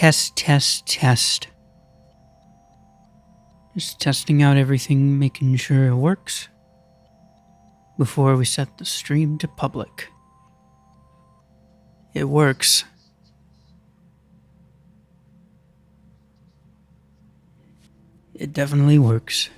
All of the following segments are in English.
Test, test, test. Just testing out everything, making sure it works before we set the stream to public. It works. It definitely works.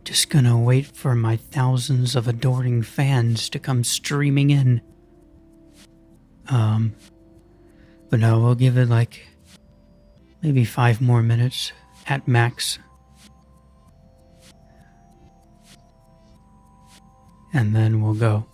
Just gonna wait for my thousands of adoring fans to come streaming in. But no, we'll give it like maybe 5 more minutes at max. And then we'll go.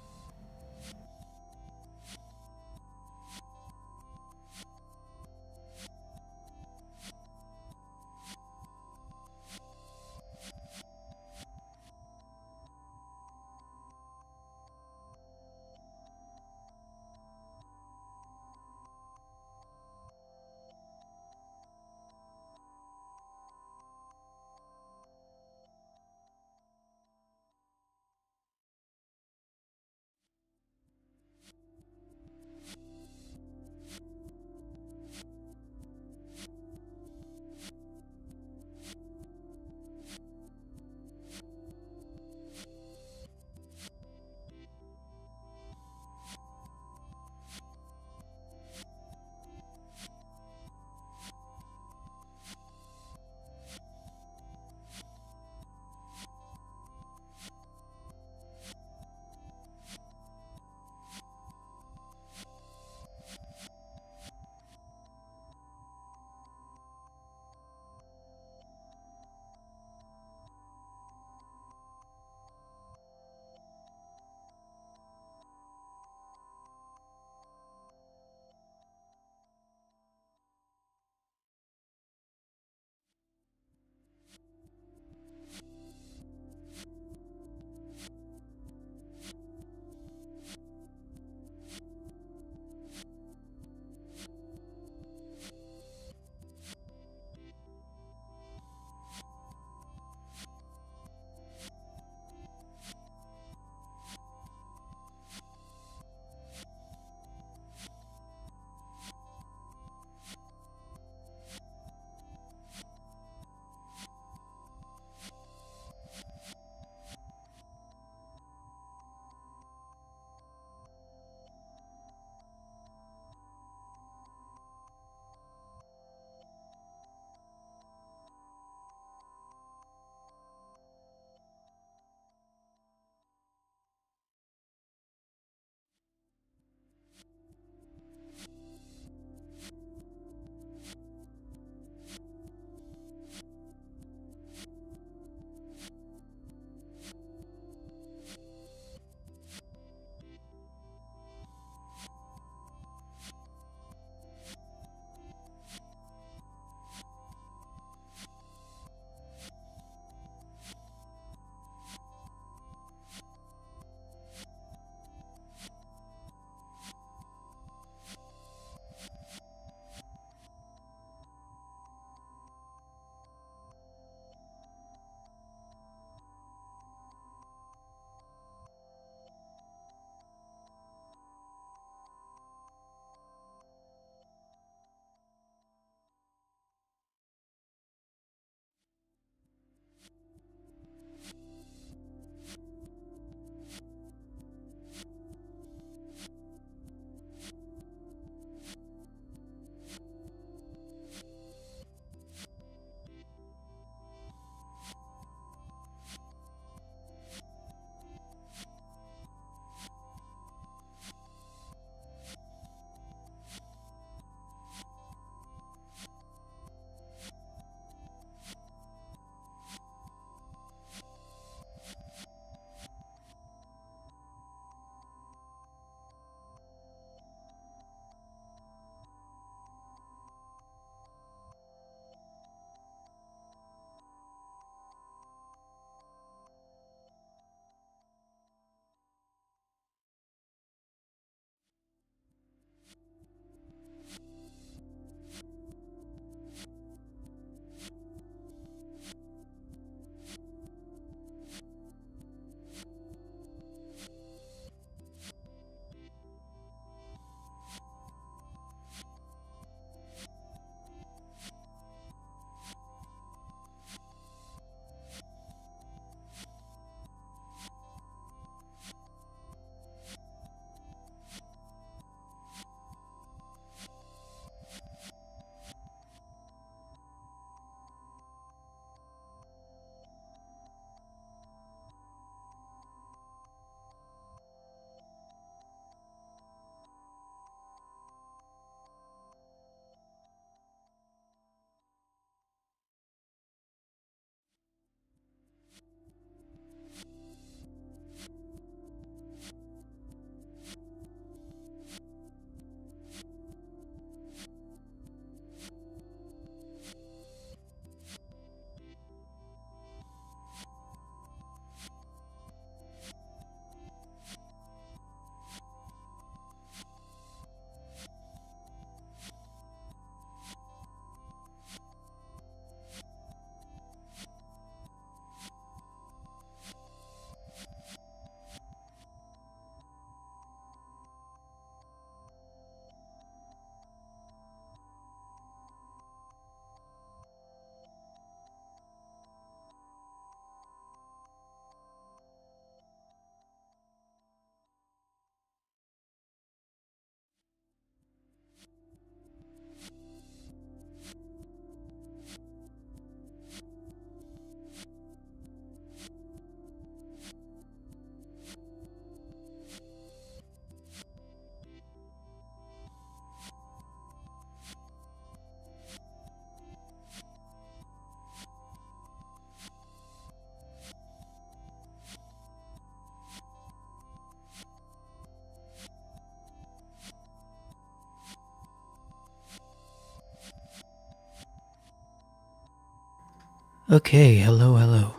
Okay, hello, hello.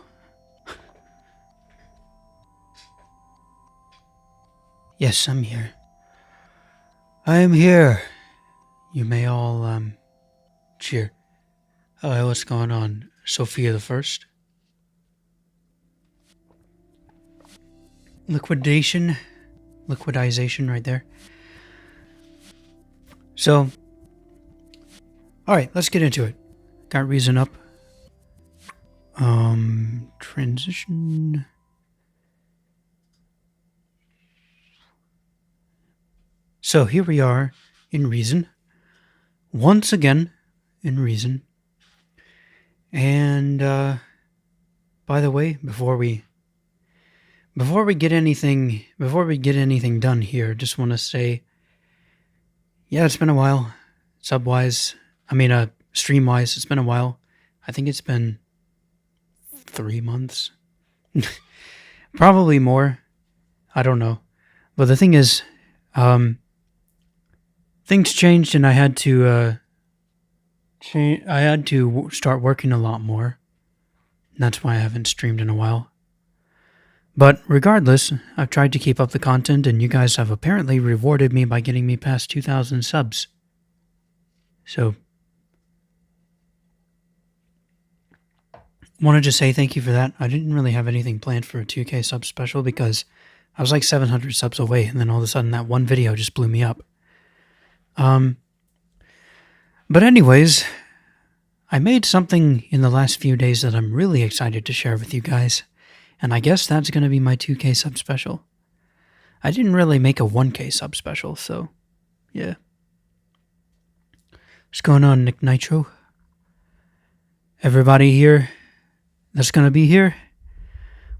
Yes, I'm here. I am here. You may all, cheer. Hello, what's going on? Sophia the First? Liquidization right there. So, alright, let's get into it. Got reason up. Transition. So here we are in Reason. Once again in Reason. And, by the way, before we get anything done here, just want to say, yeah, it's been a while. Stream-wise, it's been a while. I think it's been 3 months. Probably more. I don't know. But the thing is, things changed and I had to start working a lot more. That's why I haven't streamed in a while. But regardless, I've tried to keep up the content and you guys have apparently rewarded me by getting me past 2,000 subs. So, wanted to say thank you for that. I didn't really have anything planned for a 2K sub special because I was like 700 subs away and then all of a sudden that one video just blew me up. But anyways, I made something in the last few days that I'm really excited to share with you guys. And I guess that's going to be my 2K sub special. I didn't really make a 1K sub special, so yeah. What's going on, Nick Nitro? Everybody here that's going to be here?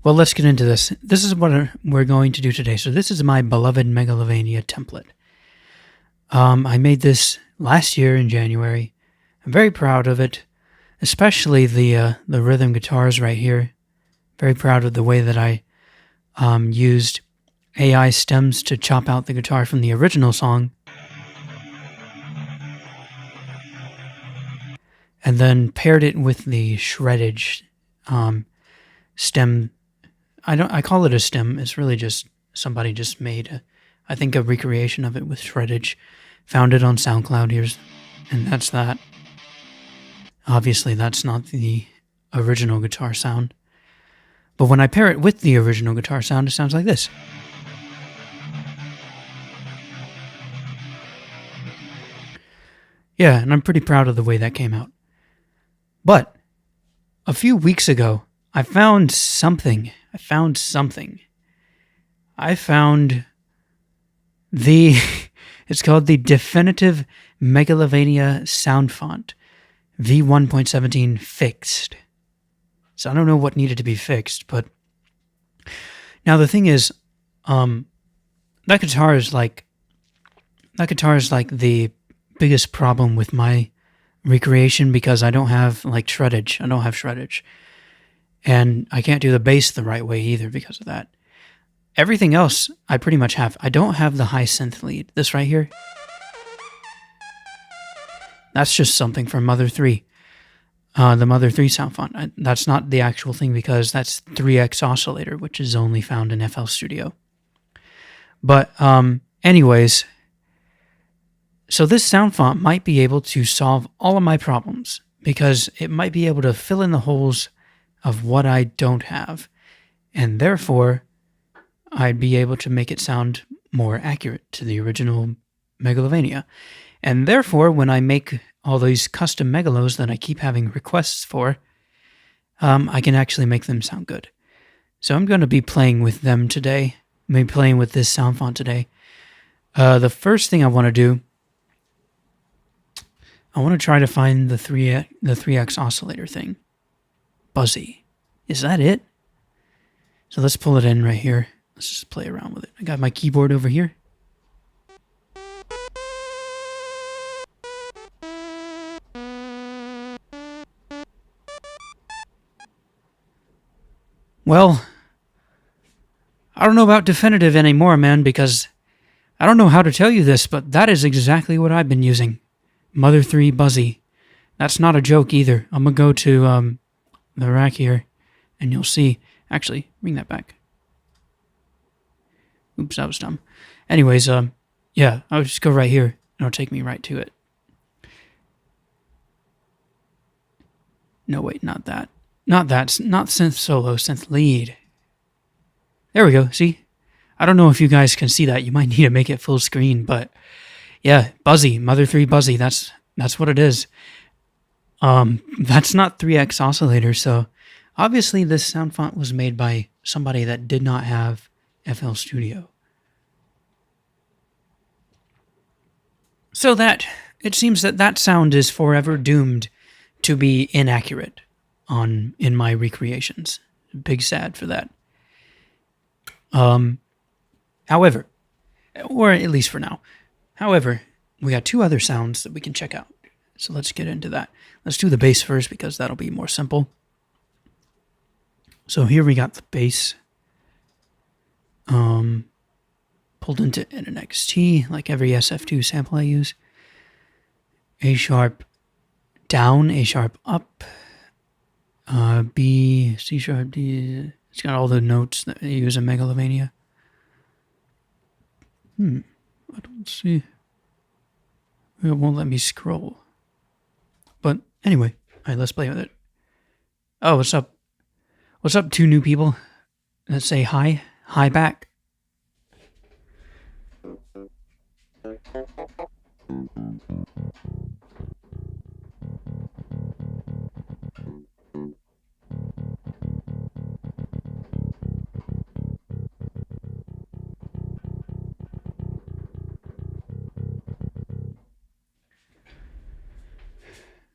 Well, let's get into this. This is what we're going to do today. So this is my beloved Megalovania template. I made this last year in January. I'm very proud of it, especially the rhythm guitars right here. Very proud of the way that I used AI stems to chop out the guitar from the original song. And then paired it with the shreddage stem. I call it a stem. It's really just somebody just made a recreation of it with shreddage. Found it on SoundCloud and that's that. Obviously, that's not the original guitar sound. But when I pair it with the original guitar sound, it sounds like this. Yeah, and I'm pretty proud of the way that came out. But a few weeks ago, I found something. I found it's called the Definitive Megalovania Sound Font V1.17 Fixed. So I don't know what needed to be fixed, but now the thing is, that guitar is like the biggest problem with my recreation because I don't have like shreddage. I don't have shreddage. And I can't do the bass the right way either because of that. Everything else I pretty much have. I don't have the high synth lead. This right here. That's just something from Mother 3. The Mother 3 sound font. That's not the actual thing because that's 3X oscillator, which is only found in FL Studio. But anyways, so this sound font might be able to solve all of my problems because it might be able to fill in the holes of what I don't have. And therefore, I'd be able to make it sound more accurate to the original Megalovania. And therefore, when I make all these custom Megalos that I keep having requests for, I can actually make them sound good. So I'm going to be playing with them today. I'm going to be playing with this sound font today. The first thing I want to do, I want to try to find the 3X oscillator thing. Buzzy. Is that it? So let's pull it in right here. Let's just play around with it. I got my keyboard over here. Well, I don't know about definitive anymore, man, because I don't know how to tell you this, but that is exactly what I've been using. Mother 3 Buzzy. That's not a joke either. I'm going to go to the rack here, and you'll see. Actually, bring that back. Oops, that was dumb. Anyways, yeah, I'll just go right here, and it'll take me right to it. No, wait, not that. Not that. Not synth solo, synth lead. There we go. See? I don't know if you guys can see that. You might need to make it full screen, but yeah, Buzzy, Mother 3 Buzzy. That's what it is. That's not 3x oscillator, so obviously this sound font was made by somebody that did not have FL Studio. So that it seems that sound is forever doomed to be inaccurate in my recreations. Big sad for that. However, or at least for now. However, we got two other sounds that we can check out. So let's get into that. Let's do the bass first because that'll be more simple. So here we got the bass pulled into an XT like every SF2 sample I use. A sharp down, A sharp up, B, C sharp, D. It's got all the notes that you use in Megalovania. I don't see. It won't let me scroll. But anyway, alright, let's play with it. Oh, what's up? What's up, two new people? Let's say hi. Hi back.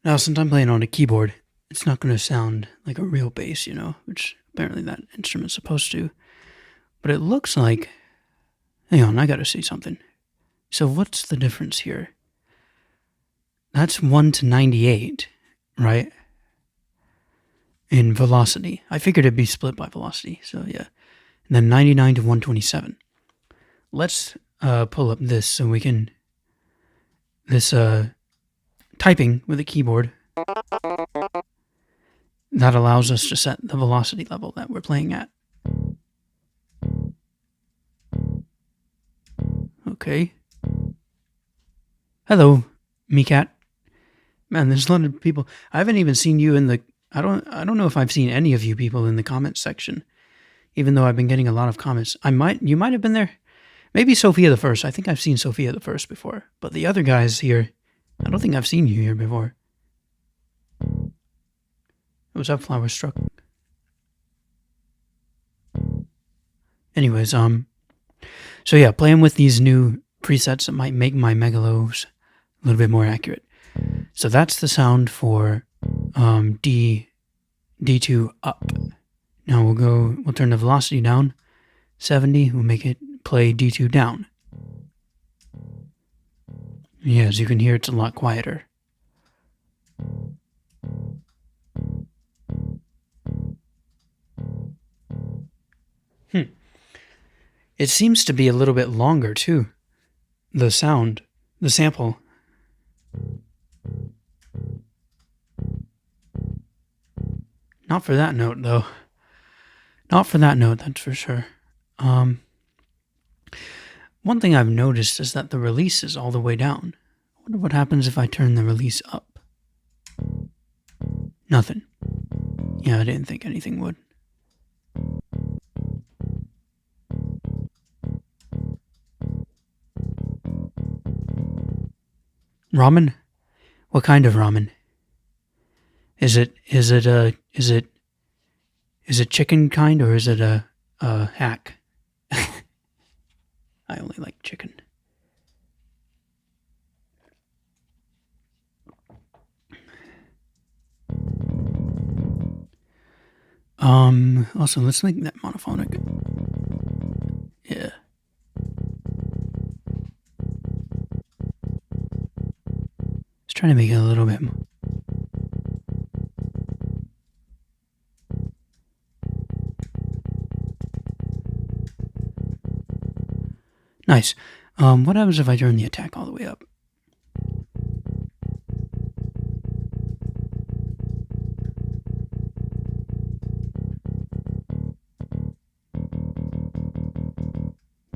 Now, since I'm playing on a keyboard, it's not going to sound like a real bass, you know, which apparently that instrument's supposed to. But it looks like... Hang on, I gotta see something. So what's the difference here? That's 1 to 98, right? In velocity. I figured it'd be split by velocity, so yeah. And then 99 to 127. Let's pull up this so we can... This, typing with a keyboard that allows us to set the velocity level that we're playing at. Okay. Hello, Meekat. Man, there's a lot of people. I haven't even seen you in the... I don't know if I've seen any of you people in the comments section, even though I've been getting a lot of comments. You might have been there. Maybe Sophia the First. I think I've seen Sophia the First before, but the other guys here, I don't think I've seen you here before. What's up, Flower Struck? Anyways, so yeah, playing with these new presets that might make my megalos a little bit more accurate. So that's the sound for D2 up. Now we'll turn the velocity down, 70, we'll make it play D2 down. Yeah, as you can hear, it's a lot quieter. It seems to be a little bit longer, too. The sound, the sample. Not for that note, though. Not for that note, that's for sure. One thing I've noticed is that the release is all the way down. I wonder what happens if I turn the release up. Nothing. Yeah, I didn't think anything would. Ramen? What kind of ramen? Is it chicken kind or is it a hack? I only like chicken. Also, let's make that monophonic. Yeah. Let's try to make it a little bit more. Nice. What happens if I turn the attack all the way up?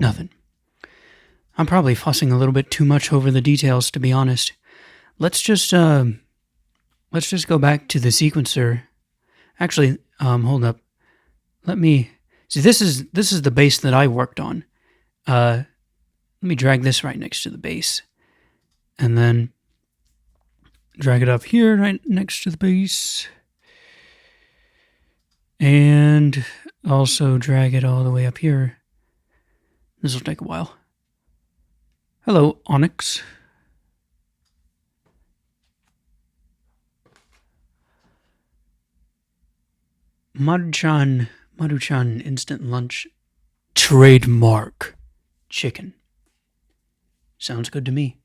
Nothing. I'm probably fussing a little bit too much over the details, to be honest. Let's just go back to the sequencer. Actually, hold up. Let me see. This is the base that I worked on. Let me drag this right next to the base, and then drag it up here right next to the base, and also drag it all the way up here. This will take a while. Hello, Onyx. Maruchan instant lunch trademark chicken. Sounds good to me.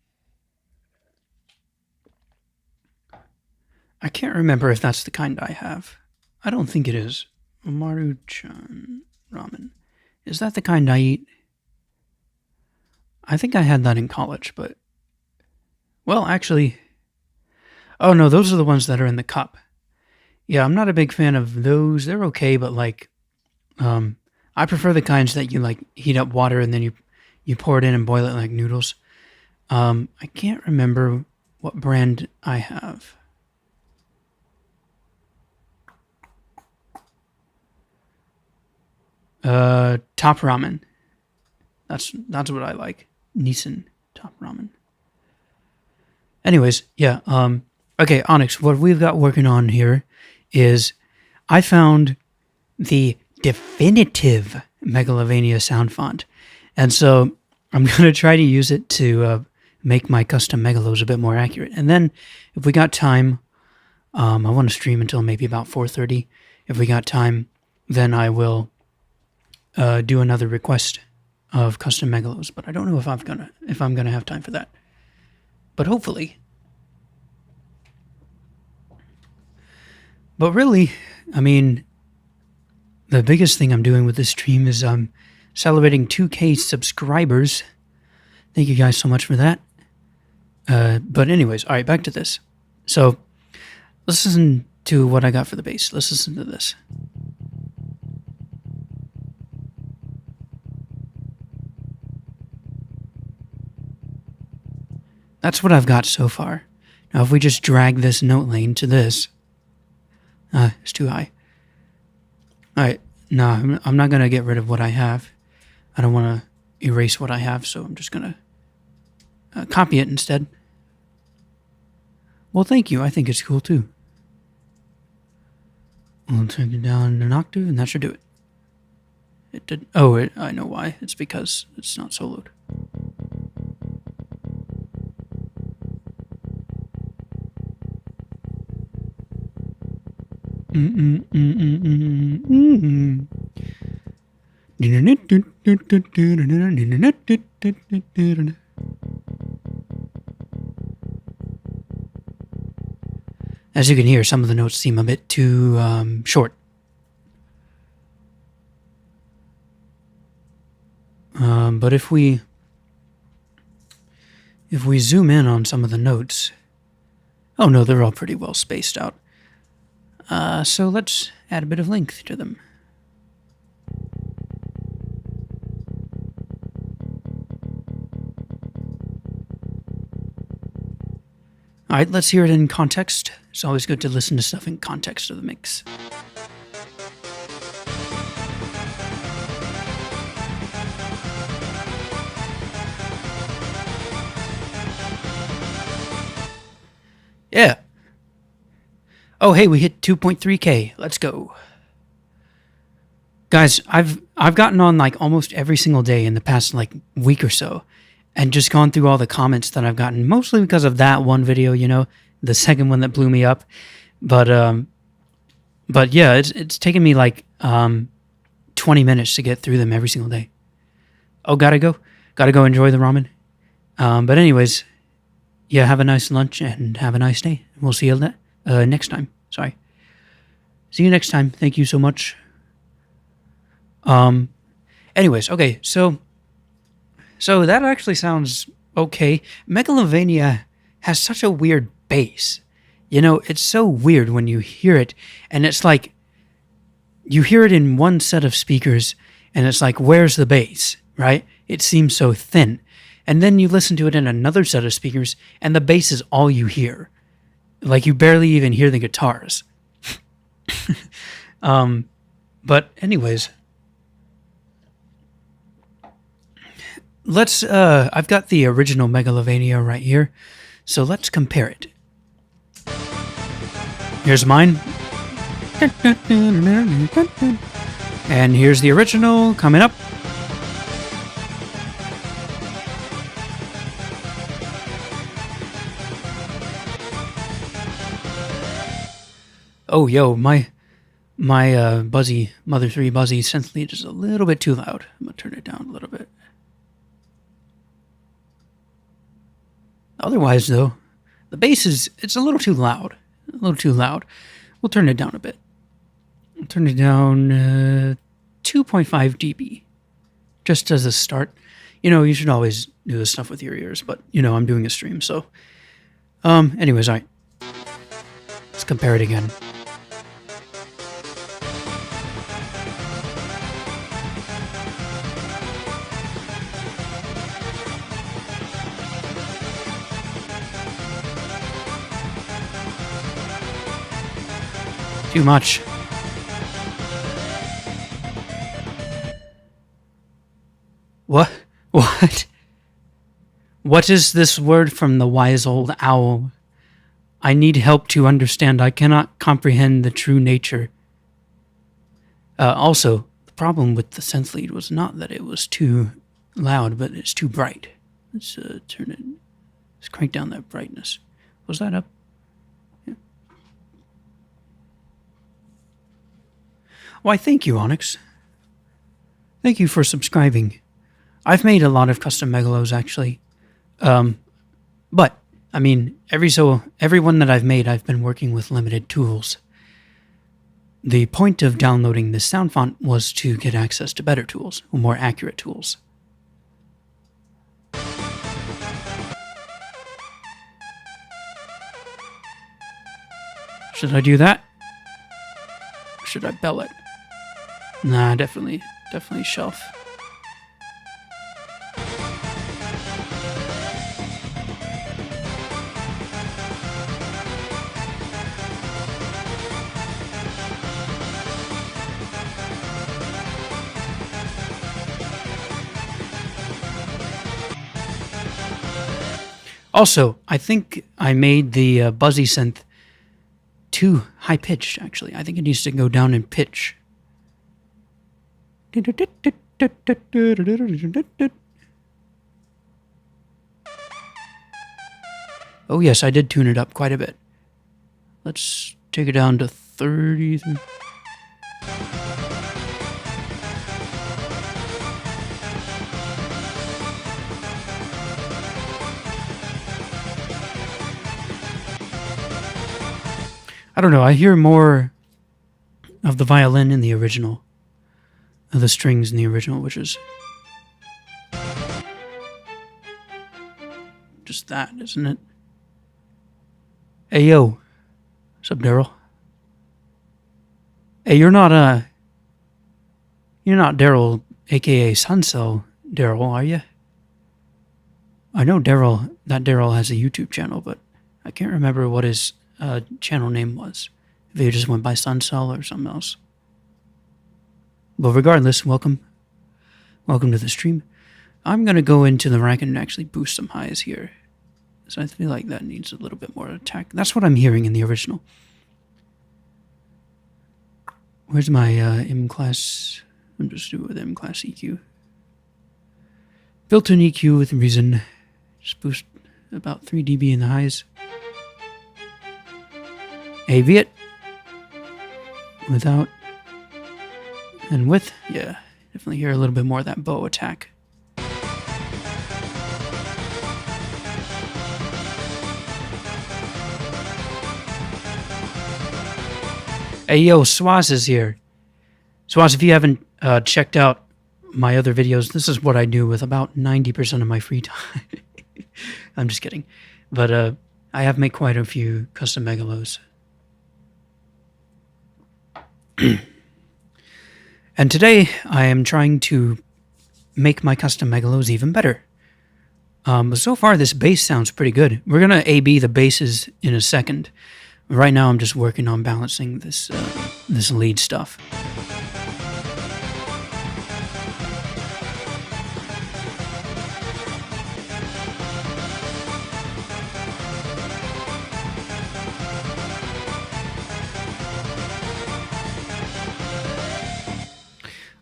I can't remember if that's the kind I have. I don't think it is. Maruchan ramen. Is that the kind I eat? I think I had that in college, but... Well, actually... Oh, no, those are the ones that are in the cup. Yeah, I'm not a big fan of those. They're okay, but, like... I prefer the kinds that you, like, heat up water and then you pour it in and boil it like noodles. I can't remember what brand I have. Top Ramen. That's what I like. Nissan Top Ramen. Anyways, yeah. Okay, Onyx. What we've got working on here is I found the definitive Megalovania sound font, and so I'm gonna try to use it to make my custom Megalos a bit more accurate. And then, if we got time, I want to stream until maybe about 4:30. If we got time, then I will do another request of custom Megalos, but I don't know if I'm gonna have time for that. But hopefully. But really, I mean, the biggest thing I'm doing with this stream is I'm celebrating 2K subscribers. Thank you guys so much for that. But anyways, all right, back to this. So let's listen to what I got for the bass. Let's listen to this. That's what I've got so far. Now, if we just drag this note lane to this... it's too high. Alright, no, I'm not going to get rid of what I have. I don't want to erase what I have, so I'm just going to copy it instead. Well, thank you. I think it's cool, too. We'll take it down an octave, and that should do it. It did... Oh, I know why. It's because it's not soloed. As you can hear, some of the notes seem a bit too short. But if we zoom in on some of the notes, oh no, they're all pretty well spaced out. So let's add a bit of length to them. All right, let's hear it in context. It's always good to listen to stuff in context of the mix. Yeah. Oh, hey, we hit 2.3K. Let's go. Guys, I've gotten on like almost every single day in the past like week or so and just gone through all the comments that I've gotten, mostly because of that one video, you know, the second one that blew me up. But yeah, it's taken me like 20 minutes to get through them every single day. Oh, gotta go enjoy the ramen. But anyways, yeah, have a nice lunch and have a nice day. We'll see you next time. Sorry. See you next time. Thank you so much. Anyways, okay, so that actually sounds okay. Megalovania has such a weird bass. You know, it's so weird when you hear it, and it's like you hear it in one set of speakers, and it's like, where's the bass, right? it seems so thin. And then you listen to it in another set of speakers, and the bass is all you hear. Like, you barely even hear the guitars. But anyways, let's, I've got the original Megalovania right here, so let's compare it. Here's mine. And here's the original coming up. Oh, yo, my Buzzy, Mother 3 Buzzy synth lead is a little bit too loud. I'm going to turn it down a little bit. Otherwise, though, the bass it's a little too loud. A little too loud. We'll turn it down a bit. I'll turn it down 2.5 dB. Just as a start. You know, you should always do this stuff with your ears, but, you know, I'm doing a stream, so. Anyways, all right. Let's compare it again. Too much. What? What? What is this word from the wise old owl? I need help to understand. I cannot comprehend the true nature. Also, the problem with the synth lead was not that it was too loud, but it's too bright. Let's turn it. Let's crank down that brightness. Was that up? Why, thank you, Onyx. Thank you for subscribing. I've made a lot of custom Megalos, actually. But, I mean, every one that I've made, I've been working with limited tools. The point of downloading this sound font was to get access to better tools, or more accurate tools. Should I do that? Or should I bell it? Nah, definitely shelf. Also, I think I made the Buzzy synth too high-pitched, actually. I think it needs to go down in pitch. Oh yes, I did tune it up quite a bit. Let's take it down to 30. I don't know, I hear more of the violin in the original. Of the strings in the original, which is just that, isn't it? Hey, yo. What's up, Daryl? Hey, you're not Daryl, aka Suncell Daryl, are you? I know that Daryl has a YouTube channel, but I can't remember what his channel name was. If he just went by Suncell or something else. But regardless, welcome to the stream. I'm going to go into the rack and actually boost some highs here. So I feel like that needs a little bit more attack. That's what I'm hearing in the original. Where's my M-Class? I'm just doing with M-Class EQ. Built-in EQ with Reason. Just boost about 3 dB in the highs. AV it. Without. And with, yeah, definitely hear a little bit more of that bow attack. Hey, yo, Swaz is here. Swaz, if you haven't checked out my other videos, this is what I do with about 90% of my free time. I'm just kidding. But I have made quite a few custom Megalos. And today I am trying to make my custom megalos even better. But so far, this bass sounds pretty good. We're going to A-B the basses in a second. Right now, I'm just working on balancing this lead stuff.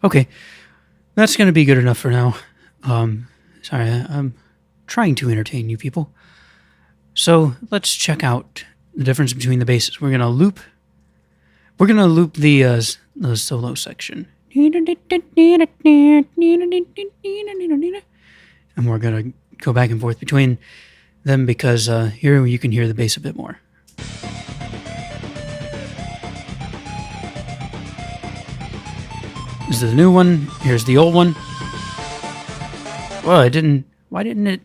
Okay, that's going to be good enough for now. Sorry, I'm trying to entertain you people. So let's check out the difference between the basses. We're going to loop the solo section. And we're going to go back and forth between them because here you can hear the bass a bit more. This is the new one. Here's the old one. Well, why didn't it?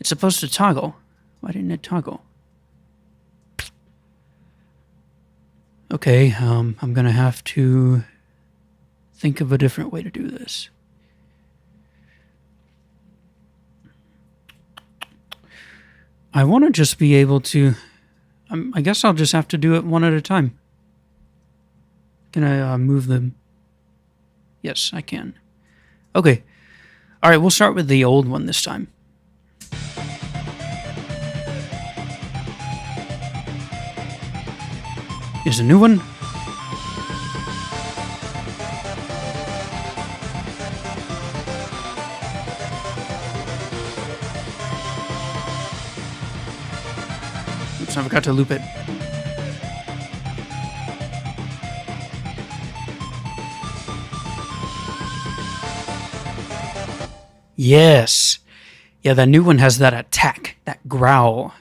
It's supposed to toggle. Why didn't it toggle? Okay, I'm gonna have to think of a different way to do this. I want to just be able to... I guess I'll just have to do it one at a time. Can I move them? Yes, I can. Okay. All right, we'll start with the old one this time. Here's a new one. Oops, I forgot to loop it. Yes. Yeah, that new one has that attack, that growl.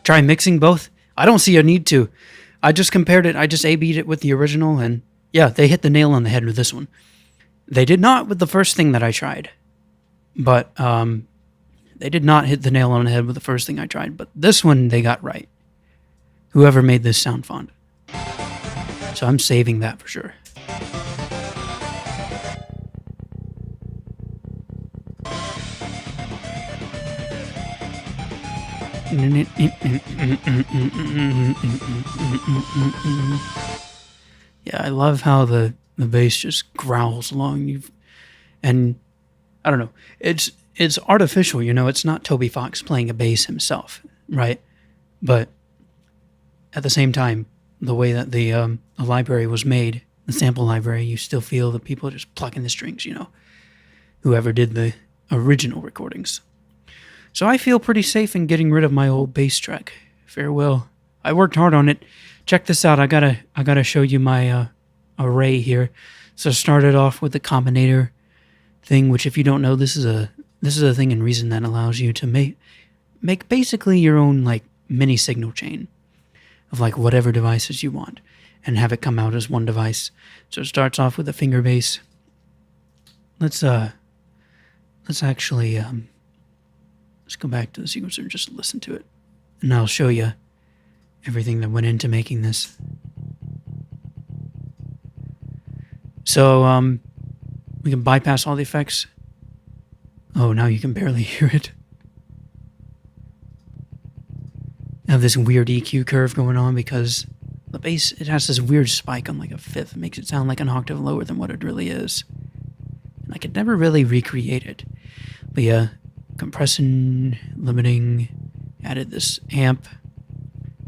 Try mixing both? I don't see a need to. I just compared it, I just A-B'd it with the original, and yeah, they hit the nail on the head with this one. They did not with the first thing that I tried. But, they did not hit the nail on the head with the first thing I tried, but this one they got right. Whoever made this sound font. So I'm saving that for sure. Yeah, I love how the bass just growls along. And I don't know. It's artificial, you know. It's not Toby Fox playing a bass himself, right? But at the same time, the way that the library was made, the sample library, you still feel the people just plucking the strings, you know. Whoever did the original recordings. So I feel pretty safe in getting rid of my old bass track. Farewell. I worked hard on it. Check this out. I gotta show you my array here. So I started off with the combinator thing, which if you don't know, this is a thing in Reason that allows you to make basically your own like mini signal chain of like whatever devices you want and have it come out as one device. So it starts off with a finger bass. Let's actually let's go back to the sequencer and just listen to it, and I'll show you everything that went into making this. So we can bypass all the effects. Oh, now you can barely hear it. I have this weird EQ curve going on because the bass, it has this weird spike on like a fifth. It makes it sound like an octave lower than what it really is. And I could never really recreate it. But yeah, compressing, limiting, added this amp,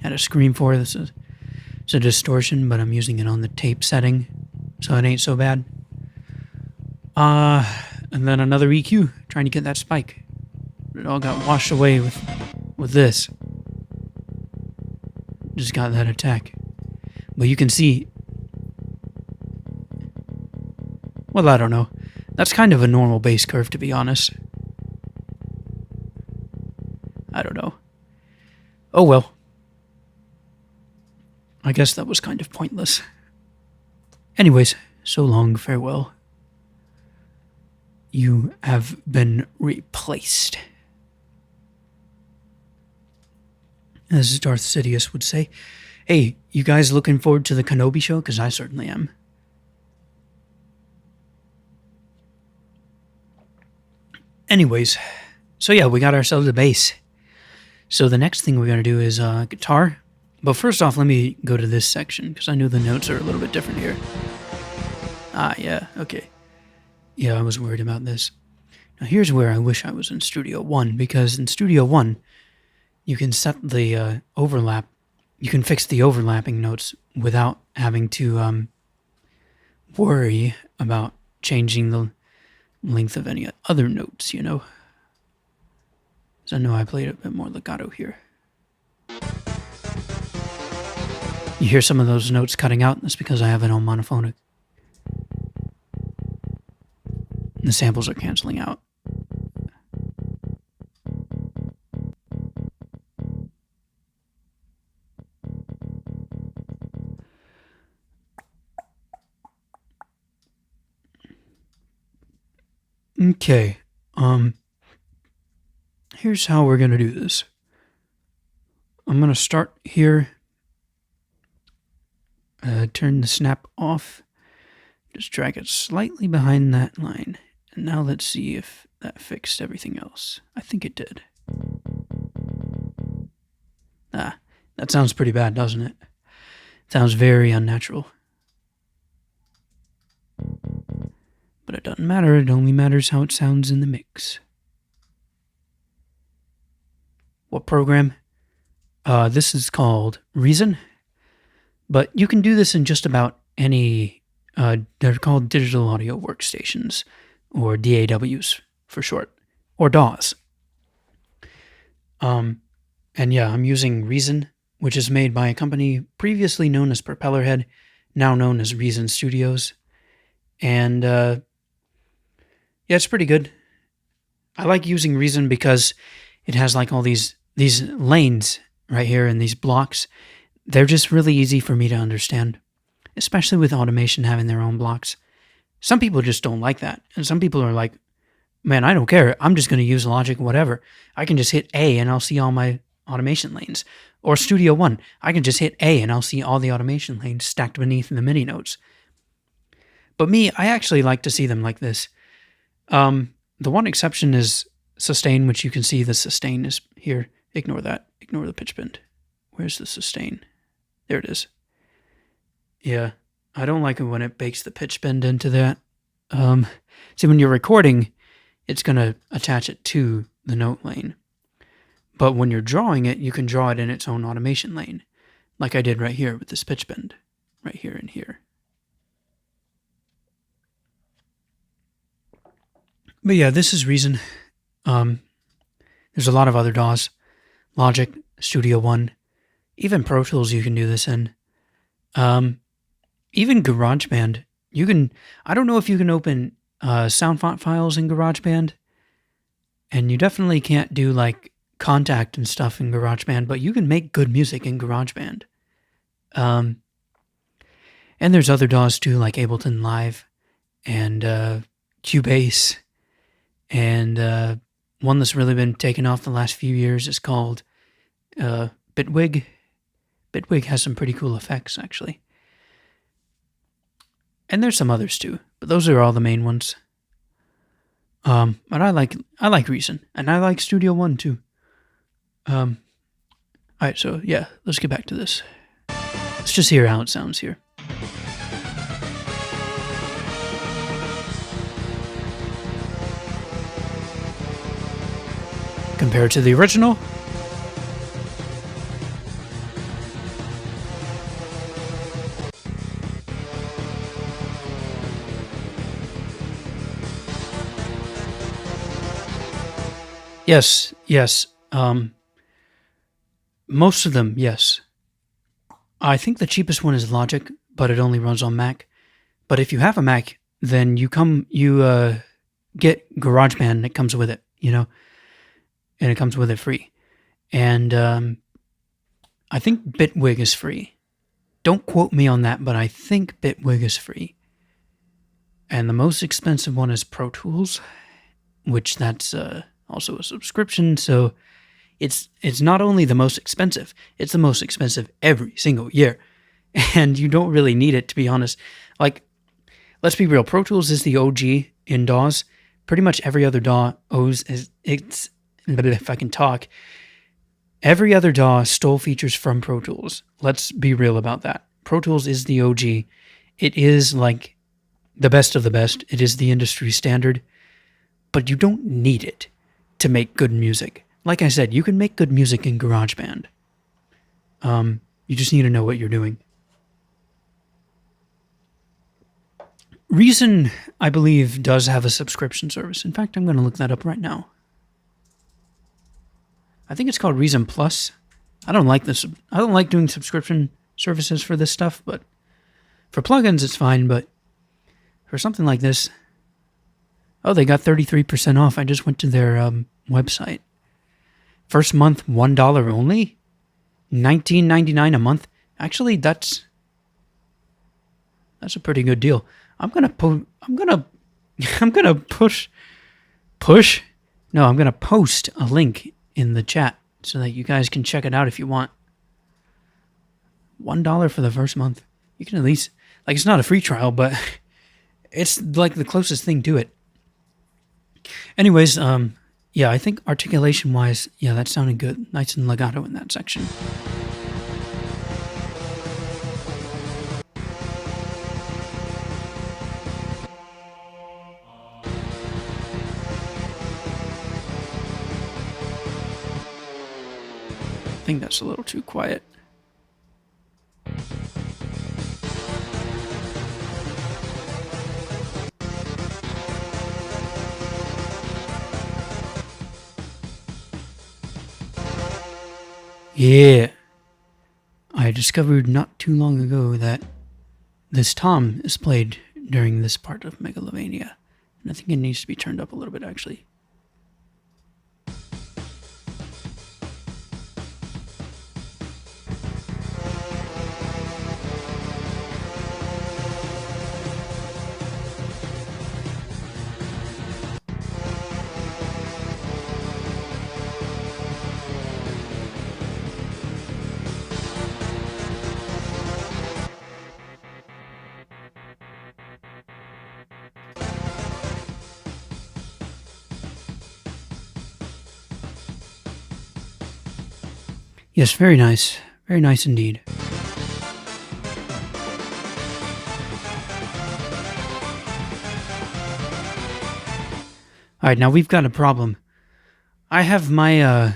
had a scream for it. It's a distortion, but I'm using it on the tape setting, so it ain't so bad. And then another EQ, trying to get that spike. It all got washed away with this. Just got that attack. But you can see... Well, I don't know. That's kind of a normal bass curve, to be honest. I don't know. Oh well. I guess that was kind of pointless. Anyways, so long, farewell. you have been replaced. As Darth Sidious would say. Hey, you guys looking forward to the Kenobi show? Because I certainly am. Anyways, so yeah, we got ourselves a bass. So the next thing we're going to do is guitar. But first off, let me go to this section, because I know the notes are a little bit different here. Yeah, okay. Yeah, I was worried about this. Now here's where I wish I was in Studio One, because in Studio One, you can set the overlap. You can fix the overlapping notes without having to worry about changing the length of any other notes, you know? So I know I played a bit more legato here. You hear some of those notes cutting out, that's because I have it on monophonic. The samples are canceling out. Okay, here's how we're gonna do this. I'm gonna start here, turn the snap off, just drag it slightly behind that line, and now let's see if that fixed everything else. I think it did. That sounds pretty bad, doesn't it? It sounds very unnatural. But it doesn't matter, it only matters how it sounds in the mix. What program? This is called Reason, but you can do this in just about any, they're called digital audio workstations, or DAWs for short, or DAWs. And yeah, I'm using Reason, which is made by a company previously known as Propellerhead, now known as Reason Studios. And yeah, it's pretty good. I like using Reason because it has like all these lanes right here and these blocks. They're just really easy for me to understand, especially with automation having their own blocks. Some people just don't like that. And some people are like, man, I don't care. I'm just going to use Logic, whatever. I can just hit A and I'll see all my automation lanes. Or Studio One, I can just hit A and I'll see all the automation lanes stacked beneath the MIDI notes. But me, I actually like to see them like this. The one exception is sustain, which you can see the sustain is here. Ignore that. Ignore the pitch bend. Where's the sustain? There it is. Yeah, I don't like it when it bakes the pitch bend into that. See, when you're recording, it's going to attach it to the note lane. But when you're drawing it, you can draw it in its own automation lane, like I did right here with this pitch bend, right here and here. But yeah, this is Reason. There's a lot of other DAWs. Logic, Studio One, even Pro Tools you can do this in. Even GarageBand. You can, I don't know if you can open sound font files in GarageBand. And you definitely can't do like Contact and stuff in GarageBand, but you can make good music in GarageBand. And there's other DAWs too, like Ableton Live and Cubase. And one that's really been taken off the last few years is called Bitwig. Bitwig has some pretty cool effects, actually. And there's some others too, but those are all the main ones. But I like Reason, and I like Studio One too. Alright, so yeah, let's get back to this. Let's just hear how it sounds here. Compared to the original. Yes. Most of them, yes. I think the cheapest one is Logic, but it only runs on Mac. But if you have a Mac, then you get GarageBand and it comes with it, you know? And it comes with it free. And I think Bitwig is free. Don't quote me on that, but I think Bitwig is free. And the most expensive one is Pro Tools. which that's also a subscription. So it's not only the most expensive, it's the most expensive every single year. And you don't really need it, to be honest. Like, let's be real. Pro Tools is the OG in DAWs. Pretty much every other DAW if I can talk, every other DAW stole features from Pro Tools. Let's be real about that. Pro Tools is the OG. It is like the best of the best. It is the industry standard, but you don't need it to make good music. Like I said, you can make good music in GarageBand. You just need to know what you're doing. Reason, I believe, does have a subscription service. In fact, I'm going to look that up right now. I think it's called Reason Plus. I don't like this. I don't like doing subscription services for this stuff, but for plugins, it's fine. But for something like this, oh, they got 33% off. I just went to their website. First month, $1 only, $19.99 a month. Actually, that's a pretty good deal. I'm gonna post a link in the chat so that you guys can check it out if you want. $1 for the first month. You can at least, like, it's not a free trial, but it's like the closest thing to it. Anyways, yeah, I think articulation wise, yeah, that sounded good. Nice and legato in that section. I think that's a little too quiet. Yeah. I discovered not too long ago that this tom is played during this part of Megalovania. And I think it needs to be turned up a little bit, actually. Yes, very nice. Very nice indeed. Alright, now we've got a problem. I have my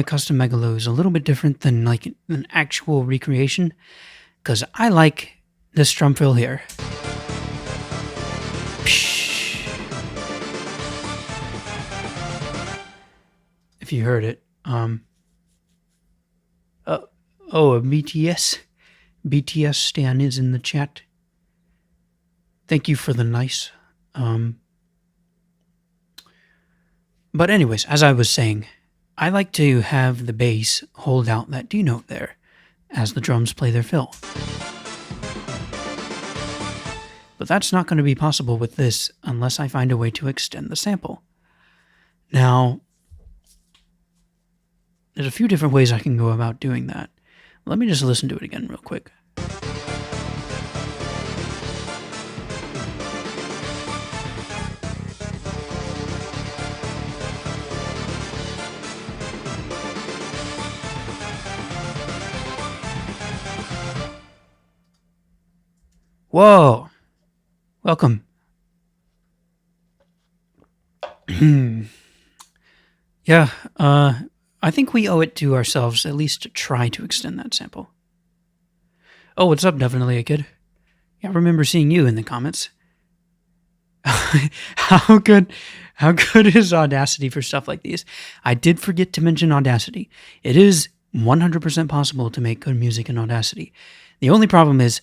custom Megalos a little bit different than like an actual recreation, because I like this drum fill here. If you heard it. A BTS Stan is in the chat. Thank you for the nice. But anyways, as I was saying, I like to have the bass hold out that D note there as the drums play their fill. But that's not going to be possible with this unless I find a way to extend the sample. Now, there's a few different ways I can go about doing that. Let me just listen to it again real quick. Whoa! Welcome. Yeah, I think we owe it to ourselves at least to try to extend that sample. Oh, what's up, Definitely a Kid? Yeah, I remember seeing you in the comments. How good is Audacity for stuff like these? I did forget to mention Audacity. It is 100% possible to make good music in Audacity. The only problem is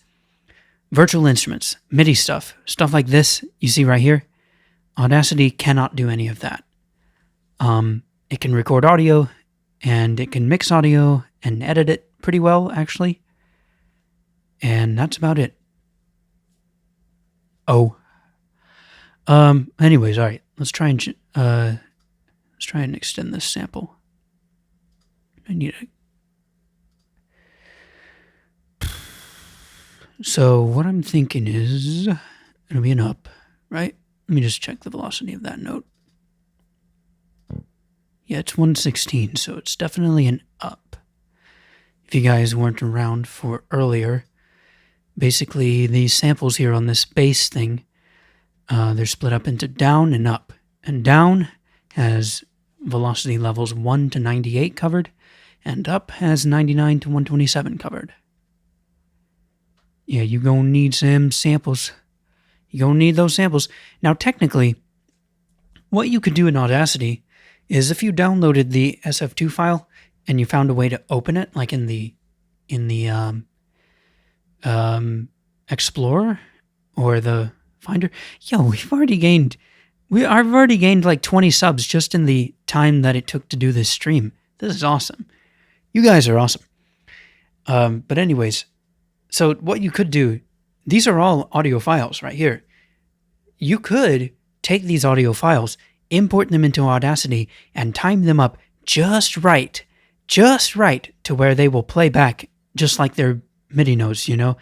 virtual instruments, MIDI stuff like this you see right here. Audacity cannot do any of that. It can record audio, and it can mix audio and edit it pretty well, actually. And that's about it. Oh. Anyways, all right. Let's try and Let's try and extend this sample. I need a... So what I'm thinking is it'll be an up, right? Let me just check the velocity of that note. Yeah, it's 116, so it's definitely an up. If you guys weren't around for earlier, basically these samples here on this bass thing, they're split up into down and up. And down has velocity levels 1 to 98 covered, and up has 99 to 127 covered. Yeah, you're going to need some samples. You're going to need those samples. Now, technically, what you could do in Audacity is if you downloaded the SF2 file and you found a way to open it, like in the Explorer or the Finder. Yo, I've already gained like 20 subs just in the time that it took to do this stream. This is awesome. You guys are awesome. But anyways, so what you could do, these are all audio files right here. You could take these audio files, import them into Audacity, and time them up just right to where they will play back just like their MIDI notes, you know?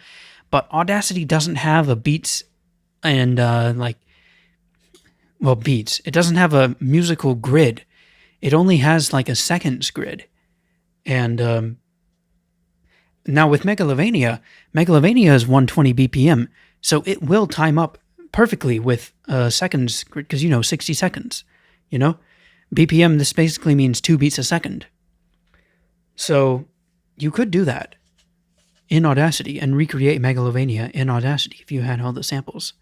But Audacity doesn't have a beats and beats. It doesn't have a musical grid. It only has like a seconds grid. And now with Megalovania is 120 BPM, so it will time up perfectly with seconds grid, because 60 seconds, BPM, this basically means 2 beats a second. So you could do that in Audacity and recreate Megalovania in Audacity if you had all the samples.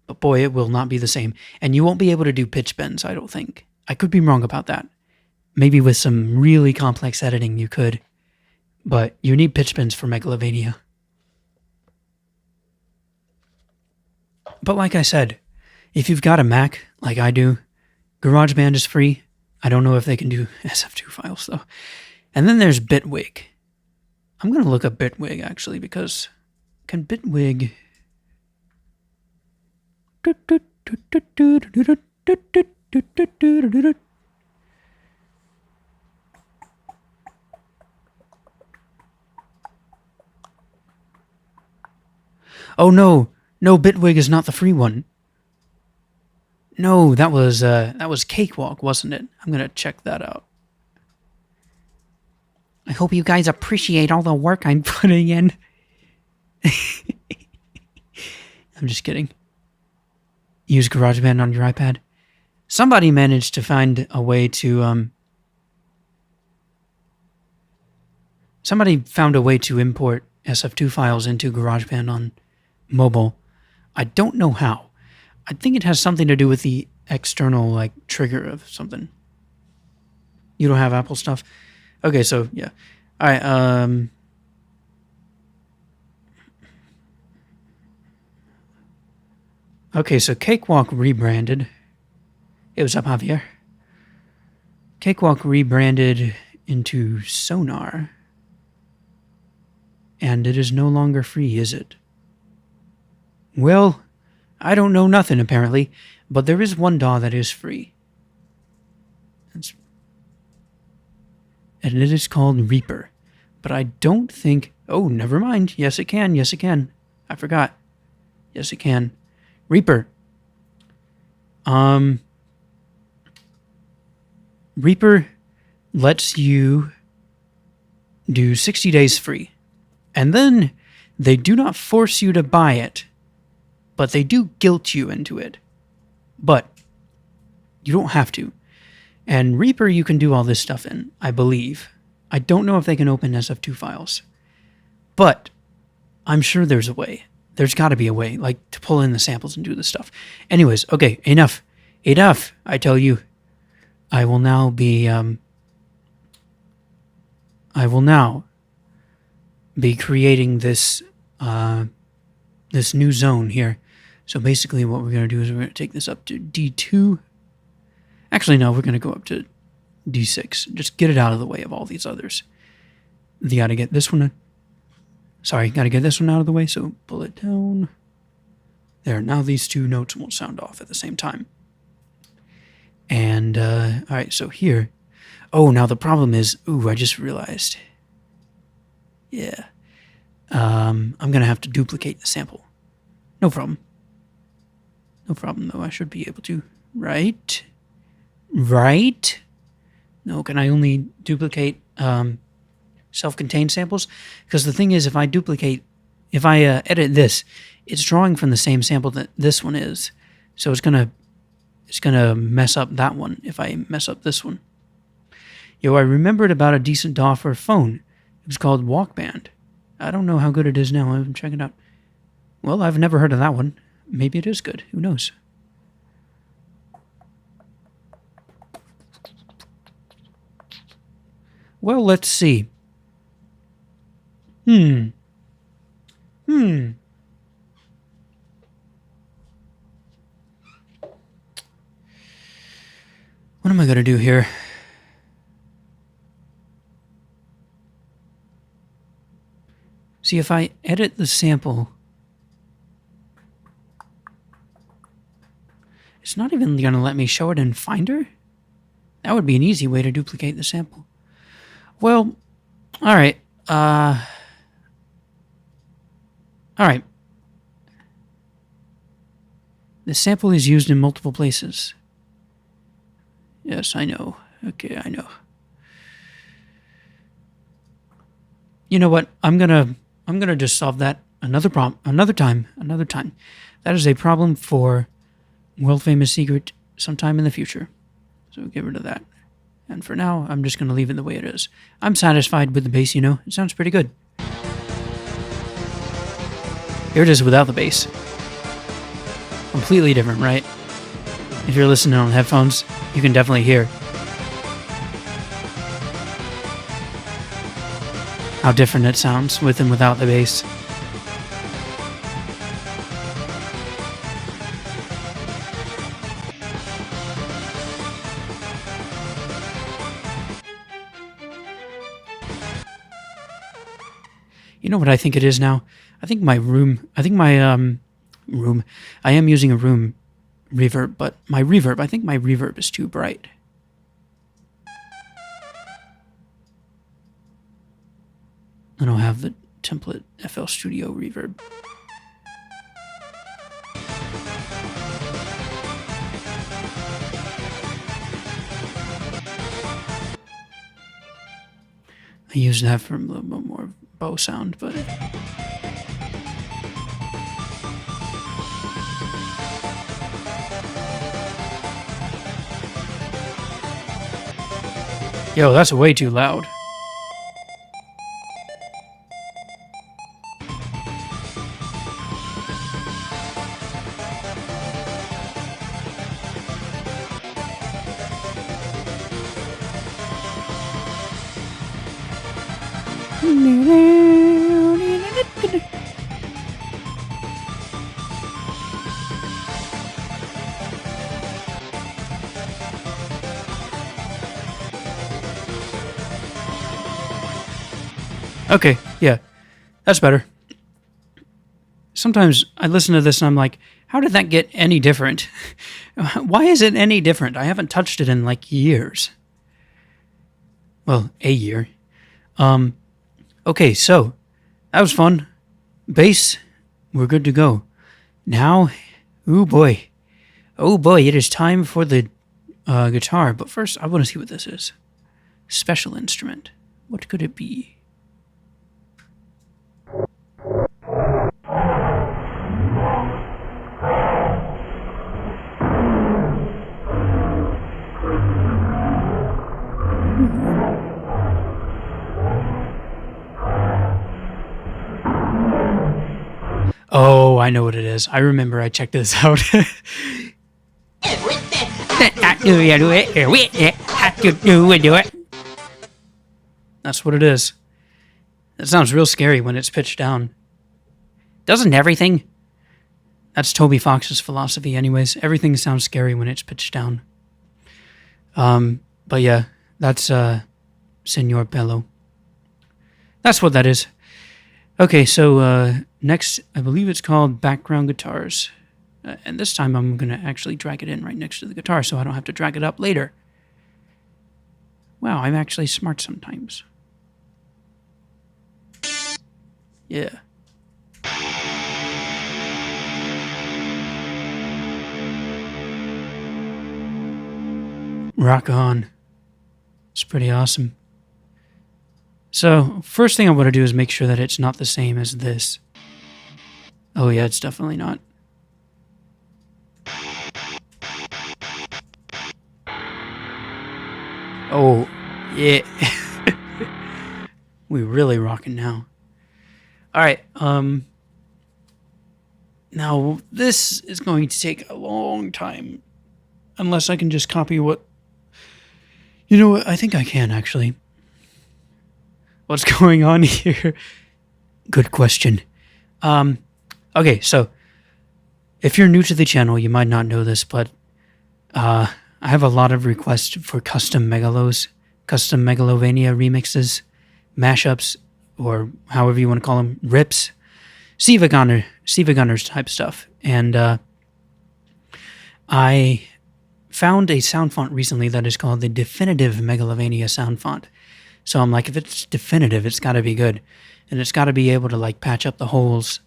But boy, it will not be the same. And you won't be able to do pitch bends, I don't think. I could be wrong about that. Maybe with some really complex editing you could. But you need pitch bends for Megalovania. But like I said, if you've got a Mac, like I do, GarageBand is free. I don't know if they can do SF2 files, though. And then there's Bitwig. I'm going to look up Bitwig, actually, because can Bitwig... Oh no, Bitwig is not the free one. No, that was Cakewalk, wasn't it? I'm gonna check that out. I hope you guys appreciate all the work I'm putting in. I'm just kidding. Use GarageBand on your iPad. Somebody managed to find a way to somebody found a way to import SF2 files into GarageBand on mobile. I don't know how. I think it has something to do with the external trigger of something. You don't have Apple stuff? Okay, so yeah. All right, okay, so Cakewalk rebranded. Hey, what's up, Javier? Cakewalk rebranded into Sonar. And it is no longer free, is it? Well, I don't know nothing, apparently, but there is one DAW that is free. And it is called Reaper. But I don't think... Oh, never mind. Yes, it can. Yes, it can. I forgot. Yes, it can. Reaper. Reaper lets you do 60 days free. And then they do not force you to buy it, but they do guilt you into it. But you don't have to. And Reaper you can do all this stuff in, I believe. I don't know if they can open SF2 files. But I'm sure there's a way. There's got to be a way, to pull in the samples and do this stuff. Anyways, okay, enough. Enough, I tell you. I will now be creating this this new zone here. So basically what we're going to do is we're going to take this up to D2. Actually, no, we're going to go up to D6. Just get it out of the way of all these others. You got to get this one. Sorry, got to get this one out of the way, so pull it down. There, now these two notes won't sound off at the same time. And, alright, so here. Oh, now the problem is, I just realized. Yeah. I'm gonna have to duplicate the sample. No problem. No problem, though. I should be able to. Right? Right? No, can I only duplicate, self-contained samples? Because the thing is, if I edit this, it's drawing from the same sample that this one is. So it's gonna mess up that one if I mess up this one. Yo, I remembered about a decent DAW for a phone. It was called Walkband. I don't know how good it is now. I'm checking it out. Well, I've never heard of that one. Maybe it is good. Who knows? Well, let's see. What am I going to do here? See, if I edit the sample, it's not even going to let me show it in Finder? That would be an easy way to duplicate the sample. Well, alright. Alright. The sample is used in multiple places. Yes, I know. Okay, I know. You know what? I'm gonna just solve that another time. That is a problem for world famous secret sometime in the future. So get rid of that. And for now, I'm just gonna leave it the way it is. I'm satisfied with the bass, you know. It sounds pretty good. Here it is without the bass. Completely different, right? If you're listening on headphones, you can definitely hear how different it sounds with and without the bass. You know what I think it is now? I think my room, I am using a room reverb, but I think my reverb is too bright. I don't have the template FL Studio reverb. I use that for a little bit more bow sound, but yo, that's way too loud. Okay, yeah, that's better. Sometimes I listen to this and I'm like, how did that get any different? Why is it any different? I haven't touched it in like years. Well, a year. Okay, so that was fun. Bass, we're good to go. Now, oh boy, it is time for the guitar. But first, I want to see what this is. Special instrument. What could it be? Oh, I know what it is. I remember I checked this out. That's what it is. That sounds real scary when it's pitched down. Doesn't everything? That's Toby Fox's philosophy anyways. Everything sounds scary when it's pitched down. But yeah, that's Senor Bello. That's what that is. Okay, so next, I believe it's called Background Guitars. And this time I'm going to actually drag it in right next to the guitar so I don't have to drag it up later. Wow, I'm actually smart sometimes. Yeah. Rock on. It's pretty awesome. So, first thing I want to do is make sure that it's not the same as this. Oh yeah, it's definitely not. Oh, yeah. We really rocking now. Alright, now this is going to take a long time. Unless I can just copy what... You know what, I think I can actually. What's going on here? Good question. Okay, so if you're new to the channel, you might not know this, but I have a lot of requests for custom Megalovania remixes, mashups, or however you want to call them, rips, Siva Gunners type stuff. And I found a sound font recently that is called the Definitive Megalovania sound font. So I'm like, if it's definitive, it's got to be good, and it's got to be able to like patch up the holes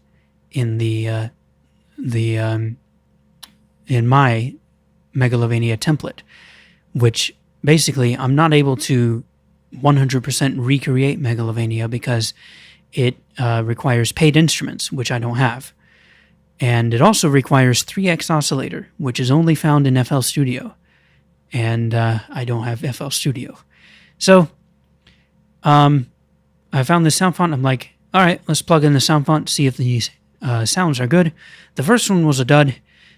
in in my Megalovania template, which basically I'm not able to 100% recreate Megalovania because it requires paid instruments, which I don't have. And it also requires 3x oscillator, which is only found in FL Studio. And I don't have FL Studio. So I found this sound font. I'm like, all right, let's plug in the sound font, see if these sounds are good. The first one was a dud.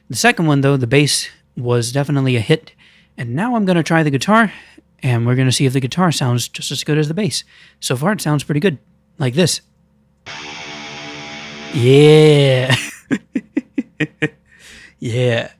The second one, though, the bass was definitely a hit. And now I'm going to try the guitar, and we're going to see if the guitar sounds just as good as the bass. So far, it sounds pretty good. Like this. Yeah. Yeah.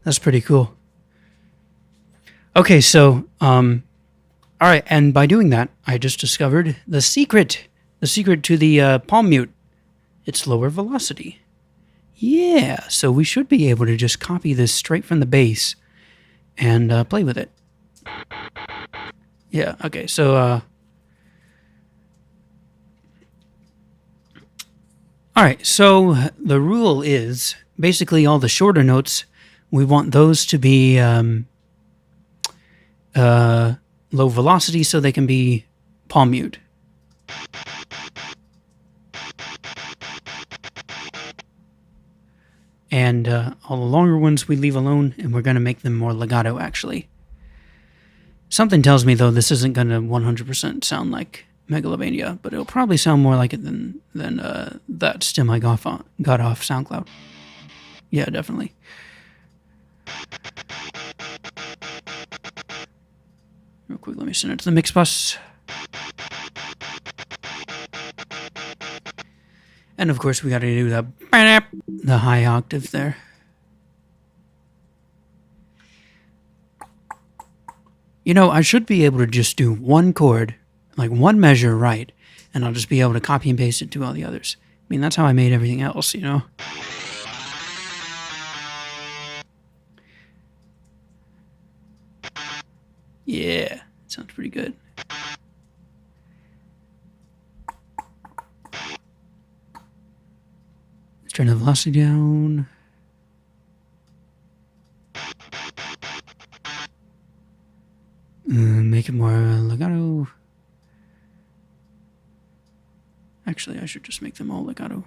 That's pretty cool. Okay, so, all right, and by doing that, I just discovered the secret to the palm mute. It's lower velocity. Yeah, so we should be able to just copy this straight from the bass and play with it. Yeah, okay, so, all right, so the rule is basically all the shorter notes, we want those to be low velocity so they can be palm mute. And all the longer ones we leave alone, and we're going to make them more legato, actually. Something tells me, though, this isn't going to 100% sound like Megalovania, but it'll probably sound more like it than that stem I got off SoundCloud. Yeah, definitely. Real quick, let me send it to the mix bus. And of course, we got to do the high octave there. You know, I should be able to just do one chord, like one measure right, and I'll just be able to copy and paste it to all the others. I mean, that's how I made everything else, you know? Yeah, sounds pretty good. Let's turn the velocity down. Make it more legato. Actually, I should just make them all legato.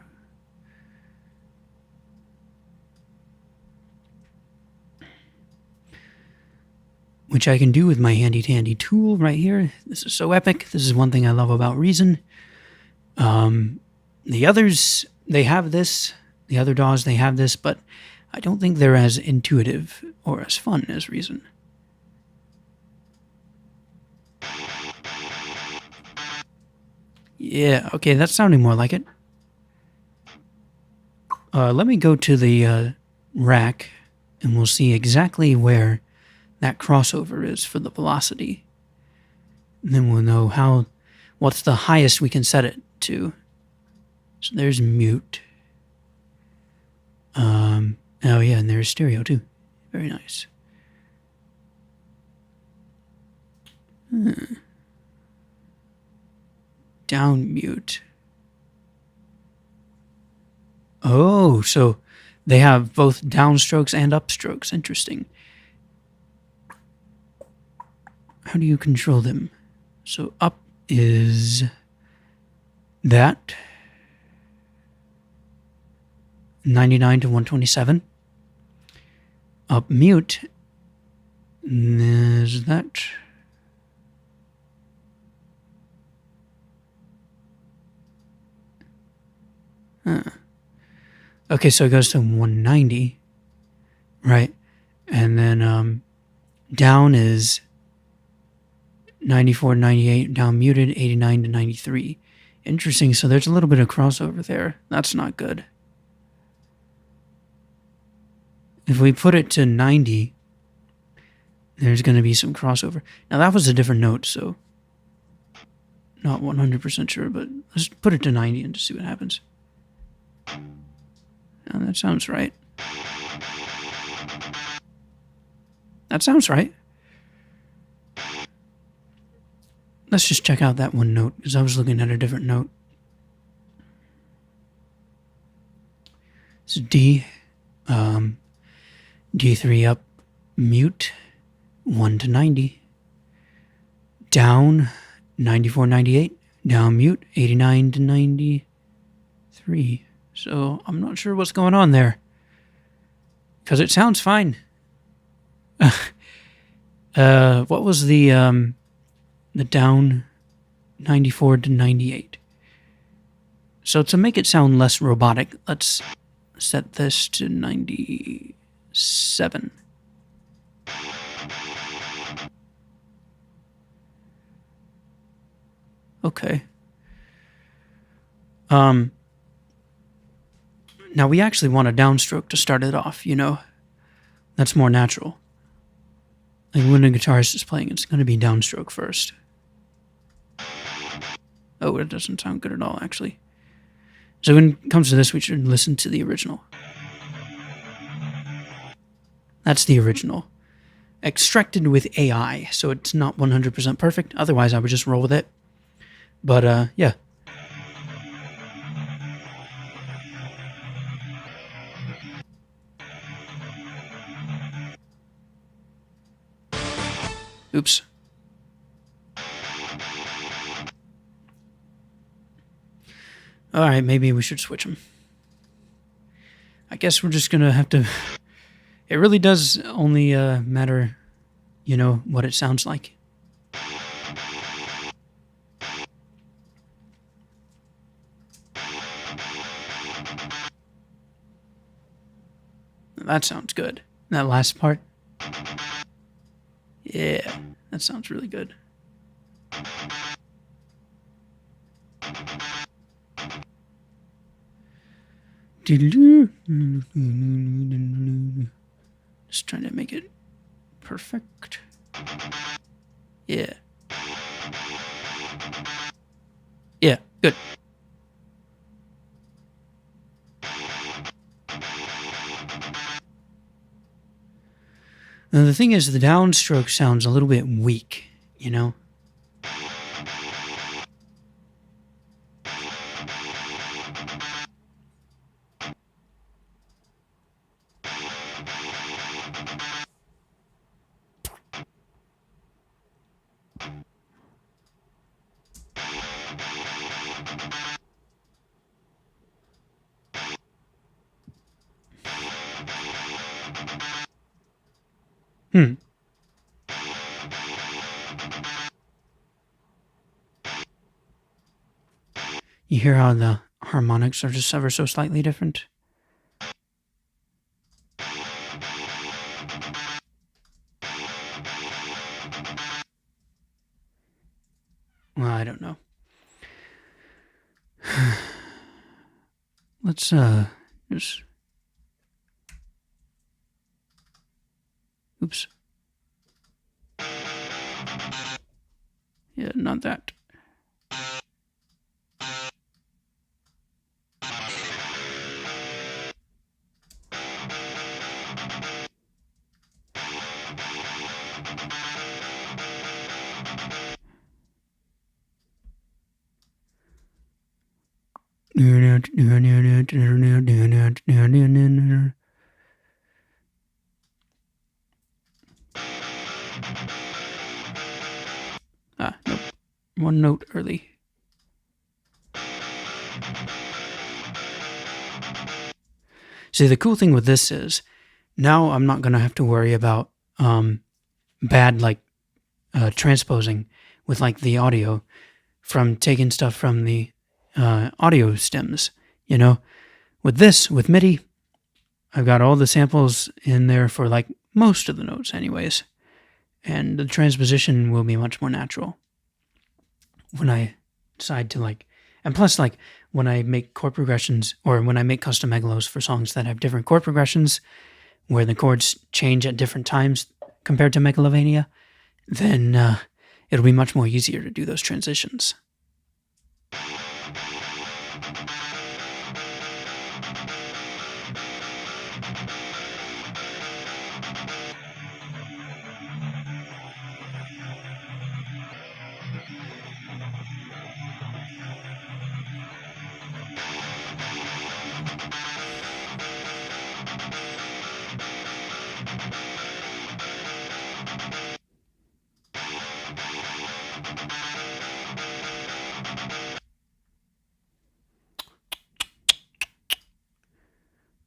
Which I can do with my handy-dandy tool right here. This is so epic. This is one thing I love about Reason. The others, they have this. The other DAWs, they have this, but I don't think they're as intuitive or as fun as Reason. Yeah, okay, that's sounding more like it. Let me go to the rack, and we'll see exactly where that crossover is for the velocity. And then we'll know what's the highest we can set it to. So there's mute. Oh yeah, and there's stereo too. Very nice. Down mute. Oh, so they have both downstrokes and upstrokes. Interesting. How do you control them? So up is that 99 to 127. Up mute is that. Okay, so it goes to 190, right? And then down is 94 to 98, down muted 89 to 93. Interesting, so there's a little bit of crossover there. That's not good. If we put it to 90, there's going to be some crossover. Now that was a different note, so not 100% sure, but let's put it to 90 and just see what happens. Now that sounds right. That sounds right. Let's just check out that one note, because I was looking at a different note. It's D. D3 up, mute, 1 to 90. Down, 94, 98. Down mute, 89 to 93. So I'm not sure what's going on there. Because it sounds fine. What was the down 94 to 98? So to make it sound less robotic, let's set this to 97. Okay. Now we actually want a downstroke to start it off, you know? That's more natural. Like when a guitarist is playing, it's going to be downstroke first. Oh, it doesn't sound good at all, actually. So when it comes to this, we should listen to the original. That's the original. Extracted with AI, so it's not 100% perfect. Otherwise, I would just roll with it. But, yeah. Oops. Alright, maybe we should switch them. I guess we're just gonna have to... It really does only matter, you know, what it sounds like. That sounds good. That last part. Yeah, that sounds really good. Just trying to make it perfect. Yeah. Yeah, good. Now the thing is, the downstroke sounds a little bit weak, you know? You hear how the harmonics are just ever so slightly different. Well, I don't know. Let's just... Oops. Yeah, not that. Ah, nope. One note early. See, the cool thing with this is now I'm not going to have to worry about bad like transposing with like the audio from taking stuff from the audio stems. You know, with this, with MIDI, I've got all the samples in there for like most of the notes anyways. And the transposition will be much more natural when I decide to like, and plus like when I make chord progressions or when I make custom megalos for songs that have different chord progressions where the chords change at different times compared to Megalovania, then it'll be much more easier to do those transitions.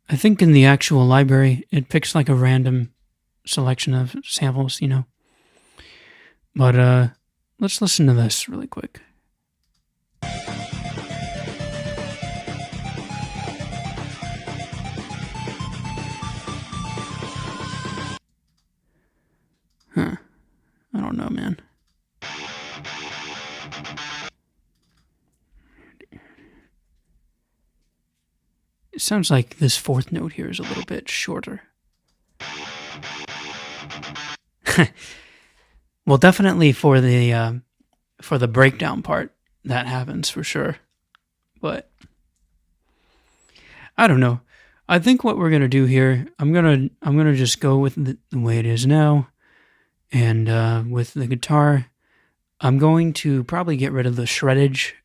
I think in the actual library, it picks like a random selection of samples, you know. But let's listen to this really quick. Huh. I don't know, man. It sounds like this fourth note here is a little bit shorter. Well, definitely for the breakdown part, that happens for sure. But I don't know. I think what we're gonna do here, I'm gonna just go with the way it is now, and with the guitar, I'm going to probably get rid of the shreddage,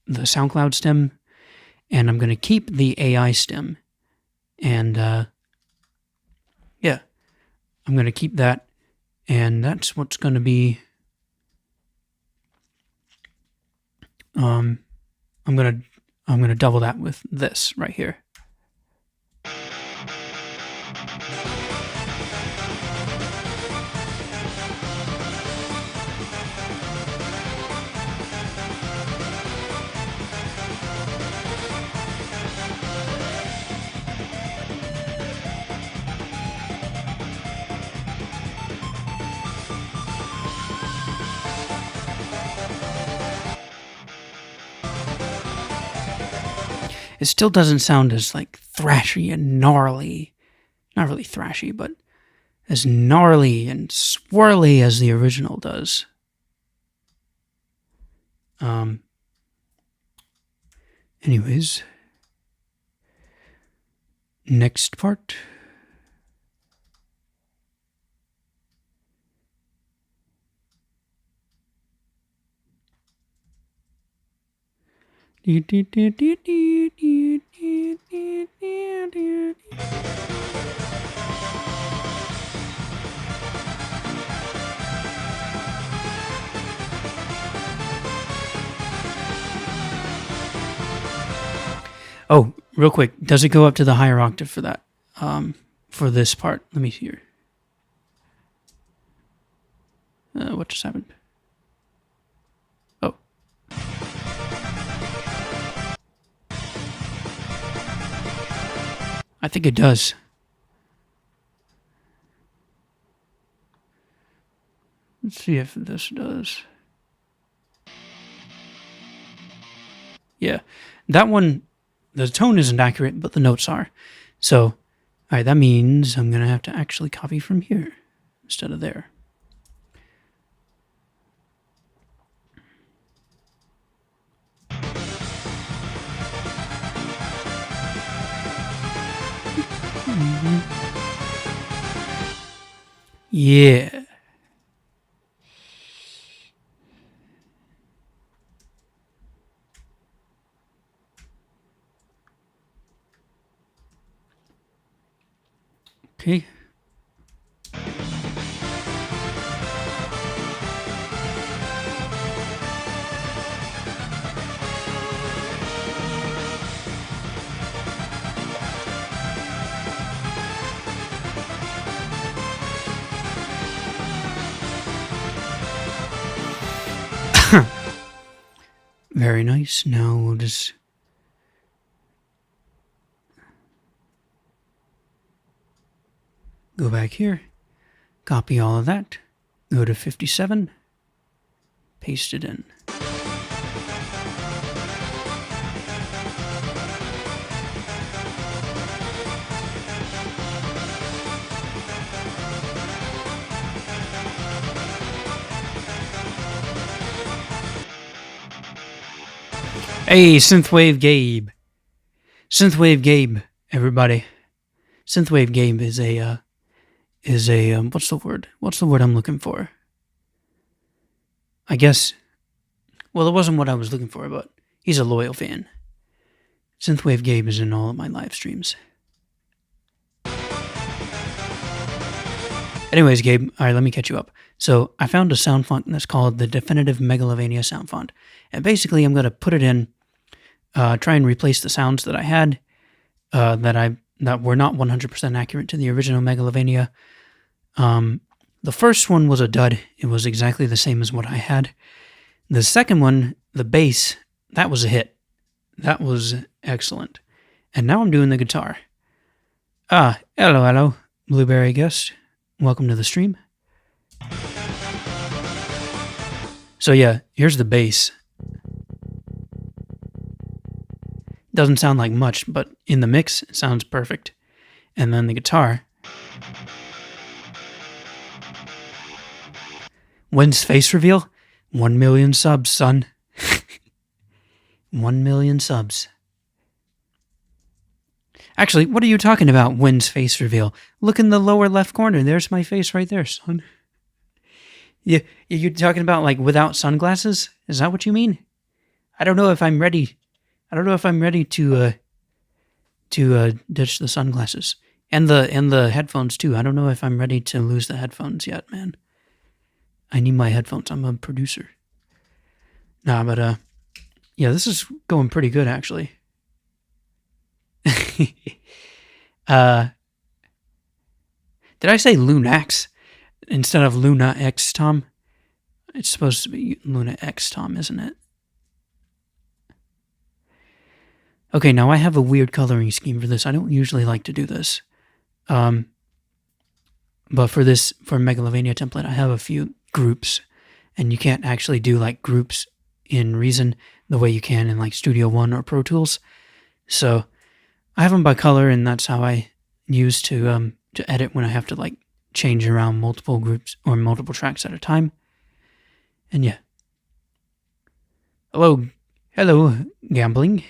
the SoundCloud stem, and I'm gonna keep the AI stem, and yeah, I'm gonna keep that, and that's what's gonna be. I'm gonna double that with this right here. It still doesn't sound as like thrashy and gnarly. Not really thrashy, but as gnarly and swirly as the original does. Anyways, next part. Oh, real quick, does it go up to the higher octave for that? For this part? Let me see here. What just happened? Oh. I think it does. Let's see if this does. Yeah, that one, the tone isn't accurate, but the notes are. So, all right, that means I'm going to have to actually copy from here instead of there. Yeah. Okay. Very nice. Now we'll just go back here, copy all of that, go to 57, paste it in. Hey, Synthwave Gabe. Synthwave Gabe, everybody. Synthwave Gabe is a what's the word? What's the word I'm looking for? I guess, well, it wasn't what I was looking for, but he's a loyal fan. Synthwave Gabe is in all of my live streams. Anyways, Gabe, all right, let me catch you up. So I found a sound font that's called the Definitive Megalovania sound font. And basically I'm going to put it in, try and replace the sounds that I had that were not 100% accurate to the original Megalovania. The first one was a dud. It was exactly the same as what I had. The second one, the bass, that was a hit. That was excellent. And now I'm doing the guitar. Hello, Blueberry Guest. Welcome to the stream. So yeah, here's the bass. Doesn't sound like much, but in the mix, it sounds perfect. And then the guitar. When's face reveal? 1 million subs, son. 1 million subs. Actually, what are you talking about, when's face reveal? Look in the lower left corner. There's my face right there, son. You're talking about, like, without sunglasses? Is that what you mean? I don't know if I'm ready. I don't know if I'm ready to ditch the sunglasses. And the headphones, too. I don't know if I'm ready to lose the headphones yet, man. I need my headphones. I'm a producer. Nah, but, yeah, this is going pretty good, actually. Did I say Lunax instead of Luna X Tom? It's supposed to be Luna X Tom, isn't it? Okay, now I have a weird coloring scheme for this. I don't usually like to do this. But for Megalovania template, I have a few groups, and you can't actually do like groups in Reason the way you can in like Studio One or Pro Tools. So I have them by color, and that's how I use to edit when I have to like change around multiple groups or multiple tracks at a time. And yeah. Hello, gambling.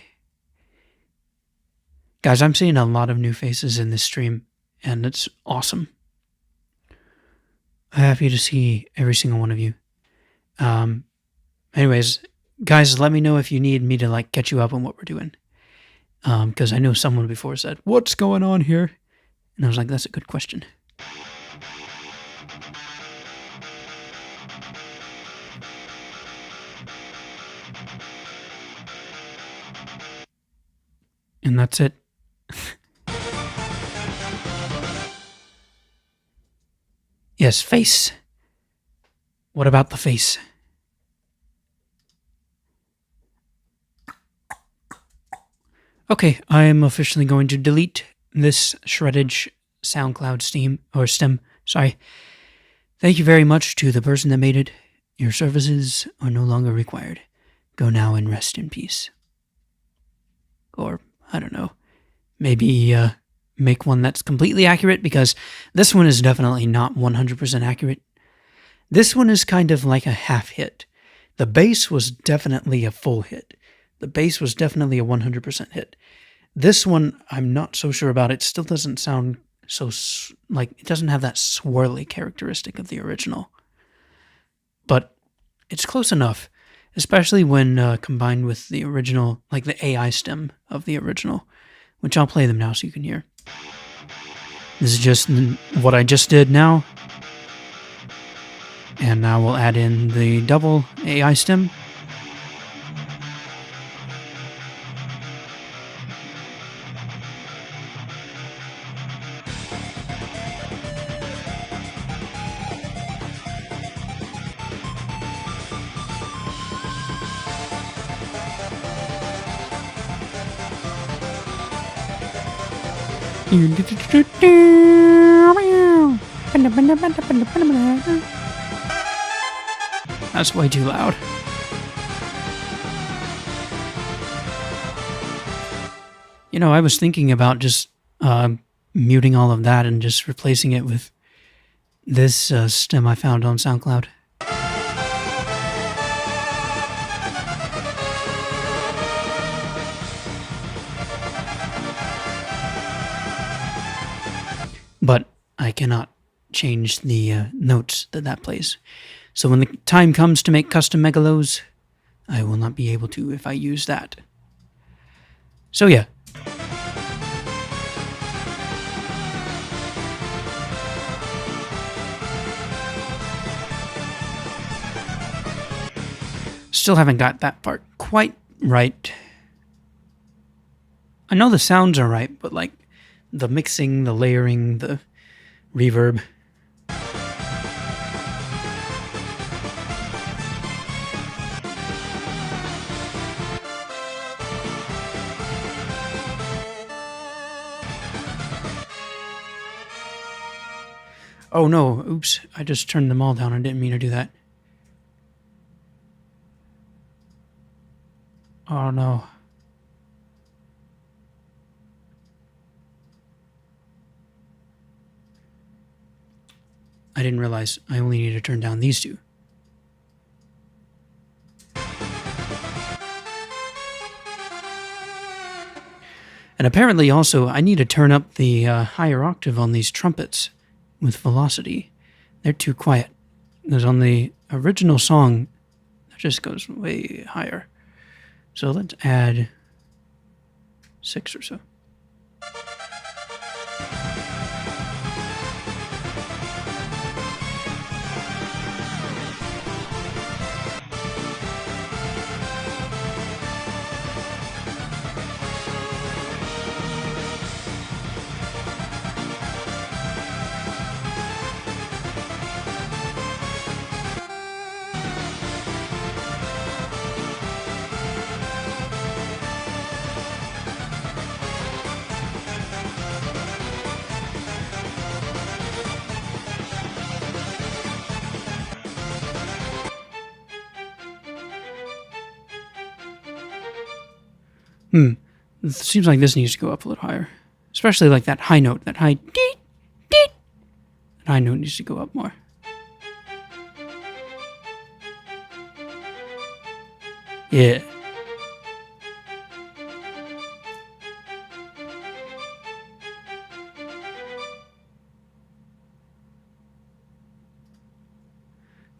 Guys, I'm seeing a lot of new faces in this stream, and it's awesome. I'm happy to see every single one of you. Anyways, guys, let me know if you need me to like catch you up on what we're doing. Because I know someone before said, "What's going on here?" And I was like, that's a good question. And that's it. Yes, face. What about the face? Okay, I am officially going to delete this shreddage SoundCloud stem. Sorry. Thank you very much to the person that made it. Your services are no longer required. Go now and rest in peace. Or, I don't know, maybe make one that's completely accurate, because this one is definitely not 100% accurate. This one is kind of like a half hit. The bass was definitely a full hit. The bass was definitely a 100% hit. This one, I'm not so sure about. It still doesn't sound so, it doesn't have that swirly characteristic of the original. But it's close enough, especially when combined with the original, like the AI stem of the original, which I'll play them now so you can hear. This is just what I just did now. And now we'll add in the double AI stem. That's way too loud. You know, I was thinking about just muting all of that and just replacing it with this stem I found on SoundCloud. But I cannot change the notes that plays. So when the time comes to make custom megalos, I will not be able to if I use that. So yeah. Still haven't got that part quite right. I know the sounds are right, but like the mixing, the layering, the reverb. Oh no, oops, I just turned them all down. I didn't mean to do that. Oh no. I didn't realize I only need to turn down these two. And apparently also I need to turn up the higher octave on these trumpets with velocity. They're too quiet. Because on the original song, it just goes way higher. So let's add 6 or so. It seems like this needs to go up a little higher. Especially like that high note, that high deet, deet. That high note needs to go up more. Yeah.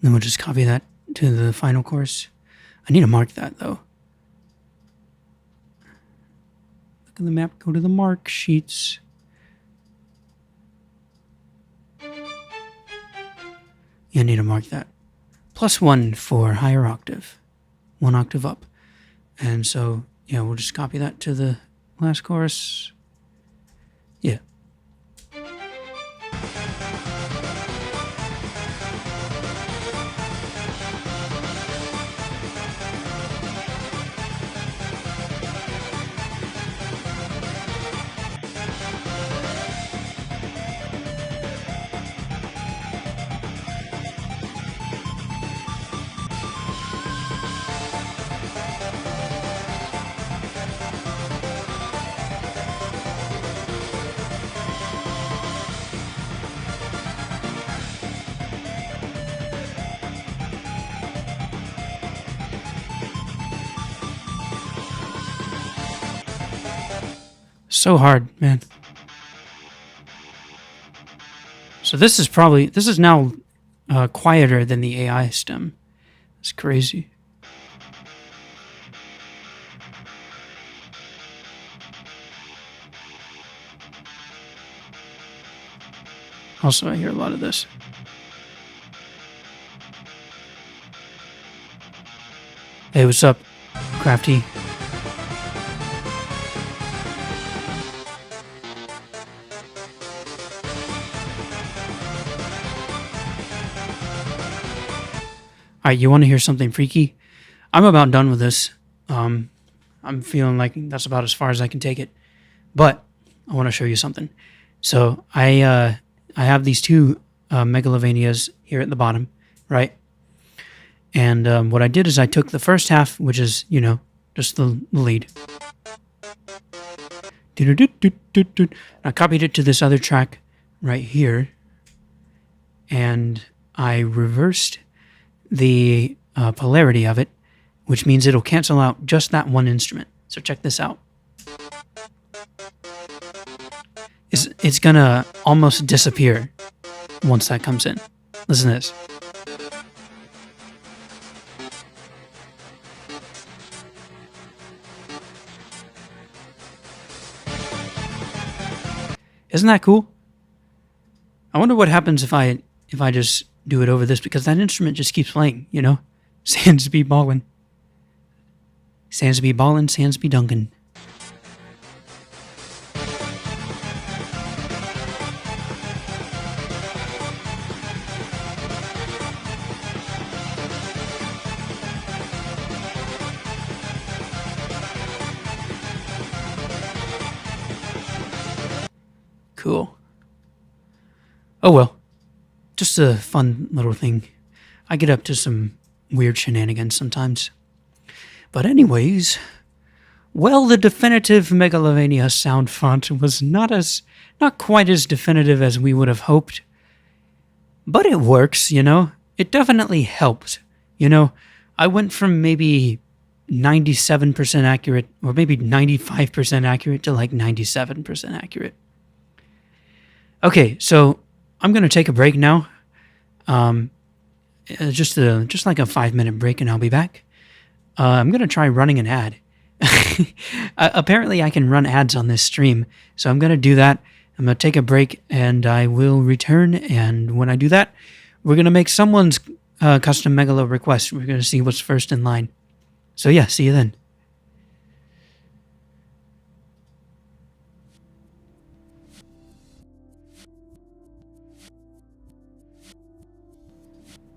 Then we'll just copy that to the final chorus. I need to mark that though. Look at the map, go to the mark sheets. Yeah, I need to mark that. +1 for higher octave. 1 octave up. And so, yeah, we'll just copy that to the last chorus. Yeah. So hard, man. So this is now quieter than the AI stem. It's crazy. Also, I hear a lot of this. Hey, what's up, Crafty? All right, you want to hear something freaky? I'm about done with this. I'm feeling like that's about as far as I can take it. But I want to show you something. So I have these two Megalovanias here at the bottom, right? And what I did is I took the first half, which is, just the lead. I copied it to this other track right here. And I reversed the polarity of it, which means it'll cancel out just that one instrument. So check this out. It's gonna almost disappear once that comes in. Listen to this. Isn't that cool? I wonder what happens if I just do it over this, because that instrument just keeps playing, Sans be ballin'. Sans be ballin', sans be dunkin'. Cool. Oh well. Just a fun little thing. I get up to some weird shenanigans sometimes. But anyways, well, the definitive Megalovania sound font was not quite as definitive as we would have hoped. But it works, It definitely helped. I went from maybe 97% accurate, or maybe 95% accurate, to like 97% accurate. Okay, so I'm going to take a break now. Just like a 5-minute break, and I'll be back. I'm going to try running an ad. Apparently, I can run ads on this stream, so I'm going to do that. I'm going to take a break, and I will return, and when I do that, we're going to make someone's custom Megalo request. We're going to see what's first in line. So yeah, see you then.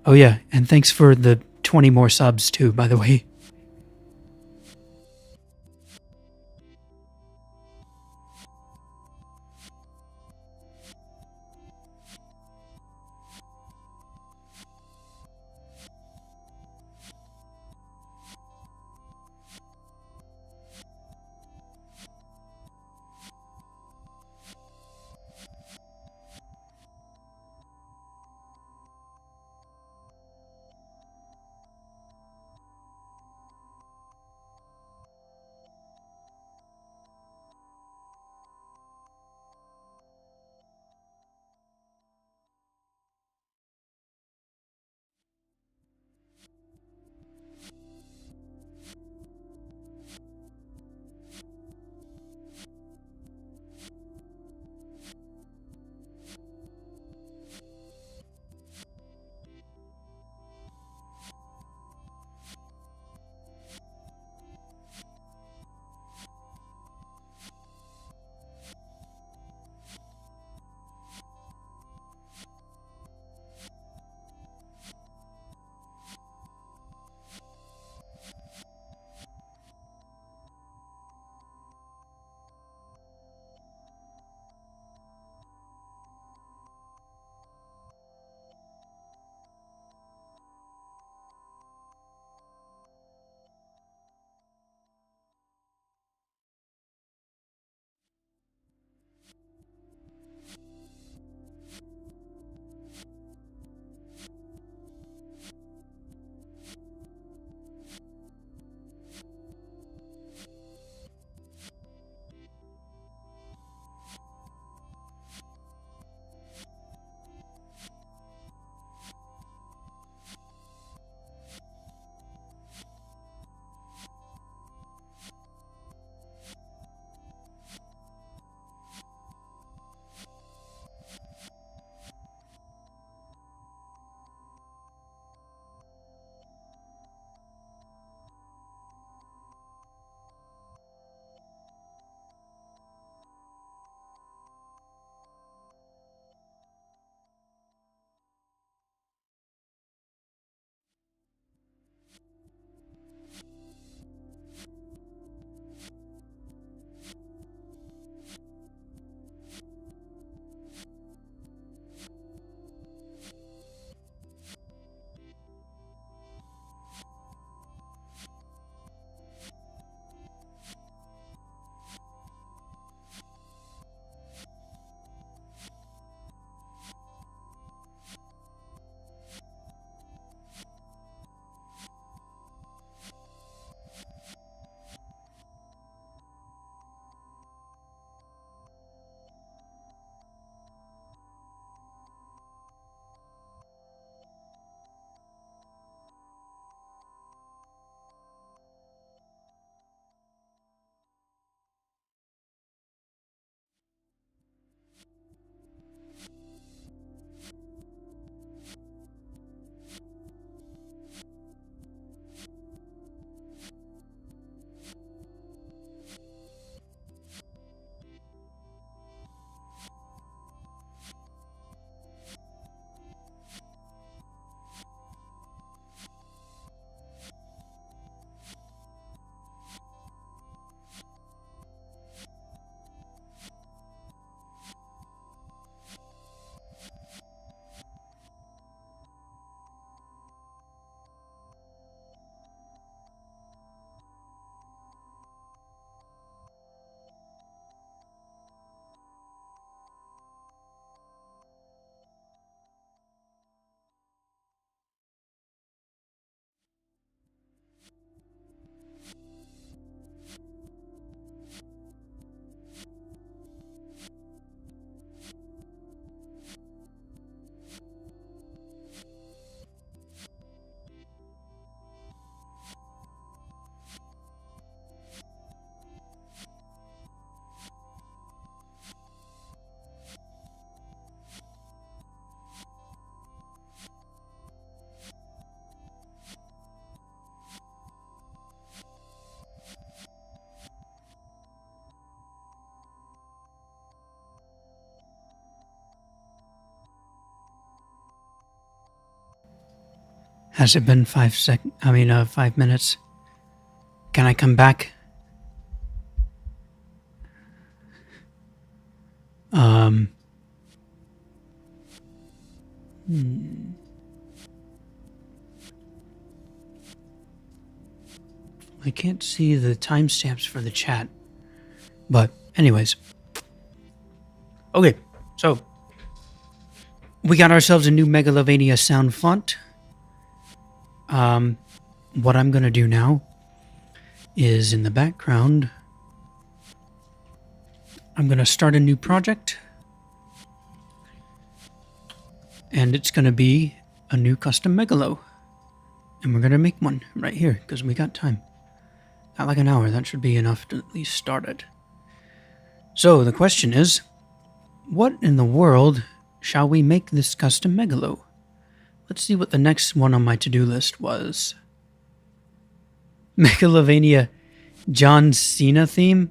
Oh yeah, and thanks for the 20 more subs too, by the way. Has it been 5 minutes? Can I come back? I can't see the timestamps for the chat. But, anyways. Okay, so. We got ourselves a new Megalovania sound font. What I'm gonna do now is in the background, I'm gonna start a new project. And it's gonna be a new custom Megalo. And we're gonna make one right here, because we got time. Got like an hour, that should be enough to at least start it. So the question is, what in the world shall we make this custom Megalo? Let's see what the next one on my to-do list was. Megalovania John Cena theme?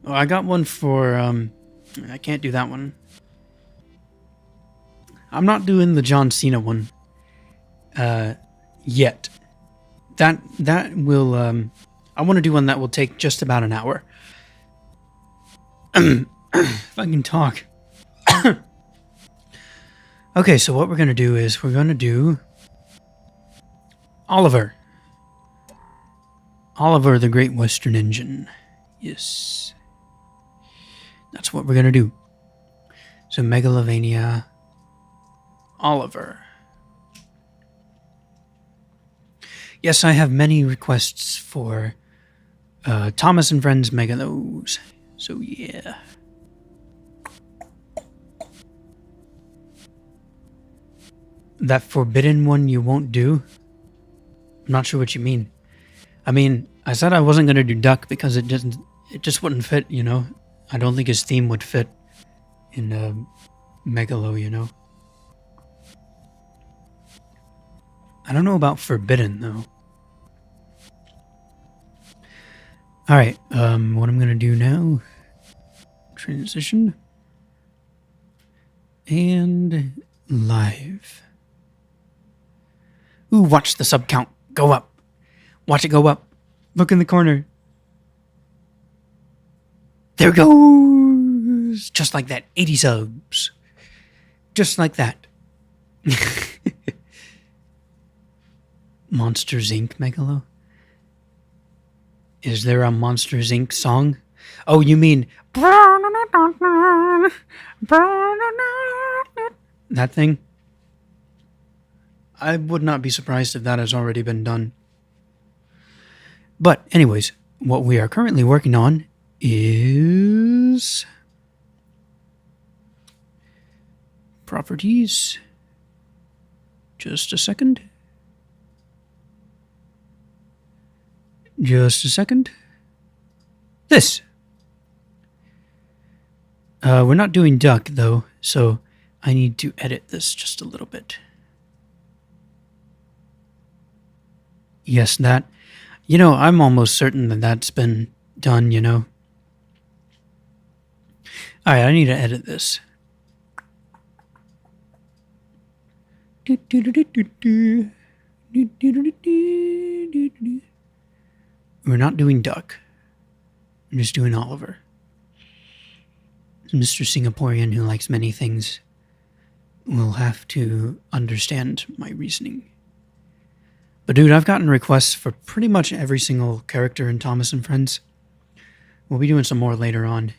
Oh, I got one for, I can't do that one. I'm not doing the John Cena one. Yet. That will, I want to do one that will take just about an hour. If I can talk. Okay, so what we're going to do is we're going to do Oliver. Oliver the Great Western Engine. Yes. That's what we're going to do. So Megalovania Oliver. Yes, I have many requests for Thomas and Friends Megalos. So yeah. That forbidden one you won't do? I'm not sure what you mean. I mean, I said I wasn't going to do Duck because it just wouldn't fit, you know? I don't think his theme would fit in Megalo, you know? I don't know about forbidden, though. Alright, what I'm going to do now... Transition. And... live. Ooh, watch the sub count go up. Watch it go up. Look in the corner. There it goes. Just like that. 80 subs. Just like that. Monsters Inc. Megalo? Is there a Monsters Inc. song? Oh, you mean... that thing? I would not be surprised if that has already been done. But anyways, what we are currently working on is... properties. Just a second. Just a second. This. We're not doing Duck, though, so I need to edit this just a little bit. Yes, that. You know, I'm almost certain that that's been done, you know. Alright, I need to edit this. We're not doing Duck. I'm just doing Oliver. Mr. Singaporean who likes many things will have to understand my reasoning. But dude, I've gotten requests for pretty much every single character in Thomas and Friends. We'll be doing some more later on.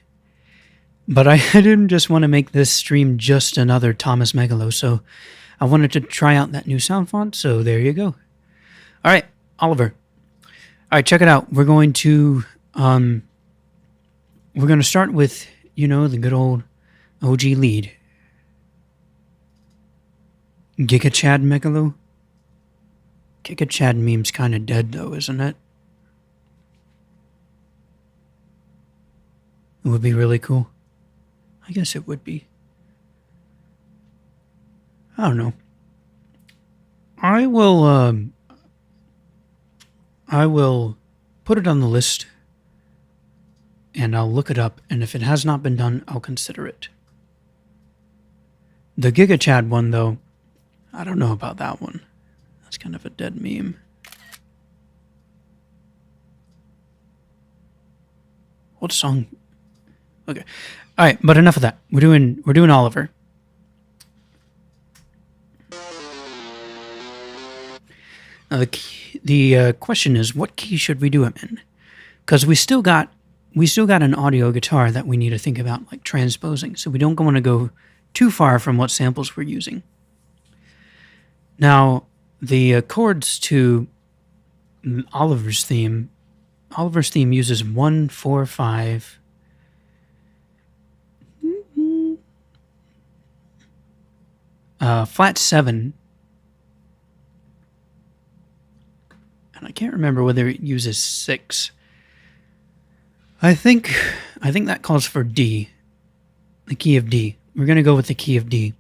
But I didn't just want to make this stream just another Thomas Megalo, so I wanted to try out that new sound font, so there you go. Alright, Oliver. Alright, check it out. We're going to start with, you know, the good old OG lead. Giga Chad Megalo? Giga Chad meme's kind of dead, though, isn't it? It would be really cool. I guess it would be. I don't know. I will put it on the list and I'll look it up, and if it has not been done, I'll consider it. The Giga Chad one, though, I don't know about that one. That's kind of a dead meme. What song? Okay. All right, but enough of that. We're doing Oliver. Now the question is, what key should we do him in? Because we still got an audio guitar that we need to think about, like transposing. So we don't want to go too far from what samples we're using. Now, the chords to Oliver's theme uses 1, 4, 5. Flat 7. And I can't remember whether it uses 6. I think that calls for D. The key of D. We're going to go with the key of D.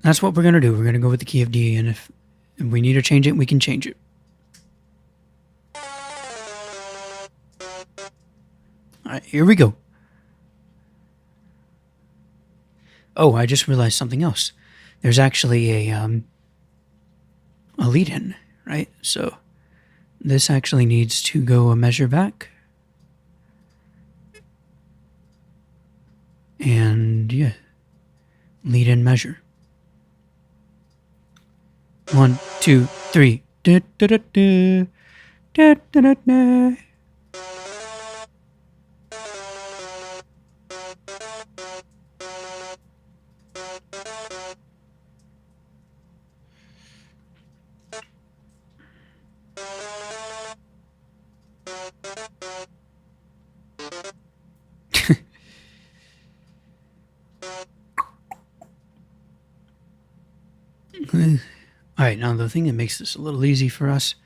That's what we're going to do. We're going to go with the key of D, and if we need to change it, we can change it. All right, here we go. Oh, I just realized something else. There's actually a lead-in, right? So this actually needs to go a measure back. And yeah, lead-in measure. 1, 2, 3. Da, da, da, da. Da, da, da, da. Alright, now the thing that makes this a little easy for us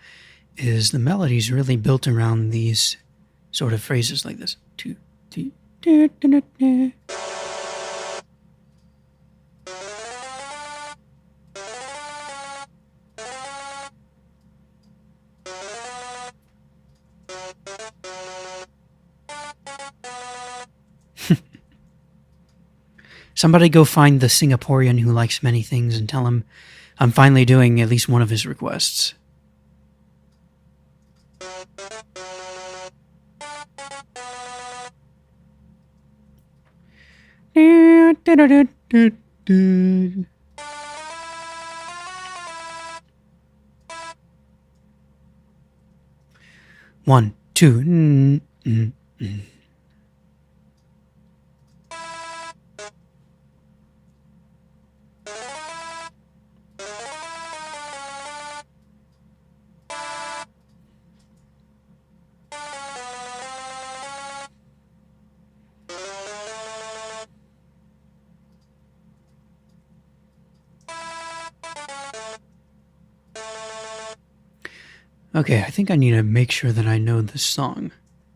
is the melody's really built around these sort of phrases like this. 2, 3, da, da, da, da. Somebody go find the Singaporean who likes many things and tell him I'm finally doing at least one of his requests. One, two. Okay, I think I need to make sure that I know this song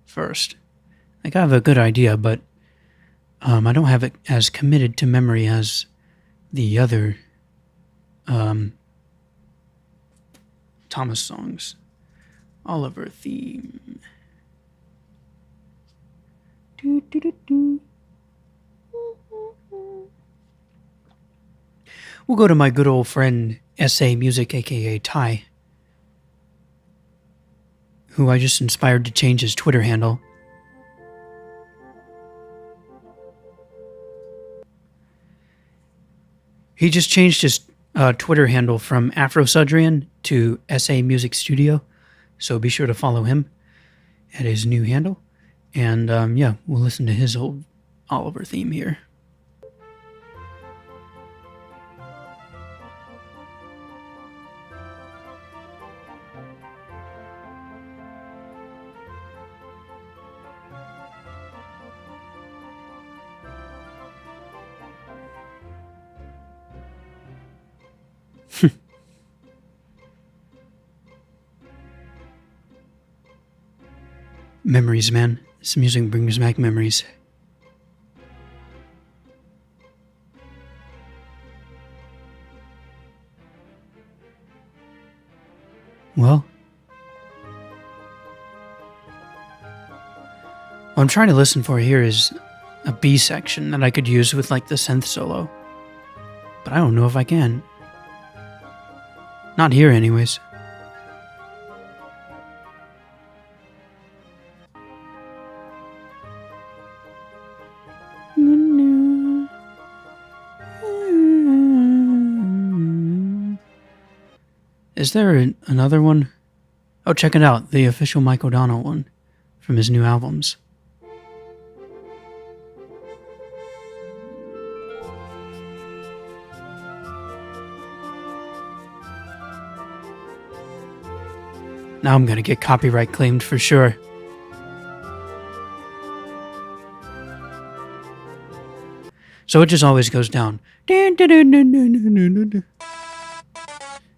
first. Like, I have a good idea, but I don't have it as committed to memory as the other Thomas songs. Oliver theme. We'll go to my good old friend SA Music, aka Ty, who I just inspired to change his Twitter handle. He just changed his Twitter handle from Afrosudrian to SA Music Studio, so be sure to follow him at his new handle. And yeah, we'll listen to his old Oliver theme here. Memories, man. This music brings back memories. Well, what I'm trying to listen for here is a B section that I could use with like the synth solo. But I don't know if I can. Not here anyways. Is there another one? Oh, check it out. The official Mike O'Donnell one from his new albums. Now I'm gonna get copyright claimed for sure. So it just always goes down.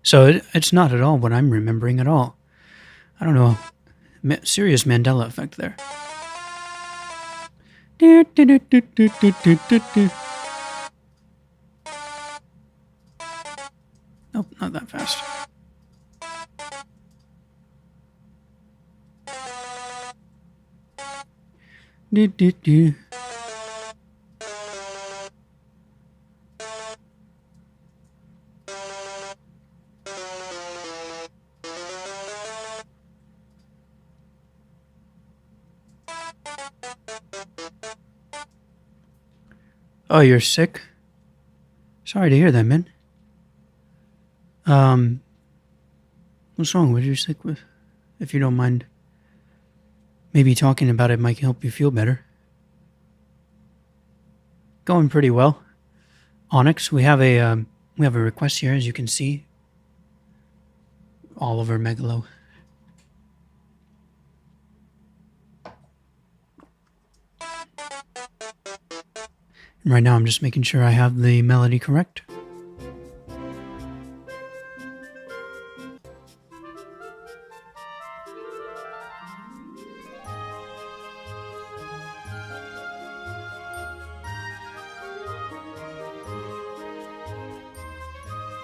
So it's not at all what I'm remembering at all. I don't know. Serious Mandela effect there. Nope, not that fast. Oh, you're sick? Sorry to hear that, man. What's wrong? What are you sick with? If you don't mind, maybe talking about it might help you feel better. Going pretty well. Onyx, we have a request here, as you can see. Oliver Megalo. And right now I'm just making sure I have the melody correct.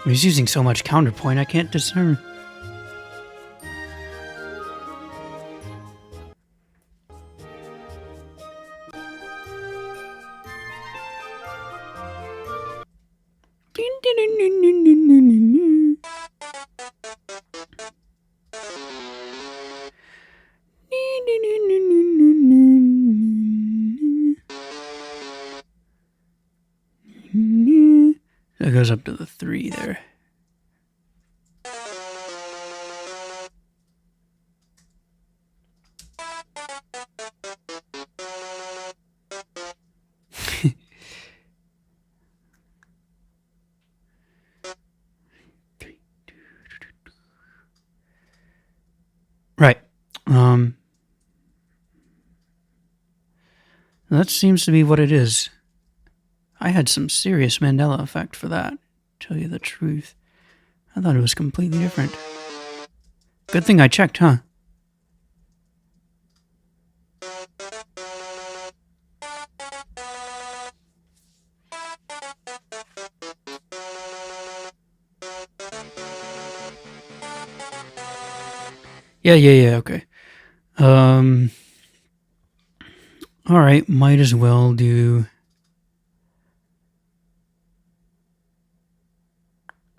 He's using so much counterpoint I can't discern. That goes up to the 3 there. Right. That seems to be what it is. I had some serious Mandela effect for that, to tell you the truth. I thought it was completely different. Good thing I checked, huh? Yeah, okay. Alright, might as well do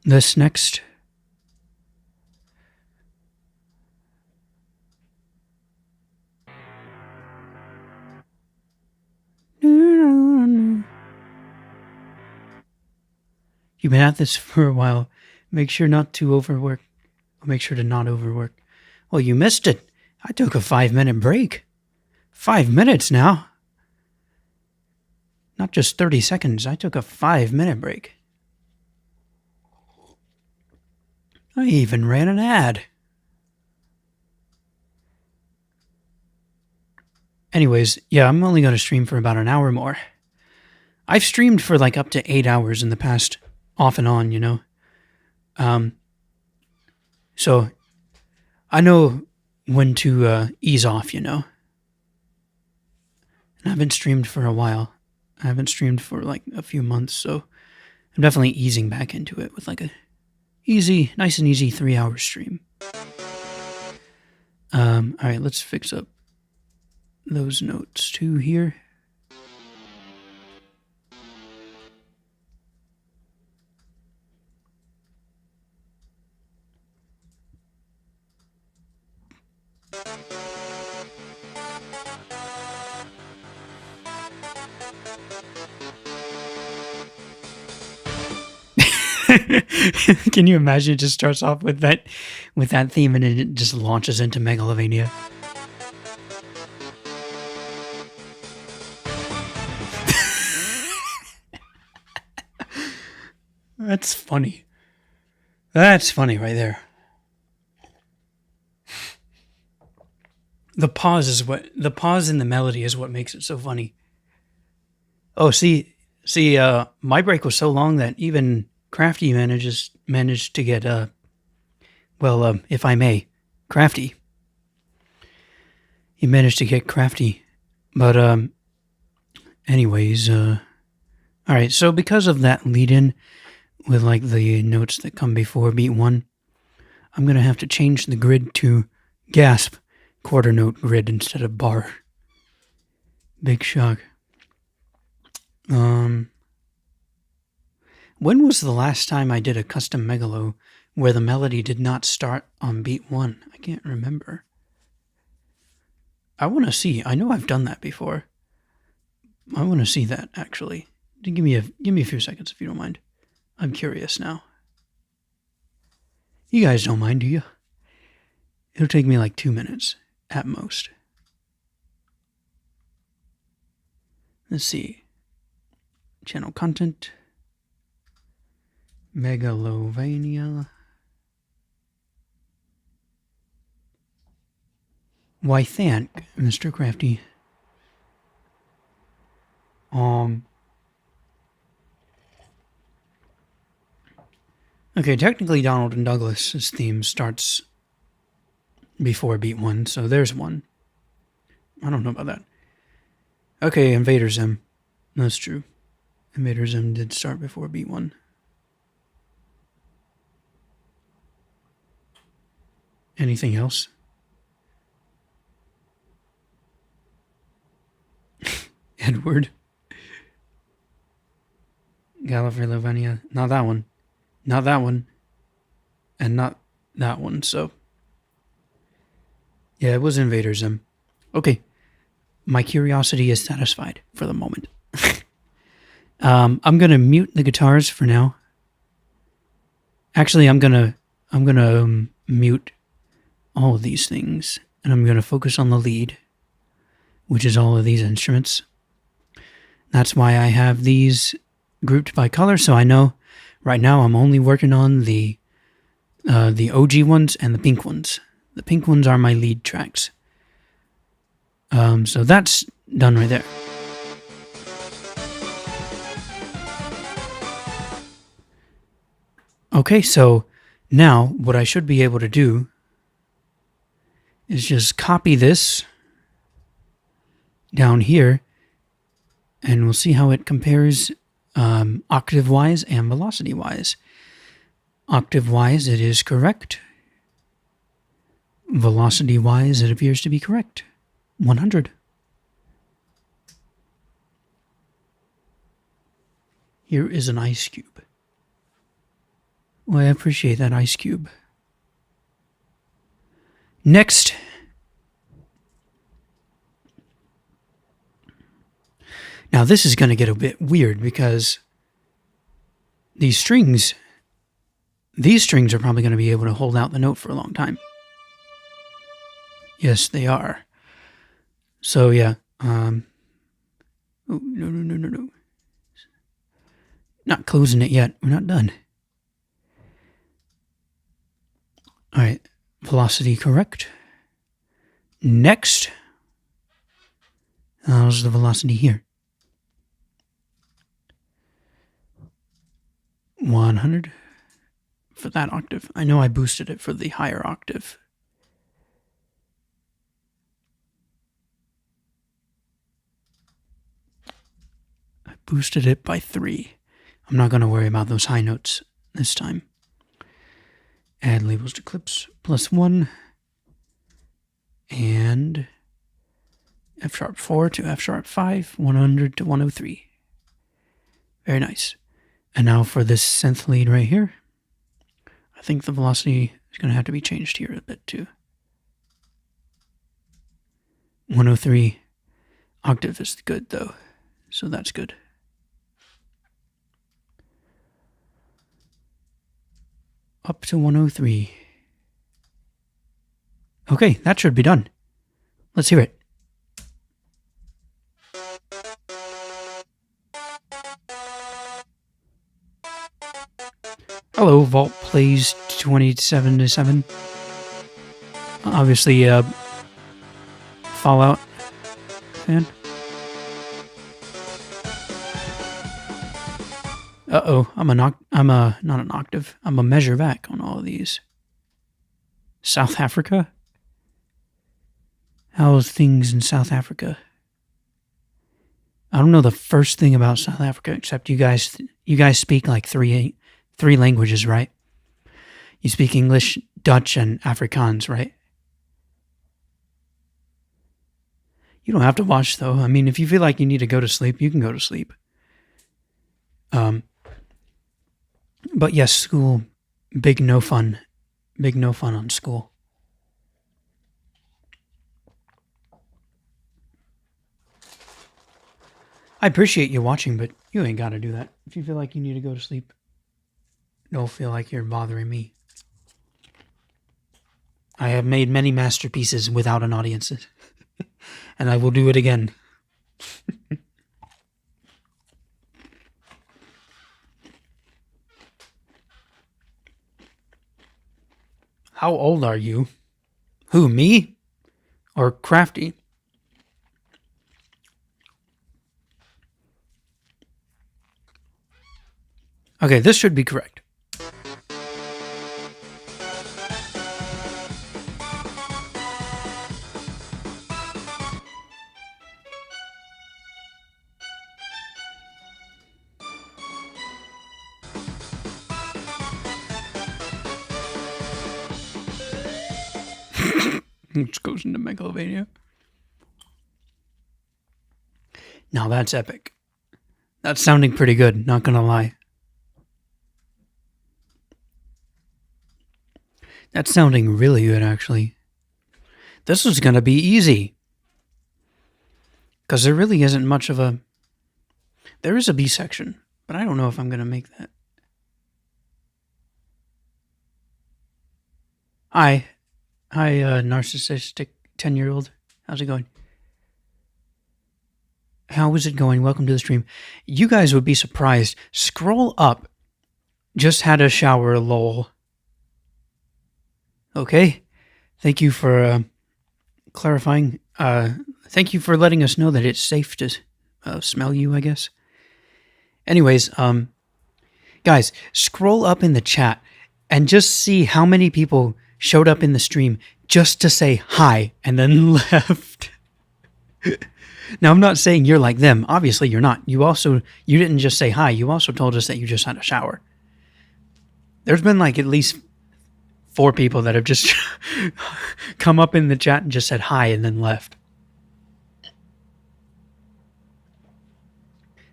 this next. You've been at this for a while. Make sure not to overwork. Make sure to not overwork. Well, you missed it. I took a 5-minute break. 5 minutes now. Not just 30 seconds. I took a 5-minute break. I even ran an ad. Anyways, yeah, I'm only going to stream for about an hour more. I've streamed for like up to 8 hours in the past, off and on, you know. So I know when to ease off, you know. And I haven't streamed for a while. I haven't streamed for like a few months, so I'm definitely easing back into it with like a easy, nice and easy 3-hour stream. Alright, let's fix up those notes too here. Can you imagine? It just starts off with that theme, and it just launches into Megalovania. That's funny. That's funny right there. The pause in the melody is what makes it so funny. Oh, see, my break was so long that even Crafty managed to get if I may, crafty. He managed to get crafty, but anyways, all right. So because of that lead-in with like the notes that come before beat 1, I'm gonna have to change the grid to gasp quarter note grid instead of bar. Big shock. When was the last time I did a custom Megalo where the melody did not start on beat 1? I can't remember. I want to see. I know I've done that before. I want to see that, actually. Give me a few seconds if you don't mind. I'm curious now. You guys don't mind, do you? It'll take me like 2 minutes at most. Let's see. Channel content. Megalovania. Why thank Mr. Crafty. Okay, technically Donald and Douglas's theme starts before beat 1, so there's one. I don't know about that. Okay, Invader Zim. That's true. Invader Zim did start before beat 1. Anything else? Edward. Gallifrey-Lovania. Not that one. Not that one. And not that one, so. Yeah, it was Invader Zim. Okay. My curiosity is satisfied for the moment. I'm gonna mute the guitars for now. Actually, I'm gonna mute all of these things, and I'm gonna focus on the lead, which is all of these instruments. That's why I have these grouped by color, so I know right now I'm only working on the OG ones and the pink ones. The pink ones are my lead tracks. So that's done right there. Okay, so now what I should be able to do is just copy this down here, and we'll see how it compares octave-wise and velocity-wise. Octave-wise, it is correct. Velocity-wise, it appears to be correct. 100. Here is an ice cube. Well, I appreciate that ice cube. Next. Now this is going to get a bit weird because these strings are probably going to be able to hold out the note for a long time. Yes, they are. So yeah. Oh, no. Not closing it yet. We're not done. All right. Velocity correct. Next. How's the velocity here? 100 for that octave. I know I boosted it for the higher octave. I boosted it by 3. I'm not going to worry about those high notes this time. Add labels to clips +1 and F#4 to F#5, 100 to 103. Very nice. And now for this synth lead right here, I think the velocity is going to have to be changed here a bit too. 103 octave is good, though. So that's good. Up to 103. Okay, that should be done. Let's hear it. Hello, Vault Plays 27 to 7. Obviously, Fallout fan. Uh-oh, I'm not an octave. I'm a measure back on all of these. South Africa? How's things in South Africa? I don't know the first thing about South Africa except you guys speak like three languages, right? You speak English, Dutch, and Afrikaans, right? You don't have to watch, though. I mean, if you feel like you need to go to sleep, you can go to sleep. But yes, school, big no fun on school. I appreciate you watching, but you ain't gotta do that. If you feel like you need to go to sleep, don't feel like you're bothering me. I have made many masterpieces without an audience, and I will do it again. How old are you? Who, me? Or Crafty? Okay, this should be correct. Which goes into Megalovania. Now that's epic. That's sounding pretty good, not gonna lie. That's sounding really good, actually. This is gonna be easy. Because there really isn't much of a... There is a B section, but I don't know if I'm gonna make that. Hi, narcissistic 10-year-old. How's it going? How is it going? Welcome to the stream. You guys would be surprised. Scroll up. Just had a shower, lol. Okay. Thank you for clarifying. Thank you for letting us know that it's safe to smell you, I guess. Anyways, guys, scroll up in the chat and just see how many people showed up in the stream just to say hi and then left. Now, I'm not saying you're like them. Obviously, you're not. You didn't just say hi. You also told us that you just had a shower. There's been like at least 4 people that have just come up in the chat and just said hi and then left.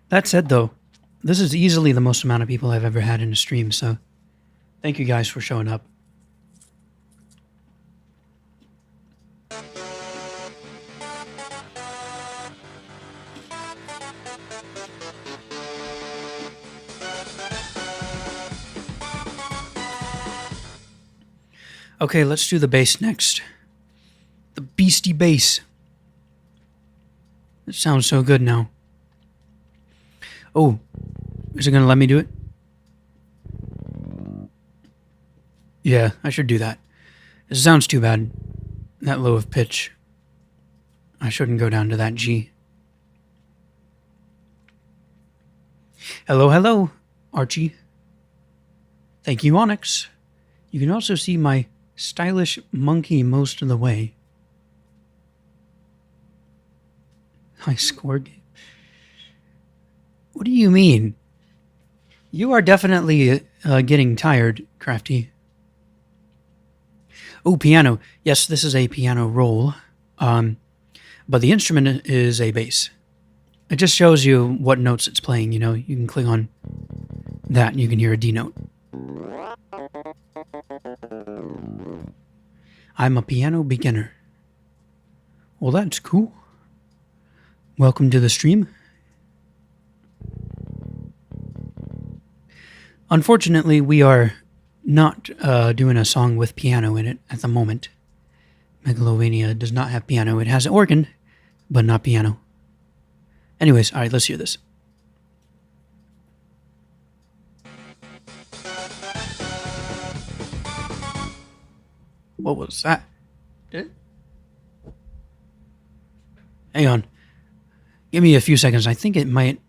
That said, though, this is easily the most amount of people I've ever had in a stream, so thank you guys for showing up. Okay, let's do the bass next. The beastie bass. It sounds so good now. Oh, is it going to let me do it? Yeah, I should do that. It sounds too bad. That low of pitch. I shouldn't go down to that G. Hello, hello, Archie. Thank you, Onyx. You can also see my stylish monkey most of the way. High score game. What do you mean? You are definitely getting tired, Crafty. Oh, piano. Yes, this is a piano roll. But the instrument is a bass. It just shows you what notes it's playing, you know. You can click on that and you can hear a D note. I'm a piano beginner. Well, that's cool. Welcome to the stream. Unfortunately, we are not doing a song with piano in it at the moment. Megalovania does not have piano. It has an organ, but not piano. Anyways, all right, let's hear this. What was that? Hang on. Give me a few seconds. I think it might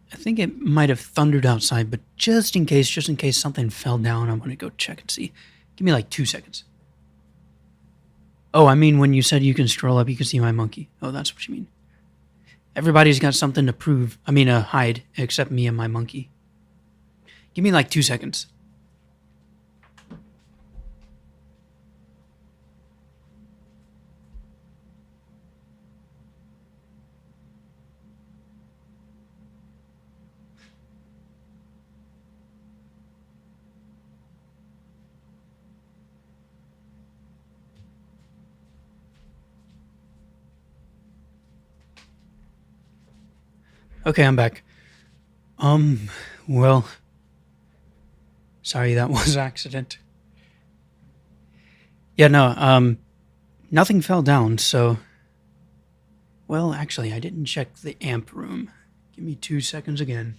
have thundered outside, but just in case something fell down, I'm gonna go check and see. Give me like 2 seconds. Oh, I mean when you said you can scroll up, you can see my monkey. Oh, that's what you mean. Everybody's got something to hide, except me and my monkey. Give me like 2 seconds. Okay, I'm back. Well, sorry, that was accident. Yeah, no, nothing fell down, so... Well, actually, I didn't check the amp room. Give me 2 seconds again.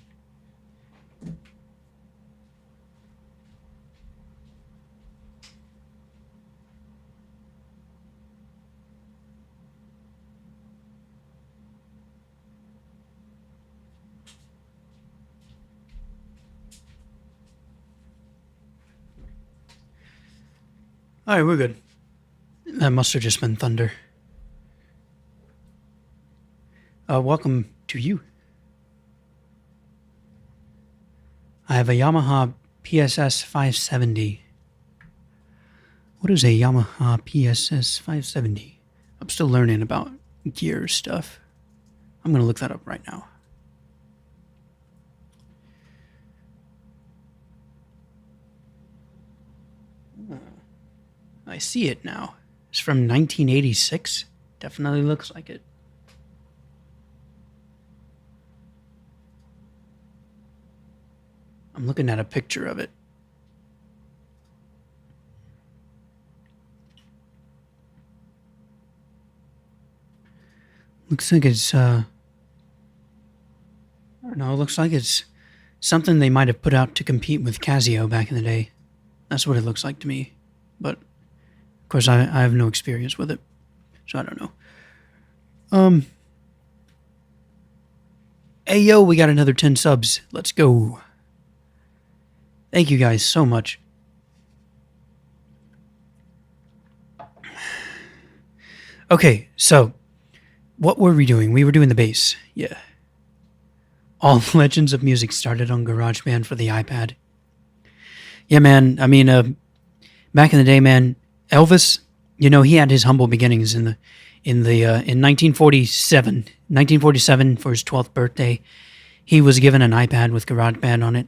Alright, we're good. That must have just been thunder. Welcome to you. I have a Yamaha PSS 570. What is a Yamaha PSS 570? I'm still learning about gear stuff. I'm going to look that up right now. I see it now. It's from 1986. Definitely looks like it. I'm looking at a picture of it. Looks like it's, I don't know, looks like it's something they might have put out to compete with Casio back in the day. That's what it looks like to me. But, of course, I have no experience with it, so I don't know. Hey, yo, we got another 10 subs. Let's go. Thank you guys so much. Okay, so what were we doing? We were doing the bass. Yeah. All Legends of Music started on GarageBand for the iPad. Yeah, man. I mean, back in the day, man, Elvis, you know, he had his humble beginnings in 1947. 1947, for his 12th birthday, he was given an iPad with GarageBand on it,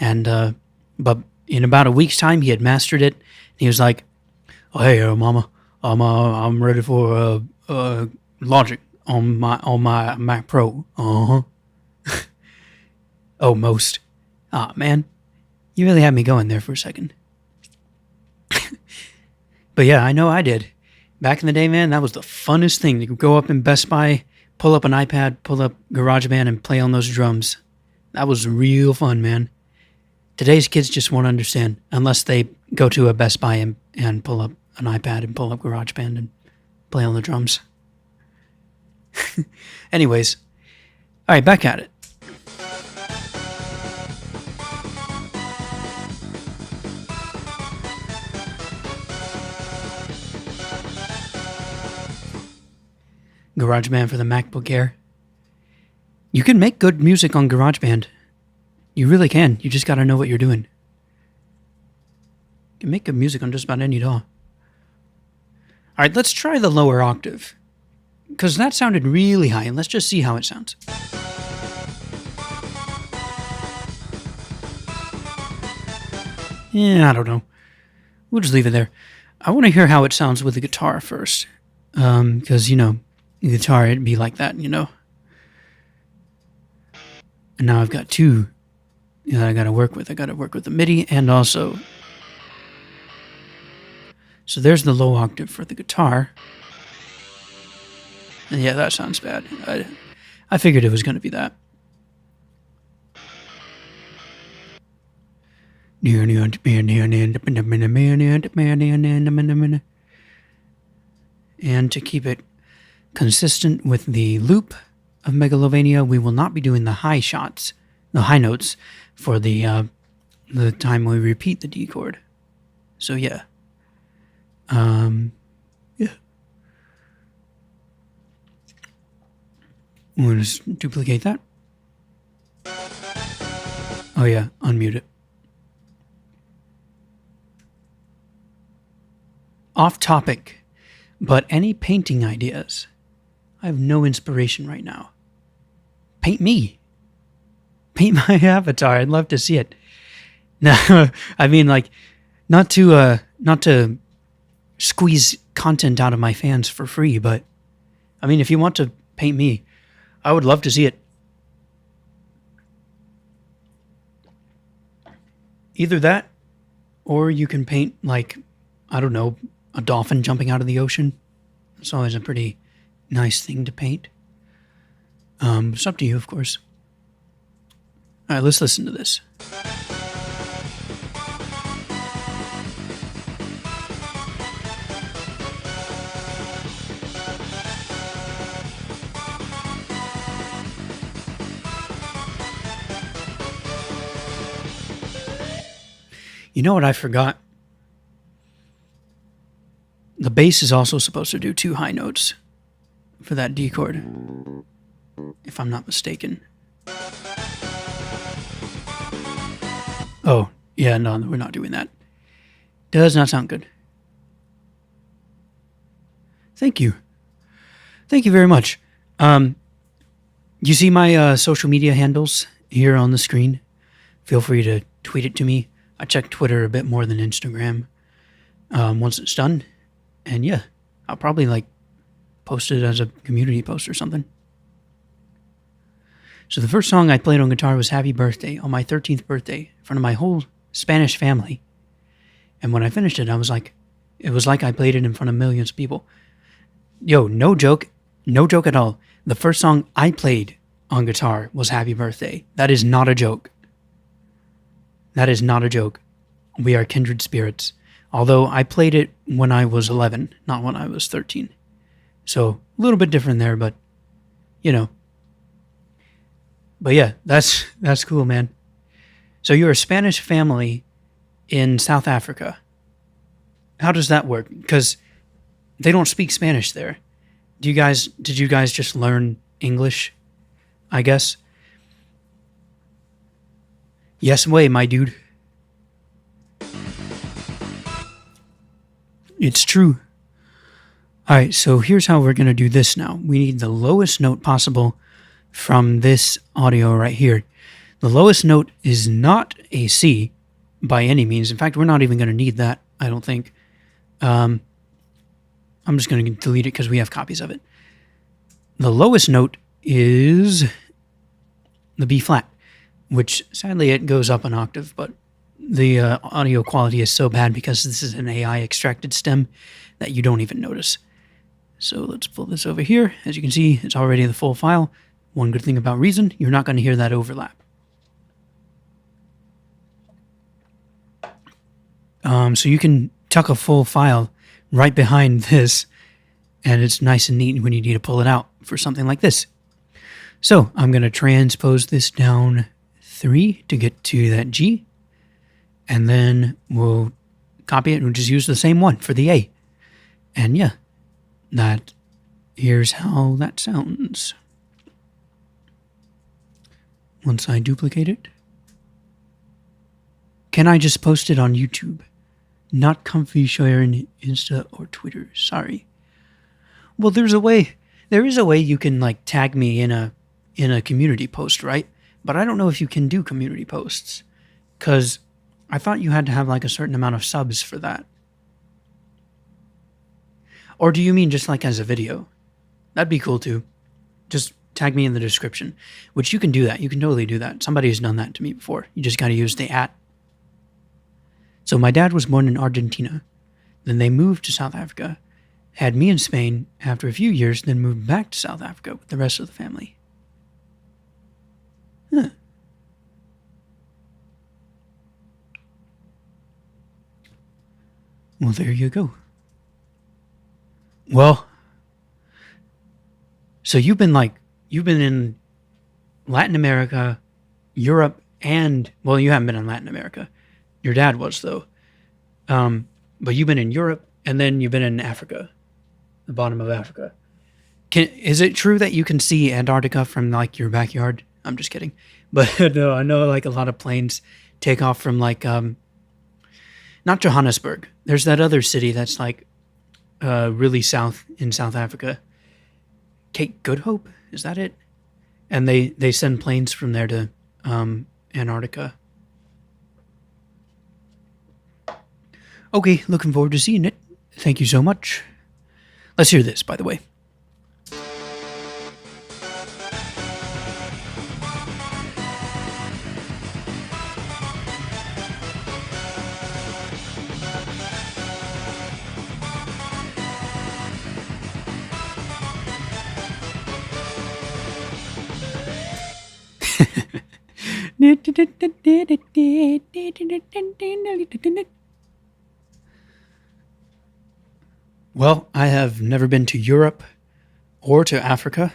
and but in about a week's time, he had mastered it. He was like, "Oh, hey, Mama, I'm ready for Logic on my Mac Pro." Oh, most. Ah, man, you really had me going there for a second. But yeah, I know I did. Back in the day, man, that was the funnest thing. You could go up in Best Buy, pull up an iPad, pull up GarageBand, and play on those drums. That was real fun, man. Today's kids just won't understand unless they go to a Best Buy and pull up an iPad and pull up GarageBand and play on the drums. Anyways, all right, back at it. GarageBand for the MacBook Air. You can make good music on GarageBand. You really can. You just gotta know what you're doing. You can make good music on just about any DAW. Alright, let's try the lower octave. Because that sounded really high, and let's just see how it sounds. Yeah, I don't know. We'll just leave it there. I want to hear how it sounds with the guitar first. Because, you know, guitar, it'd be like that, you know? And now I've got two that I gotta work with. I gotta work with the MIDI and also... So there's the low octave for the guitar. And yeah, that sounds bad. I figured it was gonna be that. And to keep it consistent with the loop of Megalovania, we will not be doing the high shots, the high notes, for the time we repeat the D chord. So yeah. Yeah. We'll just duplicate that. Oh yeah, unmute it. Off topic, but any painting ideas? I have no inspiration right now. Paint me. Paint my avatar. I'd love to see it. No, I mean, like, not to squeeze content out of my fans for free, but I mean, if you want to paint me, I would love to see it. Either that, or you can paint, like, I don't know, a dolphin jumping out of the ocean. It's always a pretty nice thing to paint. It's up to you, of course. All right, let's listen to this. You know what I forgot? The bass is also supposed to do 2 high notes for that D chord, if I'm not mistaken. Oh, yeah, no, we're not doing that. Does not sound good. Thank you. Thank you very much. You see my social media handles here on the screen? Feel free to tweet it to me. I check Twitter a bit more than Instagram once it's done. And yeah, I'll probably like post it as a community post or something. So the first song I played on guitar was Happy Birthday on my 13th birthday in front of my whole Spanish family. And when I finished it, it was like I played it in front of millions of people. Yo, no joke at all. The first song I played on guitar was Happy Birthday. That is not a joke. That is not a joke. We are kindred spirits. Although I played it when I was 11, not when I was 13. So a little bit different there, but you know. But yeah, that's cool, man. So you're a Spanish family in South Africa. How does that work? Because they don't speak Spanish there. Did you guys just learn English, I guess? Yes way, my dude. It's true. Alright, so here's how we're going to do this now. We need the lowest note possible from this audio right here. The lowest note is not a C by any means. In fact, we're not even going to need that, I don't think. I'm just going to delete it because we have copies of it. The lowest note is the B flat, which sadly it goes up an octave, but the audio quality is so bad because this is an AI extracted stem that you don't even notice. So let's pull this over here. As you can see, it's already the full file. One good thing about Reason, you're not going to hear that overlap. So you can tuck a full file right behind this, and it's nice and neat when you need to pull it out for something like this. So I'm going to transpose this down 3 to get to that G, and then we'll copy it and we'll just use the same one for the A. And yeah, here's how that sounds. Once I duplicate it. Can I just post it on YouTube? Not comfy sharing Insta or Twitter. Sorry. Well, there is a way you can like tag me in a community post, right? But I don't know if you can do community posts, because I thought you had to have like a certain amount of subs for that. Or do you mean just like as a video? That'd be cool too. Just tag me in the description, which you can do that. You can totally do that. Somebody's done that to me before. You just got to use the @ So my dad was born in Argentina. Then they moved to South Africa, had me in Spain after a few years, then moved back to South Africa with the rest of the family. Huh. Well, there you go. Well, so you've been in Latin America, Europe, and, well, you haven't been in Latin America. Your dad was, though. But you've been in Europe, and then you've been in Africa, the bottom of Africa. Is it true that you can see Antarctica from, like, your backyard? I'm just kidding. But no, I know, like, a lot of planes take off from, like, not Johannesburg. There's that other city that's, like, really south in South Africa. Cape Good Hope? Is that it? And they send planes from there to Antarctica. Okay, looking forward to seeing it. Thank you so much. Let's hear this, by the way. Well, I have never been to Europe or to Africa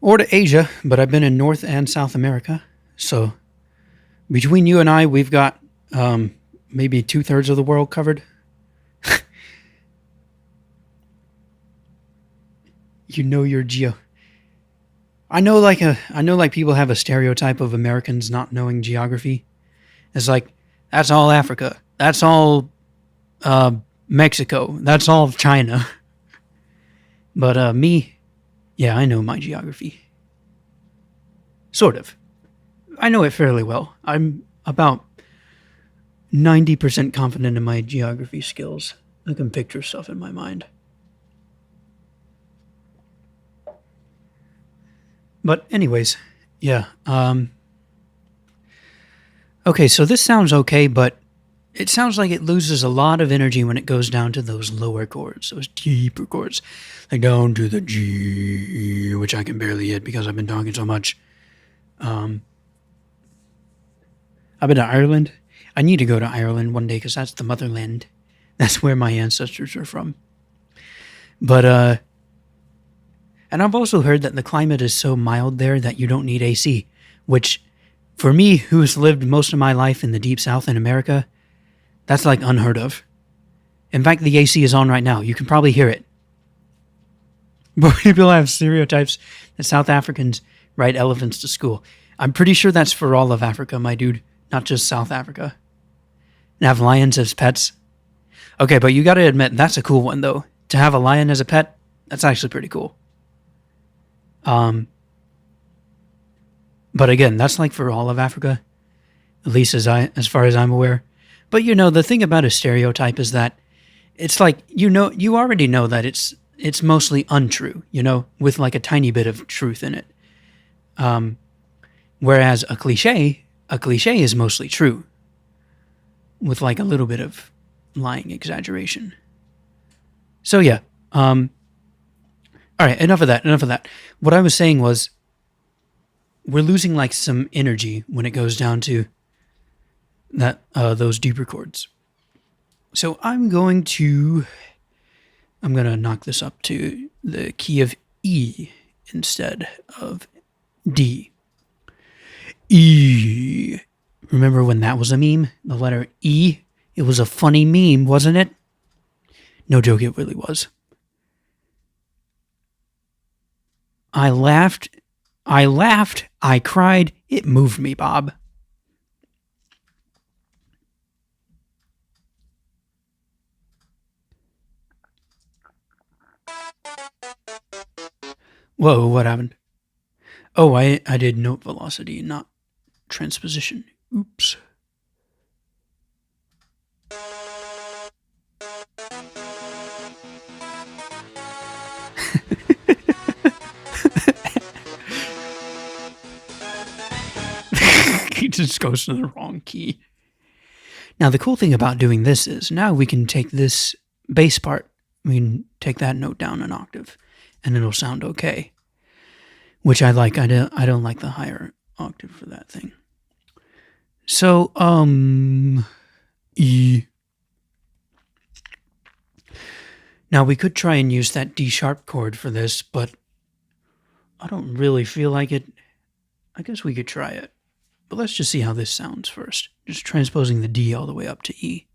or to Asia, but I've been in North and South America. So between you and I, we've got maybe 2/3 of the world covered. You know your geo. I know like people have a stereotype of Americans not knowing geography. It's like, that's all Africa. That's all Mexico. That's all China. But me, yeah, I know my geography. Sort of. I know it fairly well. I'm about 90% confident in my geography skills. I can picture stuff in my mind. But anyways, yeah. Okay, so this sounds okay, but it sounds like it loses a lot of energy when it goes down to those lower chords, those deeper chords. Like down to the G, which I can barely hit because I've been talking so much. I've been to Ireland. I need to go to Ireland one day because that's the motherland. That's where my ancestors are from. But, and I've also heard that the climate is so mild there that you don't need AC, which, for me, who's lived most of my life in the deep south in America, that's like unheard of. In fact, the AC is on right now. You can probably hear it. But people have stereotypes that South Africans ride elephants to school. I'm pretty sure that's for all of Africa, my dude, not just South Africa. And have lions as pets. Okay, but you gotta admit, that's a cool one, though. To have a lion as a pet, that's actually pretty cool. But again, that's like for all of Africa, at least as far as I'm aware. But you know, the thing about a stereotype is that it's like, you already know that it's mostly untrue, with like a tiny bit of truth in it. Whereas a cliche is mostly true, with like a little bit of lying exaggeration. So yeah, all right, enough of that. What I was saying was, we're losing like some energy when it goes down to that those deeper chords. So I'm gonna knock this up to the key of E instead of D. E. Remember when that was a meme? The letter E? It was a funny meme, wasn't it? No joke, it really was. I laughed, I cried, it moved me, Bob. Whoa, what happened? Oh, I did note velocity, not transposition. Oops. just goes to the wrong key. Now, the cool thing about doing this is now we can take this bass part, we can take that note down an octave, and it'll sound okay. Which I like. I don't like the higher octave for that thing. So, E. Now, we could try and use that D sharp chord for this, but I don't really feel like it. I guess we could try it. But let's just see how this sounds first. Just transposing the D all the way up to E.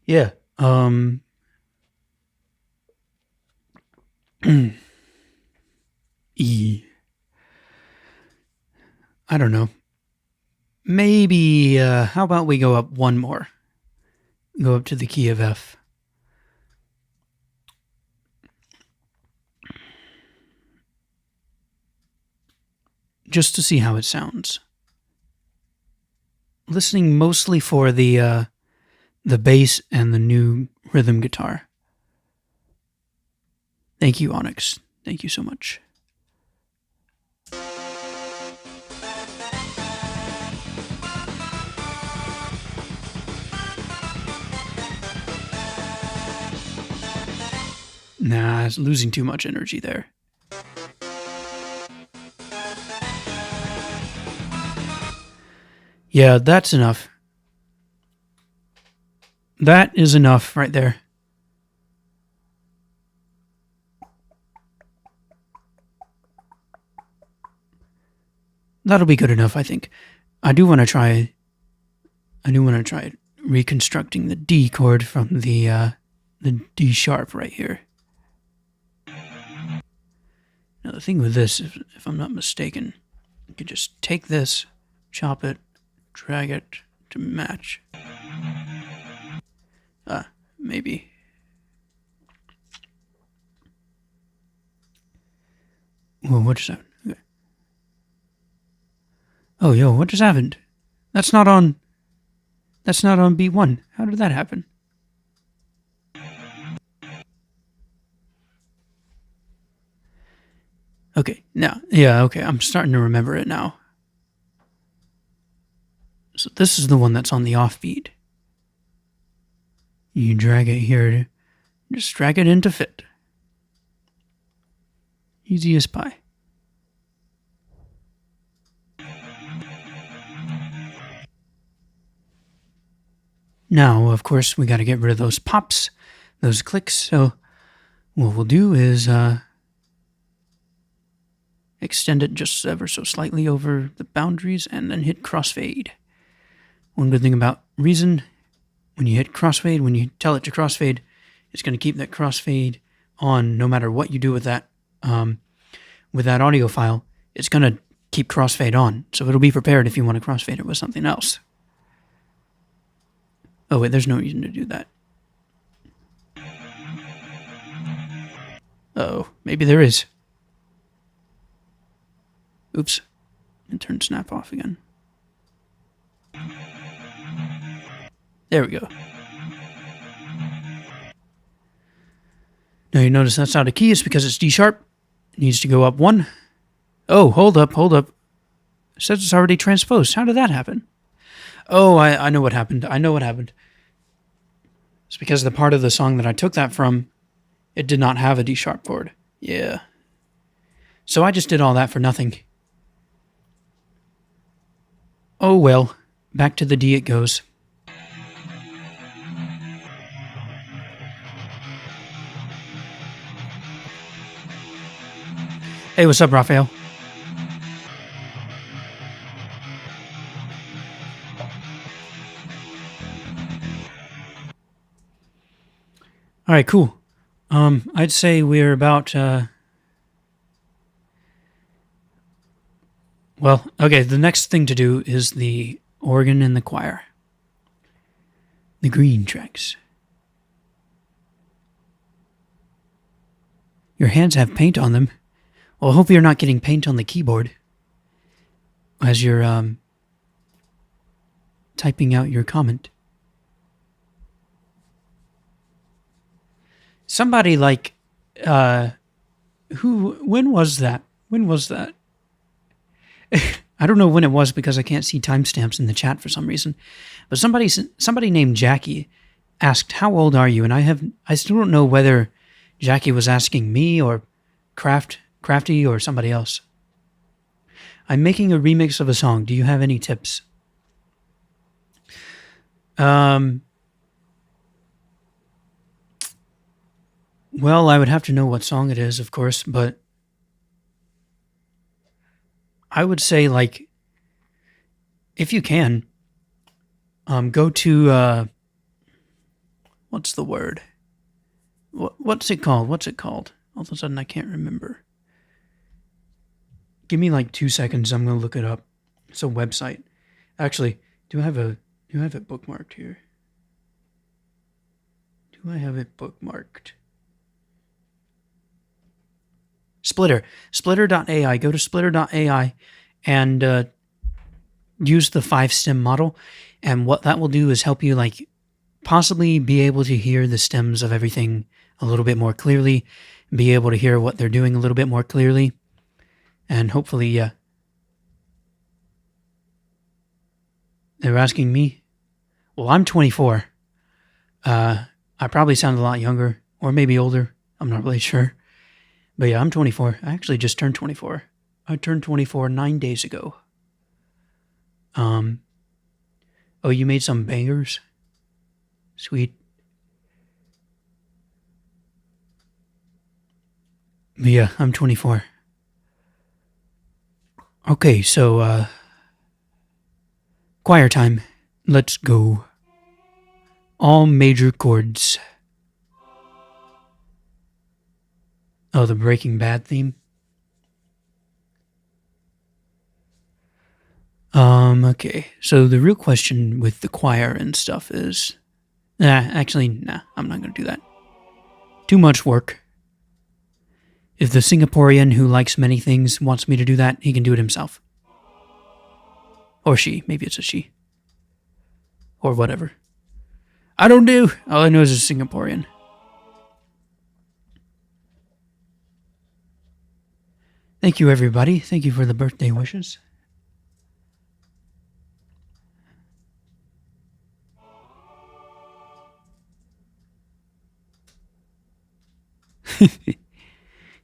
Yeah. E. I don't know. Maybe, how about we go up one more? Go up to the key of F. Just to see how it sounds. Listening mostly for the bass and the new rhythm guitar. Thank you, Onyx. Thank you so much. Nah, it's losing too much energy there. Yeah, that's enough. That is enough right there. That'll be good enough, I think. I do want to try reconstructing the D chord from the D sharp right here. Now the thing with this, if I'm not mistaken, you can just take this, chop it, drag it to match. Maybe. Whoa, what just happened? Okay. Oh, yo, what just happened? That's not on B1. How did that happen? Okay, now, yeah, okay, I'm starting to remember it now. So this is the one that's on the offbeat. You drag it here, just drag it in to fit. Easy as pie. Now, of course, we got to get rid of those pops, those clicks, so what we'll do is extend it just ever so slightly over the boundaries and then hit crossfade. One good thing about Reason, when you hit crossfade, when you tell it to crossfade, it's going to keep that crossfade on no matter what you do with that audio file. It's going to keep crossfade on, so it'll be prepared if you want to crossfade it with something else. Oh wait, there's no reason to do that. Uh-oh, maybe there is. Oops, and turn snap off again. There we go. Now you notice that's out of key. It's because it's D sharp. It needs to go up one. Oh, hold up. It says it's already transposed. How did that happen? Oh, I know what happened. It's because the part of the song that I took that from, it did not have a D sharp chord. Yeah. So I just did all that for nothing. Oh well, back to the D it goes. Hey, what's up, Raphael? All right, cool. I'd say we're about. Well, okay. The next thing to do is the organ and the choir. The green tracks. Your hands have paint on them. Well, I hope you're not getting paint on the keyboard as you're typing out your comment. Somebody like, when was that? When was that? I don't know when it was because I can't see timestamps in the chat for some reason. But somebody named Jackie asked, "How old are you?" And I still don't know whether Jackie was asking me or Crafty or somebody else. I'm making a remix of a song. Do you have any tips? Well, I would have to know what song it is, of course, but I would say, like, if you can, go to, what's the word? What's it called? All of a sudden, I can't remember. Give me like 2 seconds. I'm going to look it up. It's a website. Actually, do I have it bookmarked here? Do I have it bookmarked? Splitter. Splitter.ai. Go to splitter.ai and use the 5-stem model. And what that will do is help you, like, possibly be able to hear the stems of everything a little bit more clearly, be able to hear what they're doing a little bit more clearly, and hopefully, they're asking me. Well, I'm 24. I probably sound a lot younger, or maybe older. I'm not really sure. But yeah, I'm 24. I actually just turned 24. I turned 24 9 days ago. Oh, you made some bangers? Sweet. But yeah, I'm 24. Okay, so, choir time. Let's go. All major chords. Oh, the Breaking Bad theme? Okay. So the real question with the choir and stuff is... I'm not going to do that. Too much work. If the Singaporean who likes many things wants me to do that, he can do it himself. Or she. Maybe it's a she. Or whatever. I don't do. All I know is a Singaporean. Thank you, everybody. Thank you for the birthday wishes.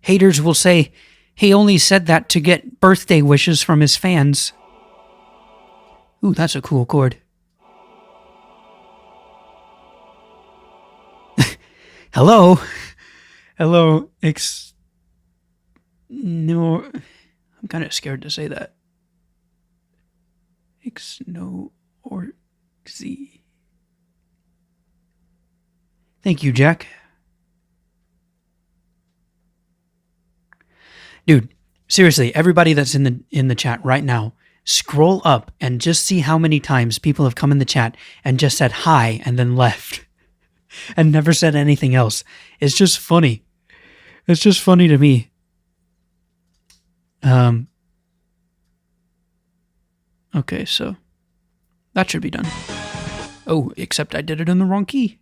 Haters will say he only said that to get birthday wishes from his fans. Ooh, that's a cool chord. Hello? Hello, No, I'm kind of scared to say that. Z. Thank you, Jack. Dude, seriously, everybody that's in the chat right now, scroll up and just see how many times people have come in the chat and just said hi and then left and never said anything else. It's just funny. It's just funny to me. Okay, so that should be done. Oh, except I did it in the wrong key.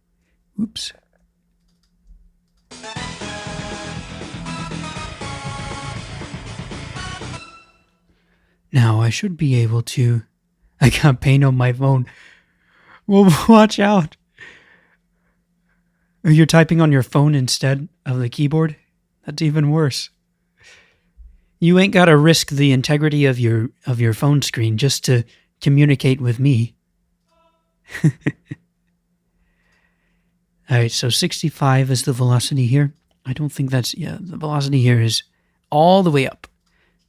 Oops. Now I should be able to... I got paint on my phone. Well, watch out. You're typing on your phone instead of the keyboard? That's even worse. You ain't gotta risk the integrity of your phone screen just to communicate with me. Alright, so 65 is the velocity here. I don't think that's... Yeah, the velocity here is all the way up.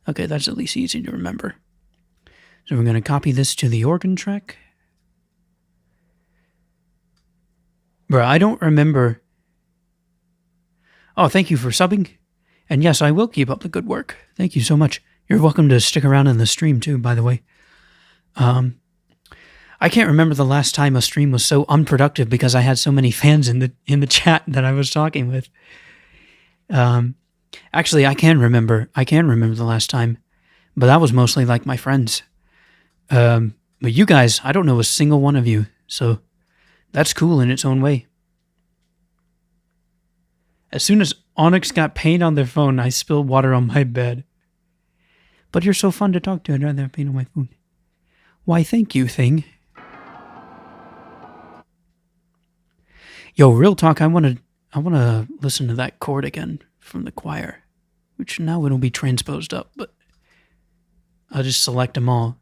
Okay, that's at least easy to remember. So we're going to copy this to the organ track. Bro, I don't remember Oh, thank you for subbing. And yes, I will keep up the good work. Thank you so much. You're welcome to stick around in the stream too, by the way. I can't remember the last time a stream was so unproductive because I had so many fans in the chat that I was talking with. Actually, I can remember the last time, but that was mostly like my friends. But you guys, I don't know a single one of you, so that's cool in its own way. As soon as Onyx got paint on their phone, I spilled water on my bed. But you're so fun to talk to, I'd rather have paint on my phone. Why, thank you, thing. Yo, real talk, I wanna listen to that chord again from the choir, which now it'll be transposed up, but I'll just select them all.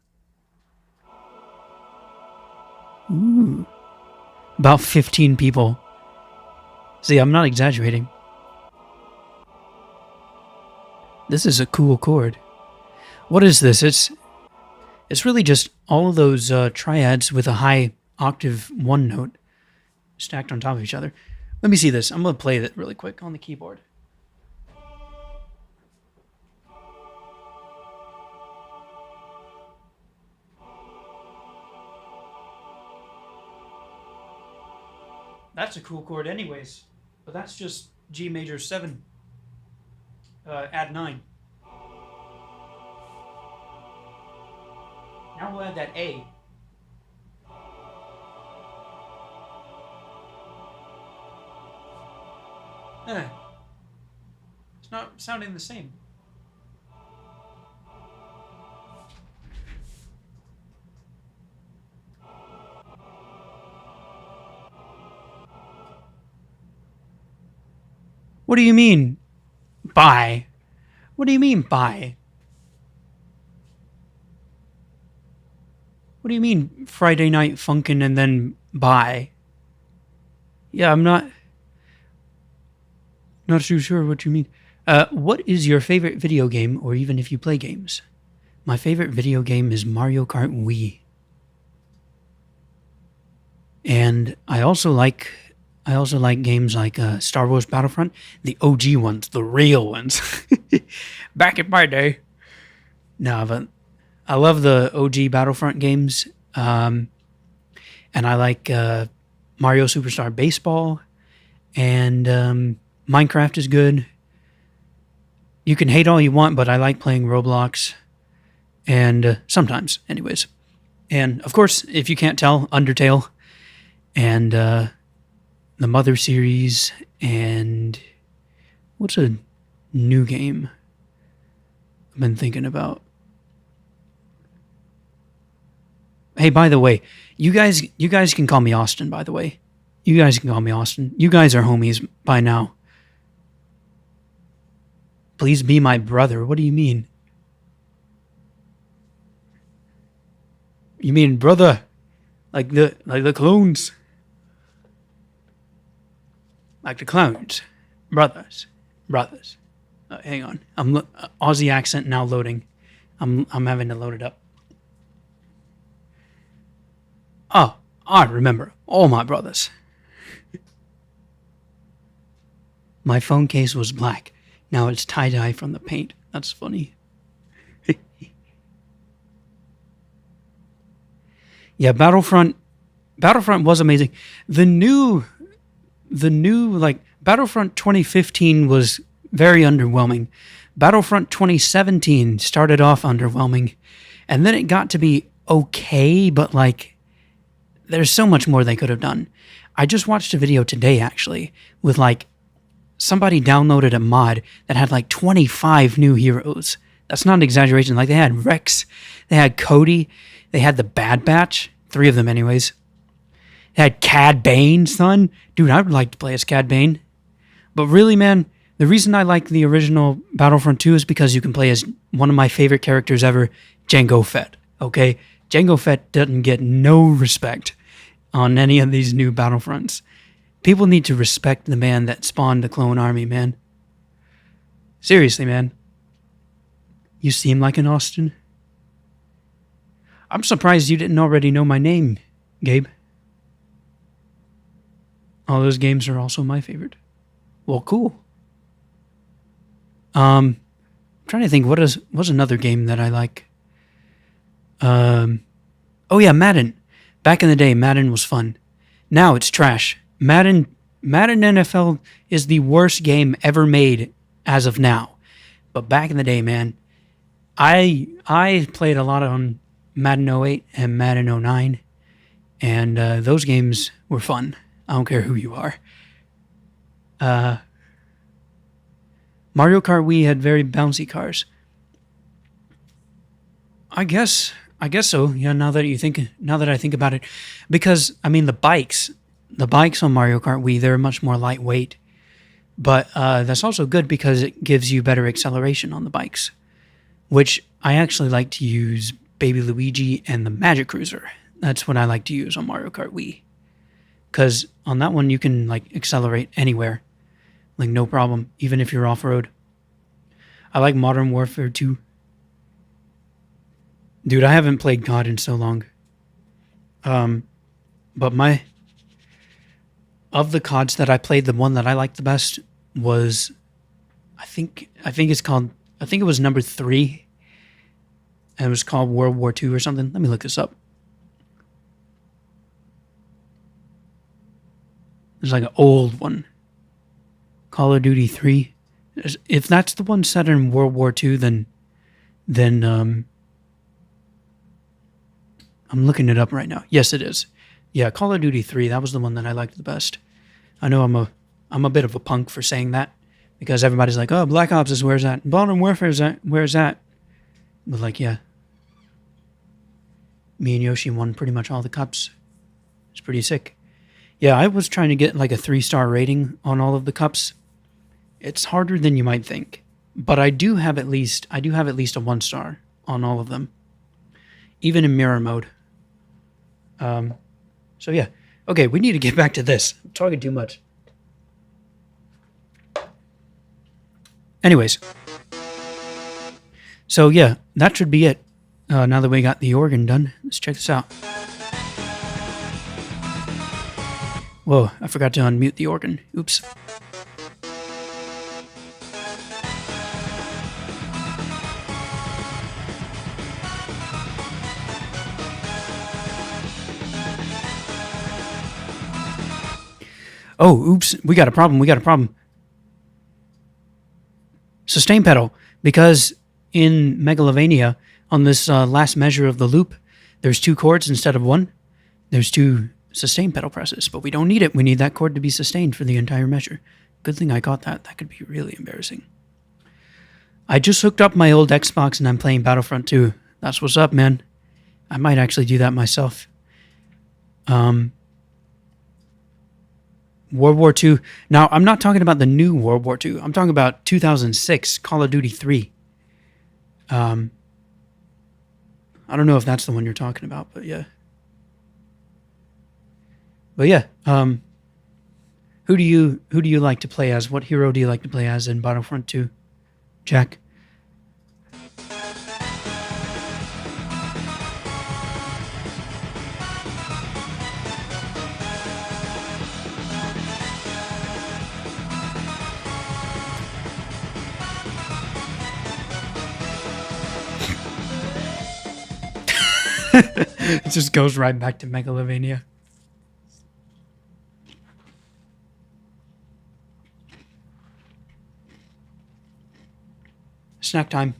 Ooh. About 15 people. See, I'm not exaggerating. This is a cool chord. What is this? It's really just all of those triads with a high octave one note stacked on top of each other. Let me see this. I'm going to play that really quick on the keyboard. That's a cool chord anyways, but that's just G major 7, add 9. Now we'll add that A. It's not sounding the same. What do you mean, bye? What do you mean, bye? What do you mean, Friday night funkin' and then bye? Yeah, I'm not too sure what you mean. What is your favorite video game, or even if you play games? My favorite video game is Mario Kart Wii. And I also like games like Star Wars Battlefront, the OG ones, the real ones. Back in my day. No, but I love the OG Battlefront games. And I like Mario Superstar Baseball. And Minecraft is good. You can hate all you want, but I like playing Roblox. And sometimes, anyways. And, of course, if you can't tell, Undertale. And the Mother series. And what's a new game I've been thinking about? Hey, by the way, you guys can call me Austin, by the way. You guys can call me Austin. You guys are homies by now. Please be my brother. What do you mean? You mean brother? Like the clones? Like the clowns? Brothers. Hang on. Aussie accent now loading. I'm having to load it up. Oh, I remember. All my brothers. My phone case was black. Now it's tie-dye from the paint. That's funny. Yeah, Battlefront was amazing. The new like Battlefront 2015 was very underwhelming. Battlefront 2017 started off underwhelming, and then it got to be okay, but like there's so much more they could have done. I just watched a video today actually with like somebody downloaded a mod that had like 25 new heroes. That's not an exaggeration. Like they had Rex, they had Cody, they had the Bad Batch, 3 of them anyways. They had Cad Bane, son. Dude, I would like to play as Cad Bane. But really, man, the reason I like the original Battlefront 2 is because you can play as one of my favorite characters ever, Jango Fett. Okay? Jango Fett doesn't get no respect on any of these new Battlefronts. People need to respect the man that spawned the clone army, man. Seriously, man. You seem like an Austin. I'm surprised you didn't already know my name, Gabe. All those games are also my favorite. Well, cool. I'm trying to think what's another game that I like. Um, oh yeah, Madden. Back in the day, Madden was fun. Now it's trash. Madden NFL is the worst game ever made as of now. But back in the day, man, I played a lot on Madden '08 and Madden '09, and those games were fun. I don't care who you are. Uh, Mario Kart Wii had very bouncy cars. I guess so. Yeah, now that I think about it, because I mean the bikes on Mario Kart Wii, they're much more lightweight, but that's also good because it gives you better acceleration on the bikes, which I actually like to use Baby Luigi and the Magic Cruiser. That's what I like to use on Mario Kart Wii, because on that one you can like accelerate anywhere, like no problem, even if you're off road. I like Modern Warfare 2. Dude, I haven't played COD in so long. Um, but my of the CODs that I played, the one that I liked the best was I think it's called I think it was number 3, and it was called World War II or something. Let me look this up. There's like an old one, Call of Duty 3. If that's the one set in World War II, then I'm looking it up right now. Yes, it is. Yeah, Call of Duty 3. That was the one that I liked the best. I know I'm a bit of a punk for saying that because everybody's like, "Oh, Black Ops is where's that? Modern Warfare is that? Where's that?" But like, yeah, me and Yoshi won pretty much all the cups. It's pretty sick. Yeah, I was trying to get like a 3-star rating on all of the cups. It's harder than you might think, but I do have at least a 1-star on all of them, even in mirror mode. So yeah, okay, we need to get back to this. I'm talking too much. Anyways, so yeah, that should be it. Now that we got the organ done, let's check this out. Whoa, I forgot to unmute the organ. Oops. Oh, oops, we got a problem. We got a problem. Sustain pedal, because in Megalovania, on this last measure of the loop, there's 2 chords instead of 1. There's 2 sustain pedal presses, but we don't need it. We need that chord to be sustained for the entire measure. Good thing I got that. That could be really embarrassing. I just hooked up my old Xbox and I'm playing Battlefront 2. That's what's up, man. I might actually do that myself. World War II. Now, I'm not talking about the new World War II. I'm talking about 2006 Call of Duty 3. I don't know if that's the one you're talking about, but yeah. But yeah, who do you like to play as? What hero do you like to play as in Battlefront 2? Jack? It just goes right back to Megalovania. Snack time.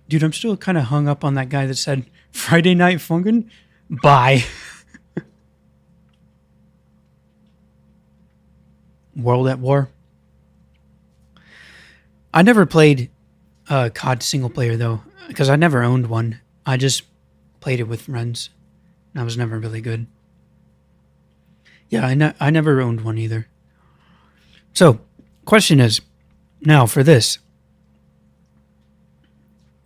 Dude, I'm still kind of hung up on that guy that said Friday Night Funkin'. Bye. World at War. I never played COD single player though, because I never owned one. I just played it with friends. And I was never really good. Yeah, I never owned one either. So, question is, now for this,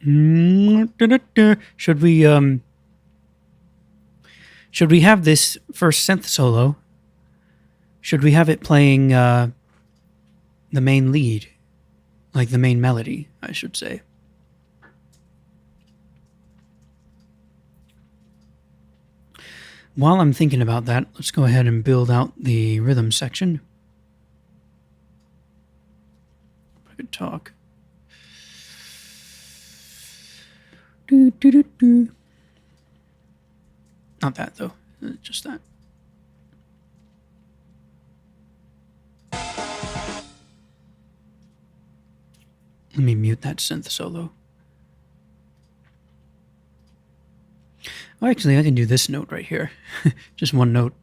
should we have this first synth solo? Should we have it playing the main lead, like the main melody, I should say? While I'm thinking about that, let's go ahead and build out the rhythm section. I could talk. Not that, though. Just that. Let me mute that synth solo. Oh, actually, I can do this note right here. Just one note.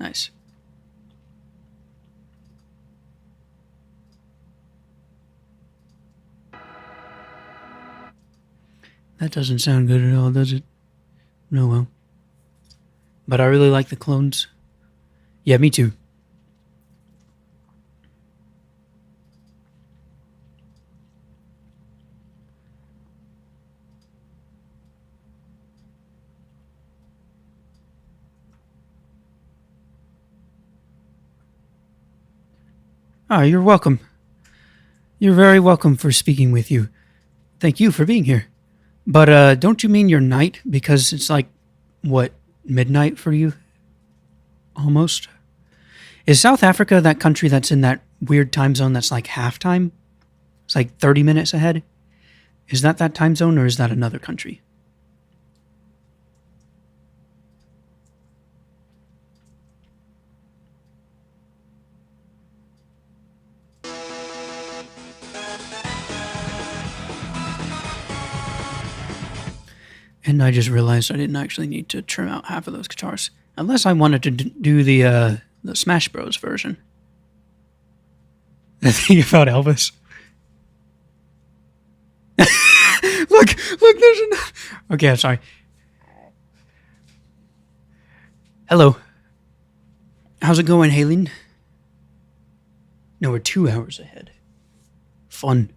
Nice. That doesn't sound good at all, does it? No, well. But I really like the clones. Yeah, me too. Ah, you're welcome. You're very welcome for speaking with you. Thank you for being here. But don't you mean your night? Because it's like, what, midnight for you? Almost. Is South Africa that country that's in that weird time zone that's like halftime? It's like 30 minutes ahead? Is that time zone, or is that another country? And I just realized I didn't actually need to trim out half of those guitars. Unless I wanted to do the Smash Bros version. The thing about Elvis. look, there's an... Okay, I'm sorry. Hello. How's it going, Haleen? No, we're 2 hours ahead. Fun.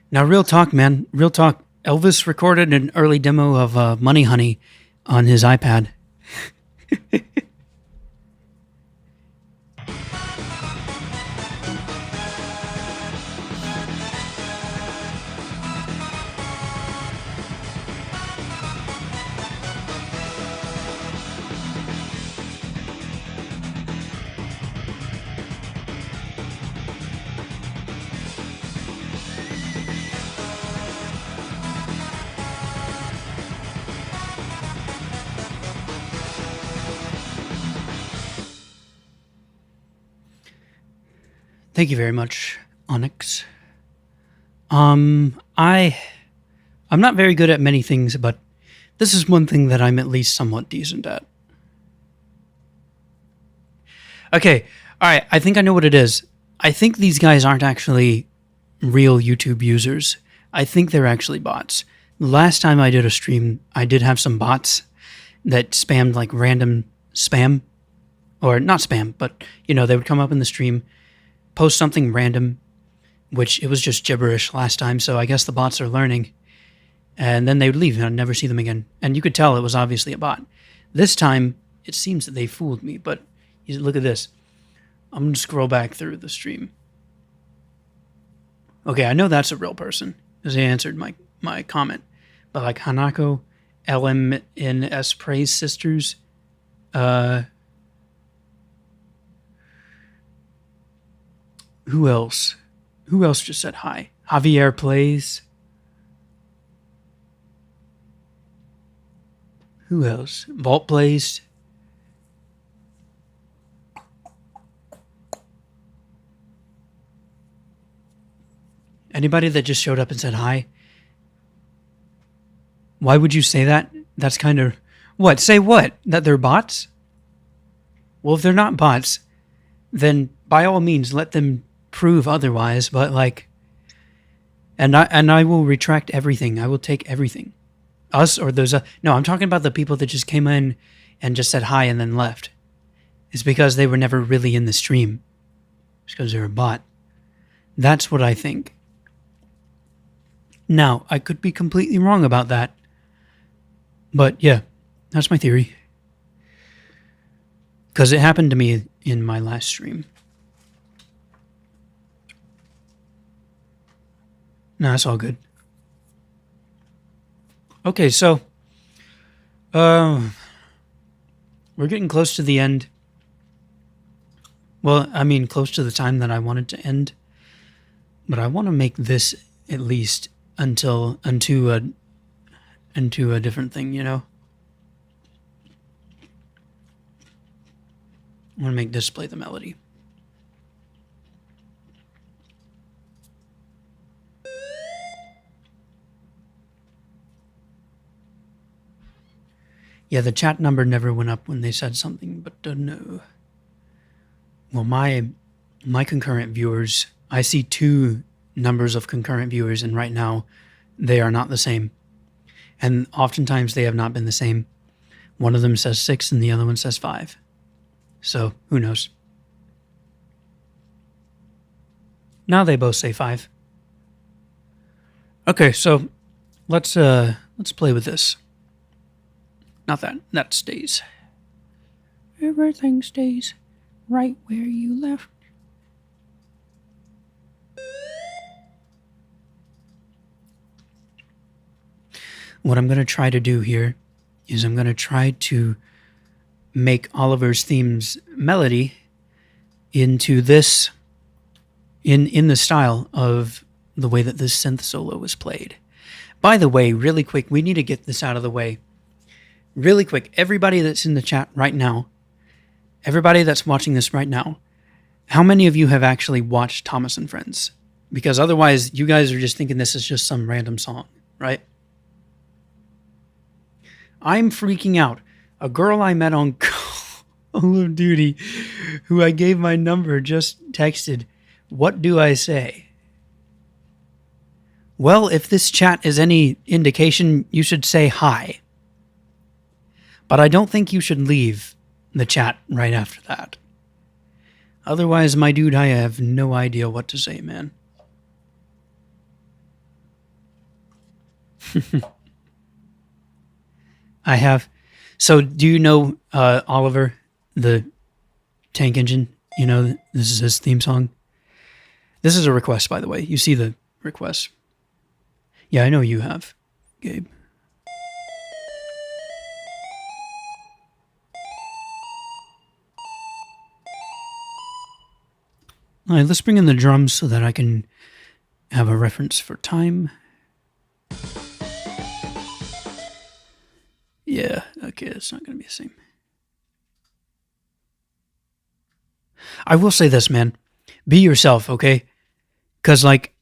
Now, real talk, man. Real talk. Elvis recorded an early demo of Money Honey on his iPad. Thank you very much, Onyx. I'm not very good at many things, but this is one thing that I'm at least somewhat decent at. Okay, alright, I think I know what it is. I think these guys aren't actually real YouTube users. I think they're actually bots. Last time I did a stream, I did have some bots that spammed like random spam. Or not spam, but, you know, they would come up in the stream, post something random, which it was just gibberish last time, so I guess the bots are learning. And then they would leave, and I'd never see them again. And you could tell it was obviously a bot. This time, it seems that they fooled me, but look at this. I'm going to scroll back through the stream. Okay, I know that's a real person, because they answered my comment. But like Hanako, LMNS Praise Sisters, who else? Who else just said hi? Javier Plays. Who else? Vault Plays. Anybody that just showed up and said hi? Why would you say that? That's kind of... What? Say what? That they're bots? Well, if they're not bots, then by all means let them prove otherwise, but like... And I will retract everything. I will take everything. Us or those... no, I'm talking about the people that just came in and just said hi and then left. It's because they were never really in the stream. It's because they're a bot. That's what I think. Now, I could be completely wrong about that, But yeah, that's my theory. Because it happened to me in my last stream. No, that's all good. Okay, so we're getting close to the end. Well, I mean, close to the time that I wanted to end. But I want to make this at least until into a different thing, you know? I want to make this play the melody. Yeah, the chat number never went up when they said something, but no. Well, my concurrent viewers, I see 2 numbers of concurrent viewers, and right now they are not the same. And oftentimes they have not been the same. One of them says 6 and the other one says 5. So, who knows? Now they both say 5. Okay, so let's play with this. Not that. That stays. Everything stays right where you left. What I'm going to try to do here is I'm going to try to make Oliver's theme's melody into this, in the style of the way that this synth solo was played. By the way, really quick, we need to get this out of the way. Really quick, everybody that's in the chat right now, everybody that's watching this right now, how many of you have actually watched Thomas and Friends? Because otherwise, you guys are just thinking this is just some random song, right? I'm freaking out. A girl I met on Call of Duty, who I gave my number, just texted, "What do I say?" Well, if this chat is any indication, you should say hi. But I don't think you should leave the chat right after that. Otherwise, my dude, I have no idea what to say, man. I have. So, do you know Oliver, the tank engine? You know, this is his theme song. This is a request, by the way. You see the request. Yeah, I know you have, Gabe. All right, let's bring in the drums so that I can have a reference for time. Yeah, okay, it's not going to be the same. I will say this, man. Be yourself, okay? Because, like,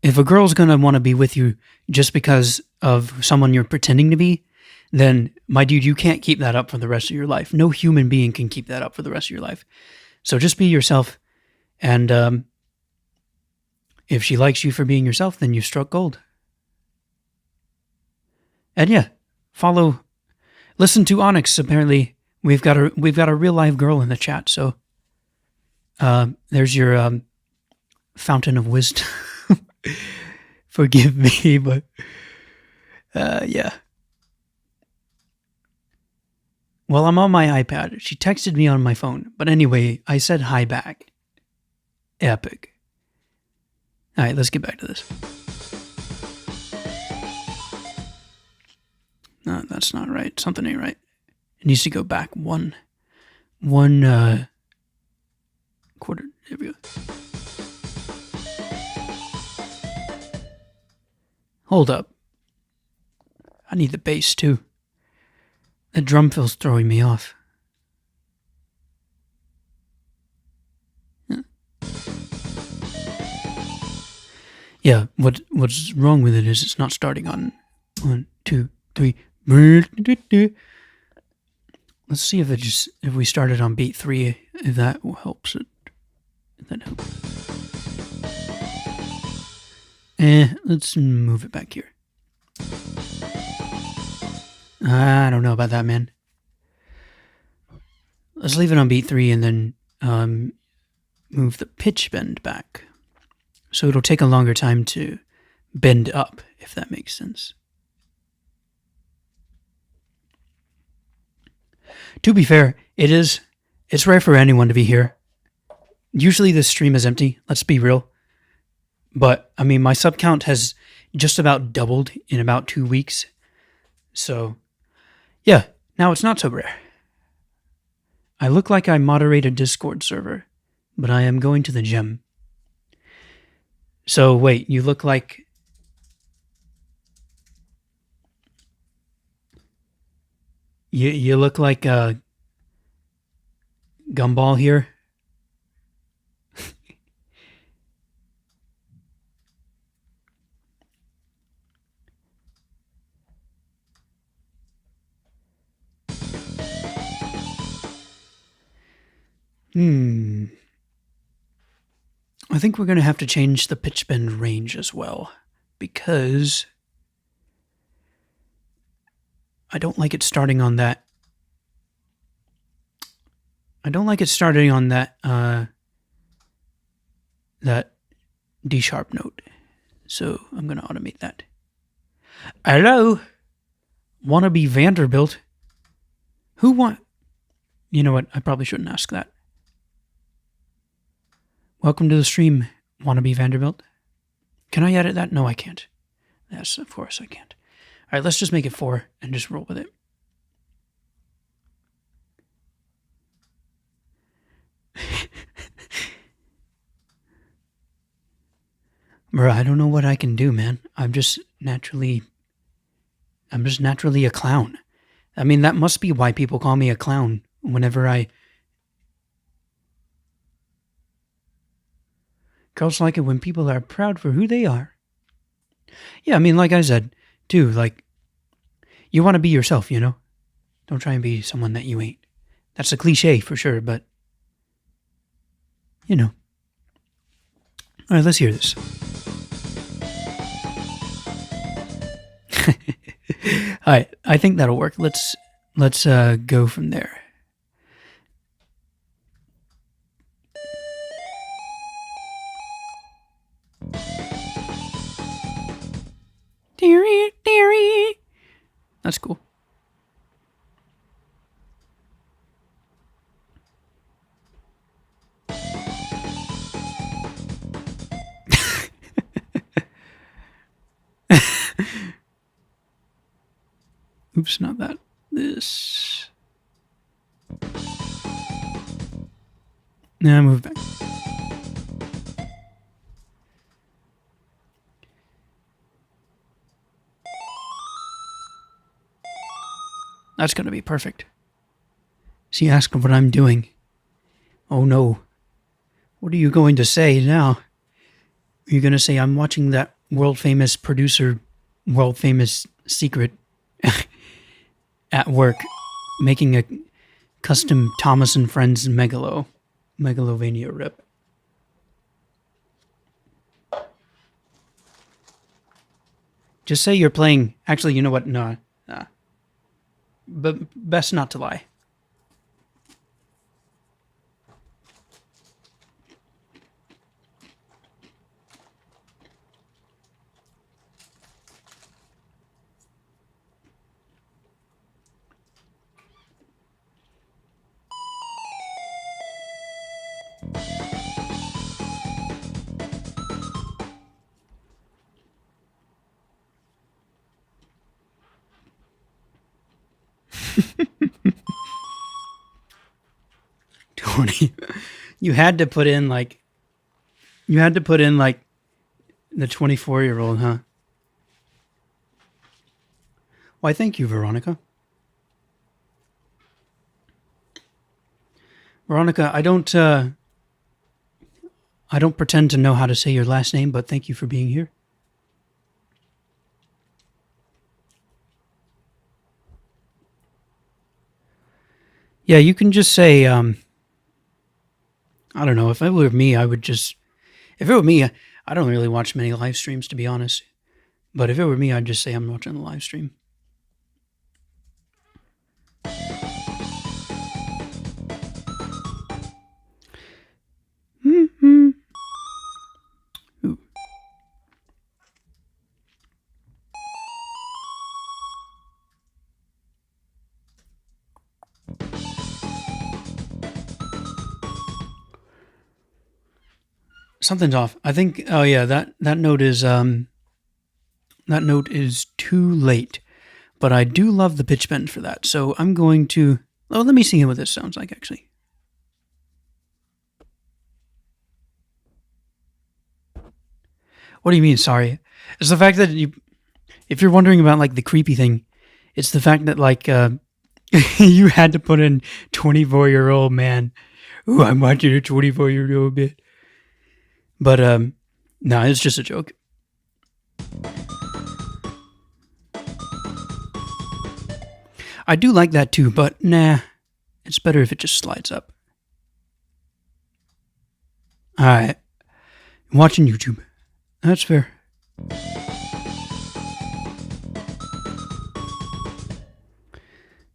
if a girl's going to want to be with you just because of someone you're pretending to be, then, my dude, you can't keep that up for the rest of your life. No human being can keep that up for the rest of your life. So just be yourself. And if she likes you for being yourself, then you've struck gold. And yeah, listen to Onyx. Apparently, we've got a real live girl in the chat. So there's your fountain of wisdom. Forgive me, but yeah. Well, I'm on my iPad. She texted me on my phone. But anyway, I said hi back. Epic. All right, let's get back to this. No, that's not right. Something ain't right. It needs to go back one quarter. There we go. Hold up. I need the bass too. The drum fill's throwing me off. Yeah, what's wrong with it is it's not starting on 1, 2, 3. Let's see if we started on beat 3, if that helps it. If that helps. Let's move it back here. I don't know about that, man. Let's leave it on beat 3 and then move the pitch bend back. So it'll take a longer time to bend up, if that makes sense. To be fair, it's rare for anyone to be here. Usually this stream is empty, let's be real. But I mean my sub count has just about doubled in about 2 weeks. So yeah, now it's not so rare. I look like I moderate a Discord server, but I am going to the gym. So wait, you look like... You look like a Gumball here. I think we're going to have to change the pitch bend range as well, because I don't like it starting on that. I don't like it starting on that that D sharp note. So I'm going to automate that. Hello? Wannabe Vanderbilt? Who want... You know what? I probably shouldn't ask that. Welcome to the stream, Wannabe Vanderbilt. Can I edit that? No, I can't. Yes, of course I can't. All right, let's just make it 4 and just roll with it. Bro, I don't know what I can do, man. I'm just naturally a clown. I mean, that must be why people call me a clown whenever I... Girls like it when people are proud for who they are. Yeah, I mean, like I said, too, like, you want to be yourself, you know? Don't try and be someone that you ain't. That's a cliche for sure, but, you know. All right, let's hear this. All right, I think that'll work. Let's go from there. That's cool. Oops, not that. This. Now move back. That's going to be perfect. She asked what I'm doing. Oh no. What are you going to say now? Are you going to say I'm watching that world-famous producer, world-famous secret at work, making a custom Thomas and Friends Megalovania rip? Just say you're playing... Actually, you know what? No. But best not to lie. Tony, you had to put in like the 24-year-old, huh? Why, thank you, Veronica. Veronica, I don't pretend to know how to say your last name, but thank you for being here. Yeah, you can just say, I don't know, if it were me, if it were me, I don't really watch many live streams, to be honest. But if it were me, I'd just say I'm watching the live stream. Mm-hmm. Ooh. Something's off. I think. Oh yeah, that note is too late. But I do love the pitch bend for that. So I'm going to. Oh, let me see what this sounds like actually. What do you mean? Sorry. It's the fact that if you're wondering about like the creepy thing, it's the fact that like you had to put in 24-year-old man. Ooh, I'm watching a 24-year-old bit. But no, it's just a joke. I do like that too, but nah, it's better if it just slides up. Alright. Watching YouTube. That's fair.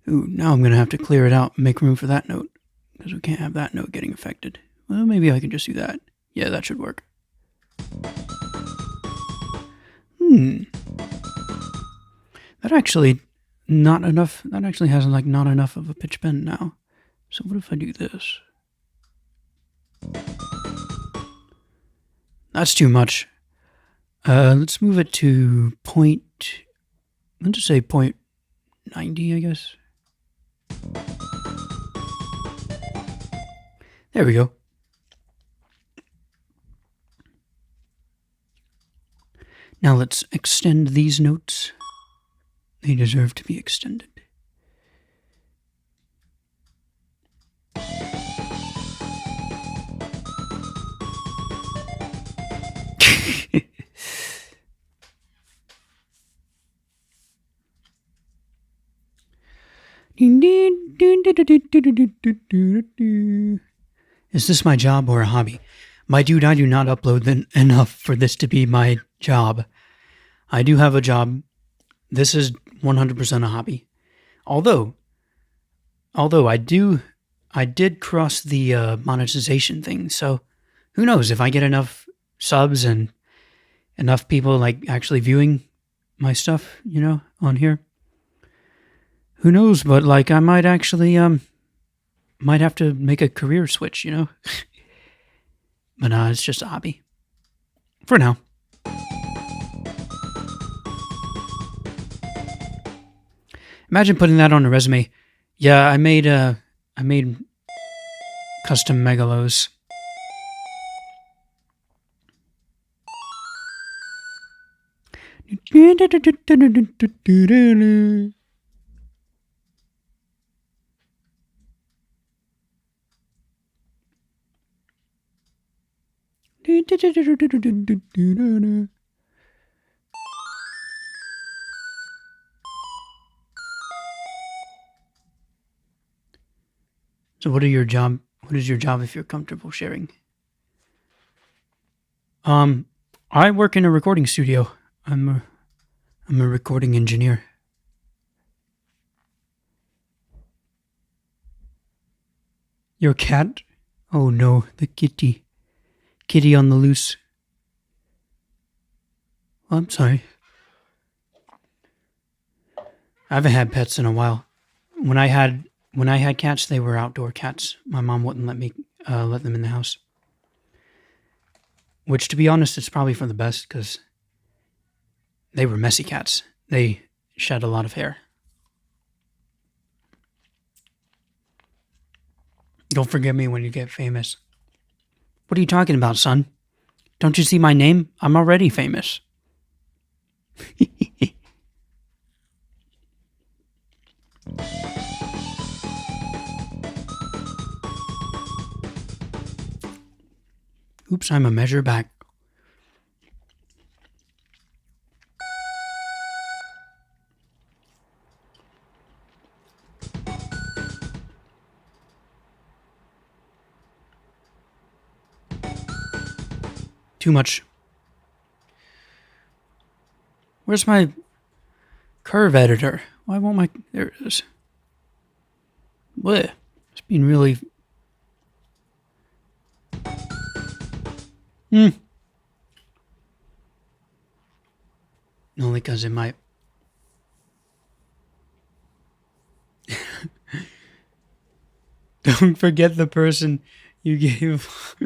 Ooh, now I'm going to have to clear it out and make room for that note. Because we can't have that note getting affected. Well, maybe I can just do that. Yeah, that should work. That actually not enough. That actually has like not enough of a pitch bend now. So what if I do this? That's too much. Let's move it to let's just say 0.90, I guess. There we go. Now let's extend these notes. They deserve to be extended. Is this my job or a hobby? My dude, I do not upload enough for this to be my job. I do have a job. This is 100% a hobby. Although I did cross the monetization thing, so who knows if I get enough subs and enough people like actually viewing my stuff, on here. Who knows, but like I might actually might have to make a career switch, But it's just a hobby. For now. Imagine putting that on a resume. Yeah, I made custom megalos. So what is your job if you're comfortable sharing? I work in a recording studio. I'm a recording engineer. Your cat? Oh no, the kitty. Kitty on the loose. Oh, I'm sorry. I haven't had pets in a while. When I had cats, they were outdoor cats. My mom wouldn't let me let them in the house. Which, to be honest, it's probably for the best because they were messy cats. They shed a lot of hair. Don't forget me when you get famous. What are you talking about, son? Don't you see my name? I'm already famous. Oops, I'm a measure back. Too much. Where's my curve editor? Why won't my... There it is. Blech. It's been really... Only because it might... Don't forget the person you gave...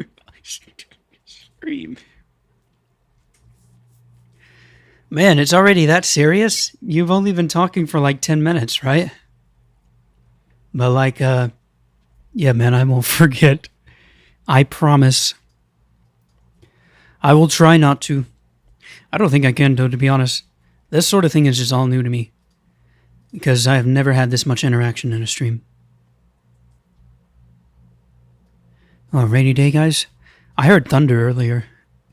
stream. Man, it's already that serious? You've only been talking for like 10 minutes, right? But like, yeah, man, I won't forget. I promise. I will try not to. I don't think I can, though, to be honest. This sort of thing is just all new to me. Because I have never had this much interaction in a stream. Oh, rainy day, guys? I heard thunder earlier,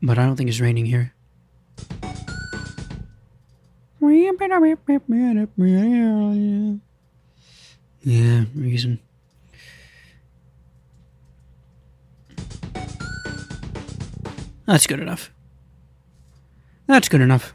but I don't think it's raining here. Yeah, reason. That's good enough. That's good enough.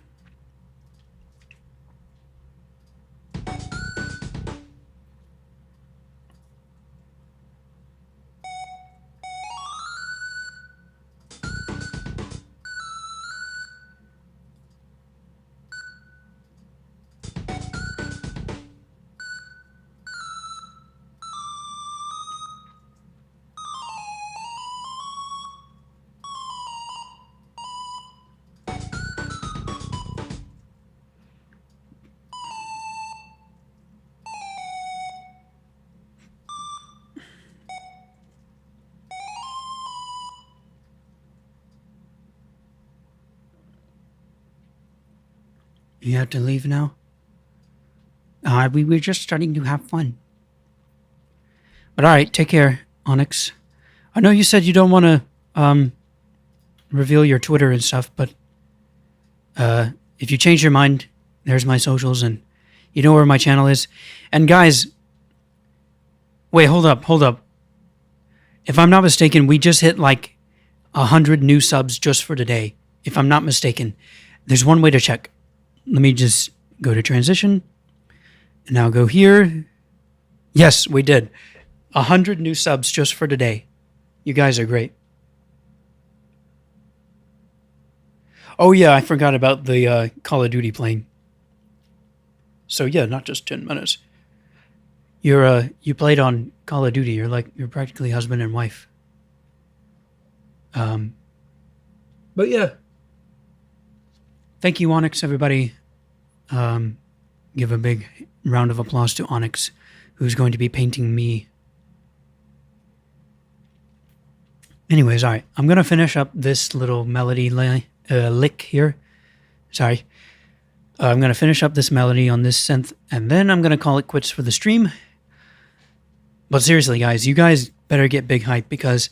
You have to leave now? We were just starting to have fun. But alright, take care, Onyx. I know you said you don't want to, reveal your Twitter and stuff, but, if you change your mind, there's my socials and you know where my channel is. And guys, wait, hold up. If I'm not mistaken, we just hit like 100 new subs just for today. If I'm not mistaken, there's one way to check. Let me just go to transition. And now go here. Yes, we did. 100 new subs just for today. You guys are great. Oh yeah, I forgot about the Call of Duty playing. So yeah, not just 10 minutes. You played on Call of Duty. You're practically husband and wife. But yeah. Thank you, Onyx, everybody. Give a big round of applause to Onyx, who's going to be painting me. Anyways, alright. I'm going to finish up this little melody lick here. Sorry. I'm going to finish up this melody on this synth, and then I'm going to call it quits for the stream. But seriously, guys, you guys better get big hype, because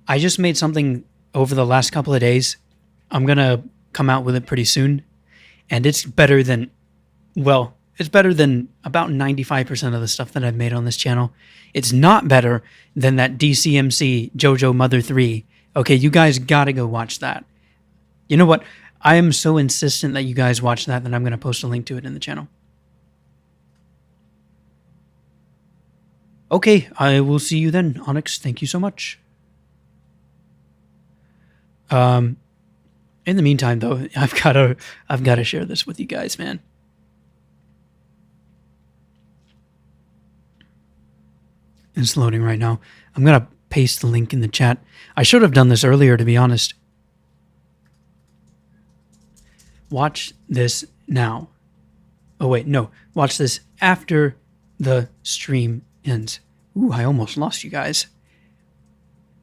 I just made something over the last couple of days. I'm going to come out with it pretty soon. And it's better than, well, it's better than about 95% of the stuff that I've made on this channel. It's not better than that DCMC JoJo Mother 3. Okay, you guys gotta go watch that. You know what? I am so insistent that you guys watch that I'm going to post a link to it in the channel. Okay, I will see you then, Onyx. Thank you so much. In the meantime, though, I've got to share this with you guys, man. It's loading right now. I'm gonna paste the link in the chat. I should have done this earlier, to be honest. Watch this now. Oh wait, no. Watch this after the stream ends. Ooh, I almost lost you guys.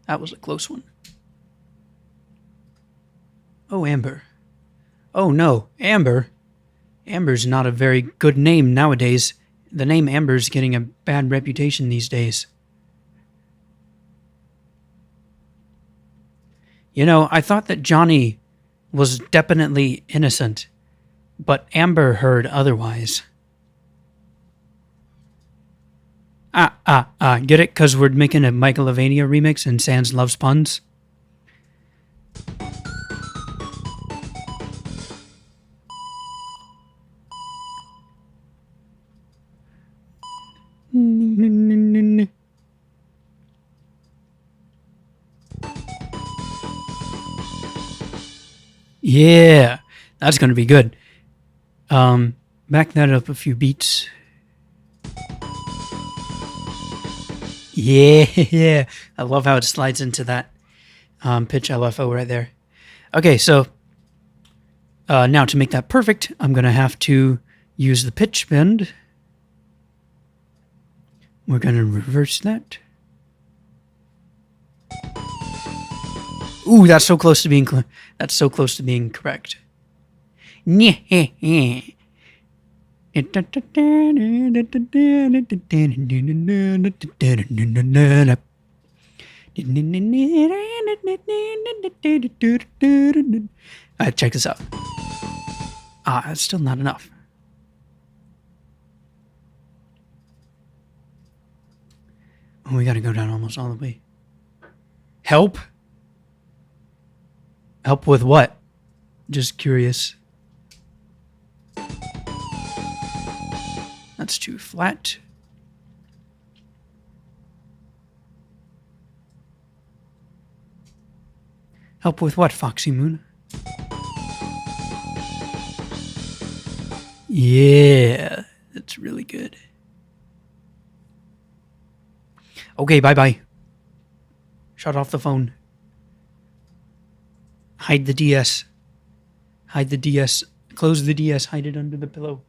That was a close one. Oh, Amber. Oh no, Amber. Amber's not a very good name nowadays. The name Amber's getting a bad reputation these days. You know, I thought that Johnny was definitely innocent, but Amber heard otherwise. Get it? 'Cause we're making a Michaelovania remix and Sans loves puns? Yeah, that's going to be good. Back that up a few beats. Yeah, I love how it slides into that pitch LFO right there. Okay, so now to make that perfect, I'm going to have to use the pitch bend. We're going to reverse that. Ooh, that's so close to being correct. Alright, check this out. That's still not enough. Oh, we gotta go down almost all the way. Help? Help with what? Just curious. That's too flat. Help with what, Foxy Moon? Yeah, that's really good. Okay, bye-bye. Shut off the phone. Hide the DS. Hide the DS. Close the DS. Hide it under the pillow.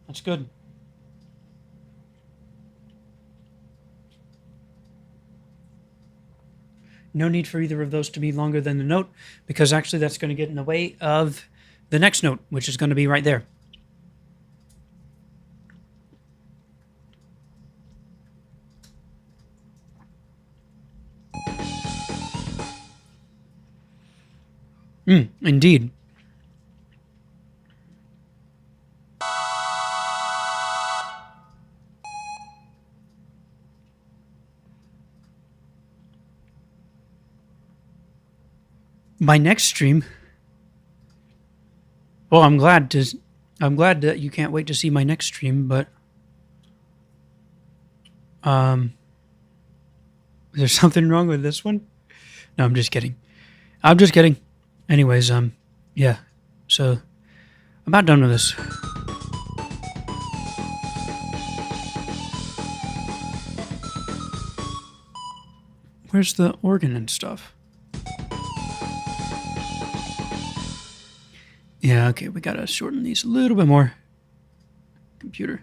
That's good. No need for either of those to be longer than the note, because actually that's going to get in the way of the next note, which is going to be right there. Indeed. My next stream. Well, I'm glad that you can't wait to see my next stream, but is there something wrong with this one? No, I'm just kidding. Anyways, yeah. So, I'm about done with this. Where's the organ and stuff? Yeah, okay, we gotta shorten these a little bit more. Computer.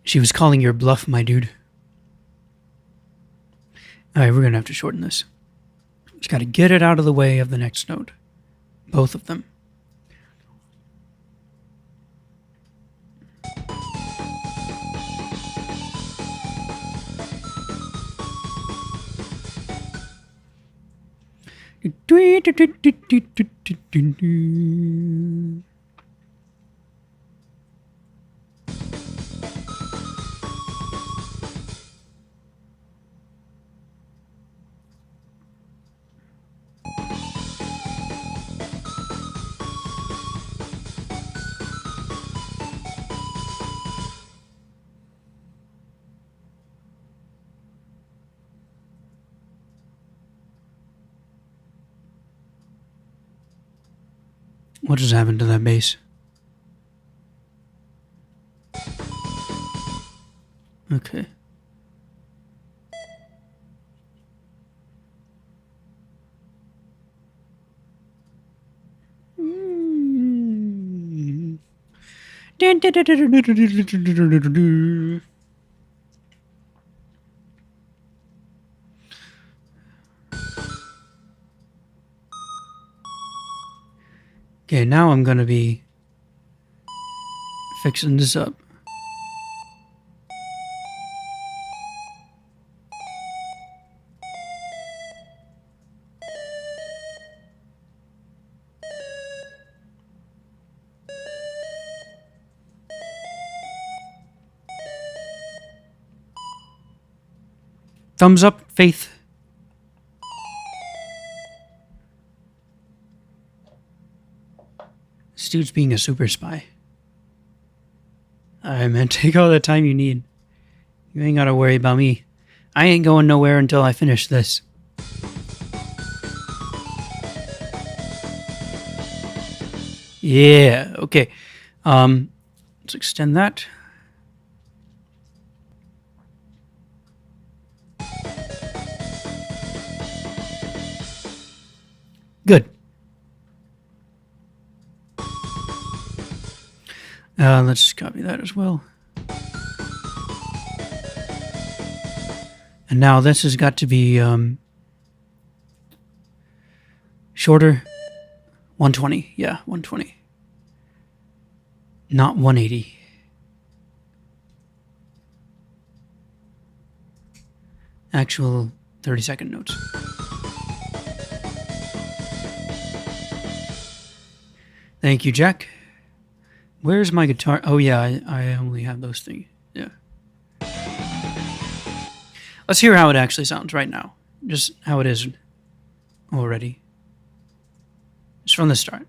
She was calling your bluff, my dude. Alright, we're gonna have to shorten this. Just gotta get it out of the way of the next note. Both of them. What just happened to that bass? Okay. Okay, now I'm gonna be fixing this up. Thumbs up, Faith. This dude's being a super spy. Alright, man, take all the time you need. You ain't gotta worry about me. I ain't going nowhere until I finish this. Yeah, okay. Let's extend that. Good. Let's copy that as well. And now this has got to be shorter. 120. Yeah, 120. Not 180. Actual 30-second notes. Thank you, Jack. Where's my guitar? Oh, yeah, I only have those things. Yeah. Let's hear how it actually sounds right now. Just how it is already. Just from the start.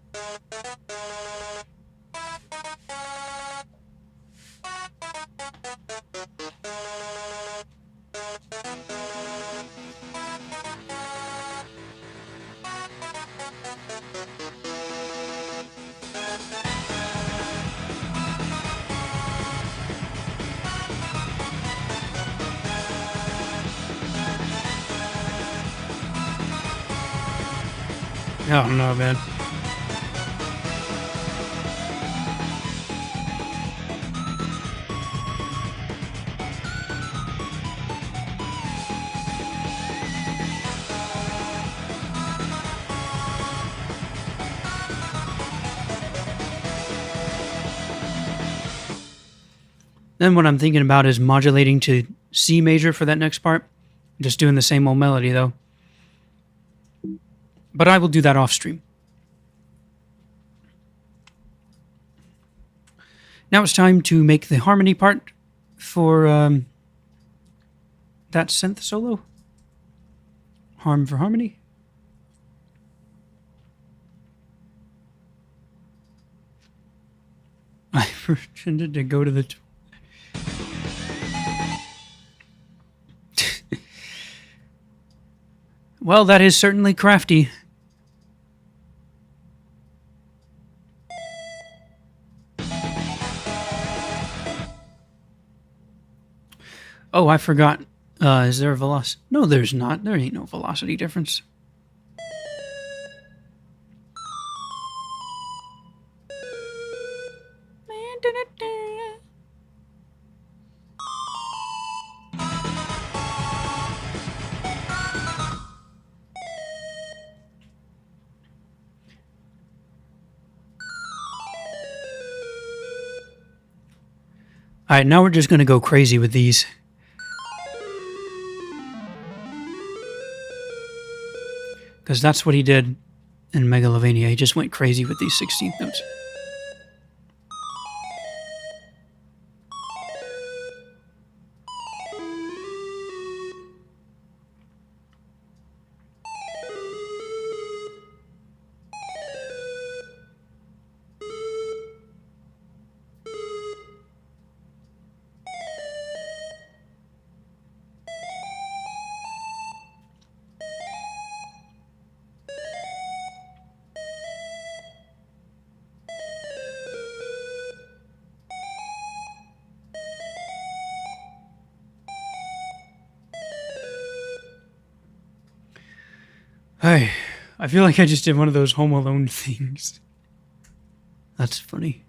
I don't know, man. Then what I'm thinking about is modulating to C major for that next part. Just doing the same old melody, though. But I will do that off stream. Now it's time to make the harmony part for that synth solo. Harm for harmony. I pretended to go to the... Well, that is certainly crafty. Oh, I forgot. Is there a velocity? No, there's not. There ain't no velocity difference. All right, now we're just going to go crazy with these. Because that's what he did in Megalovania. He just went crazy with these 16th notes. I feel like I just did one of those Home Alone things. That's funny.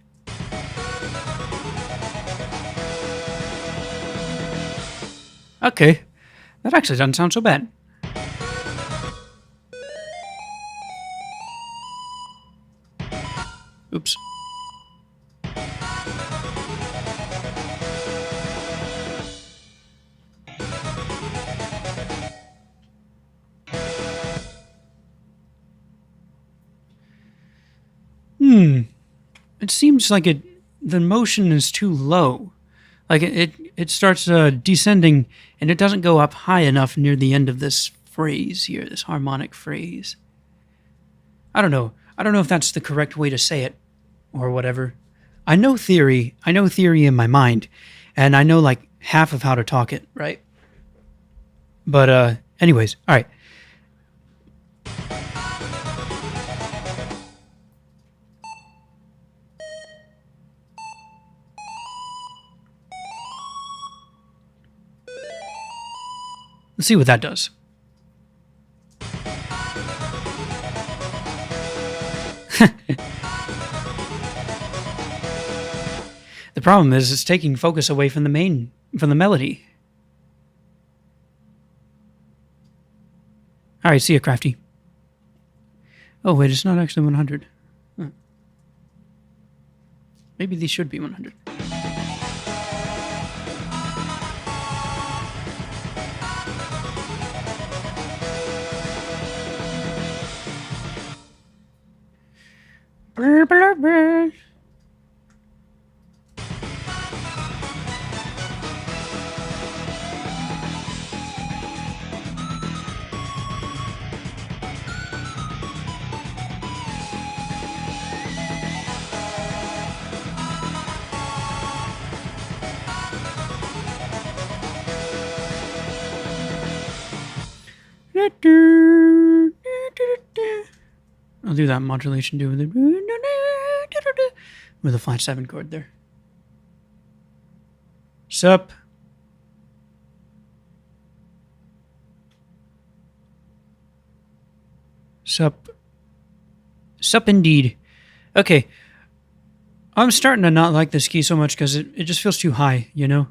Okay, that actually doesn't sound so bad. Oops. It seems like the motion is too low. Like it starts descending and it doesn't go up high enough near the end of this phrase here, this harmonic phrase. I don't know. I don't know if that's the correct way to say it or whatever. I know theory. I know theory in my mind, and I know like half of how to talk it, right? But anyways, all right. Let's see what that does. The problem is it's taking focus away from the melody. All right, see ya, Crafty. Oh, wait, it's not actually 100. Huh. Maybe these should be 100. Brr, brr, brr. I'll do that modulation too with a flat 7 chord there. Sup? Sup? Sup indeed. Okay. I'm starting to not like this key so much because it just feels too high, you know?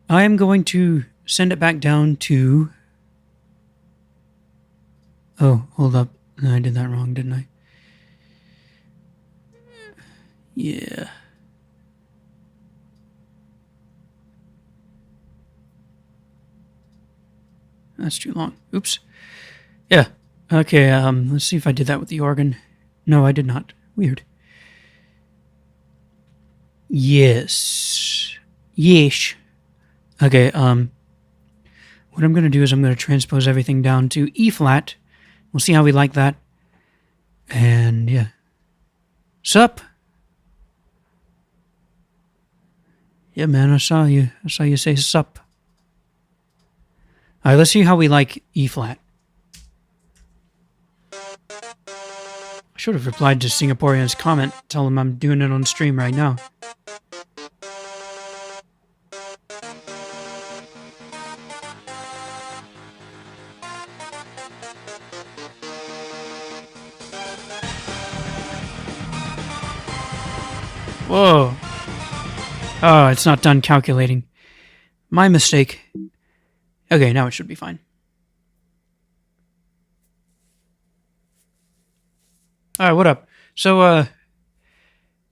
I am going to send it back down to... Oh, hold up. No, I did that wrong, didn't I? Yeah. That's too long. Oops. Yeah. Okay, let's see if I did that with the organ. No, I did not. Weird. Yes. Yeesh. Okay, what I'm going to do is I'm going to transpose everything down to E flat. We'll see how we like that. And, yeah. Sup? Yeah, man, I saw you. I saw you say sup. Alright, let's see how we like E flat. I should have replied to Singaporean's comment. Tell him I'm doing it on stream right now. Whoa. Oh, it's not done calculating. My mistake. Okay, now it should be fine. Alright, what up? So,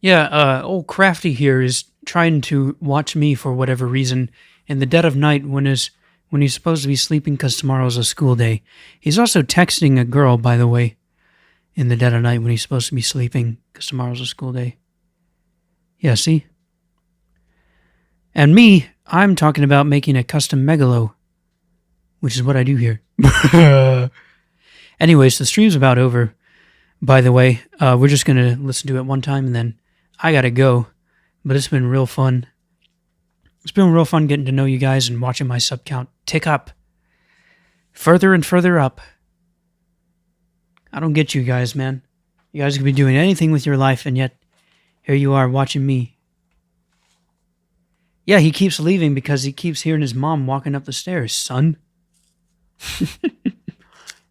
old Crafty here is trying to watch me for whatever reason in the dead of night when he's supposed to be sleeping because tomorrow's a school day. He's also texting a girl, by the way, in the dead of night when he's supposed to be sleeping because tomorrow's a school day. Yeah, see? And me, I'm talking about making a custom megalo, which is what I do here. Anyways, the stream's about over, by the way. We're just going to listen to it one time, and then I got to go. But it's been real fun. It's been real fun getting to know you guys and watching my sub count tick up. Further and further up. I don't get you guys, man. You guys could be doing anything with your life, and yet here you are watching me. Yeah, he keeps leaving because he keeps hearing his mom walking up the stairs, son.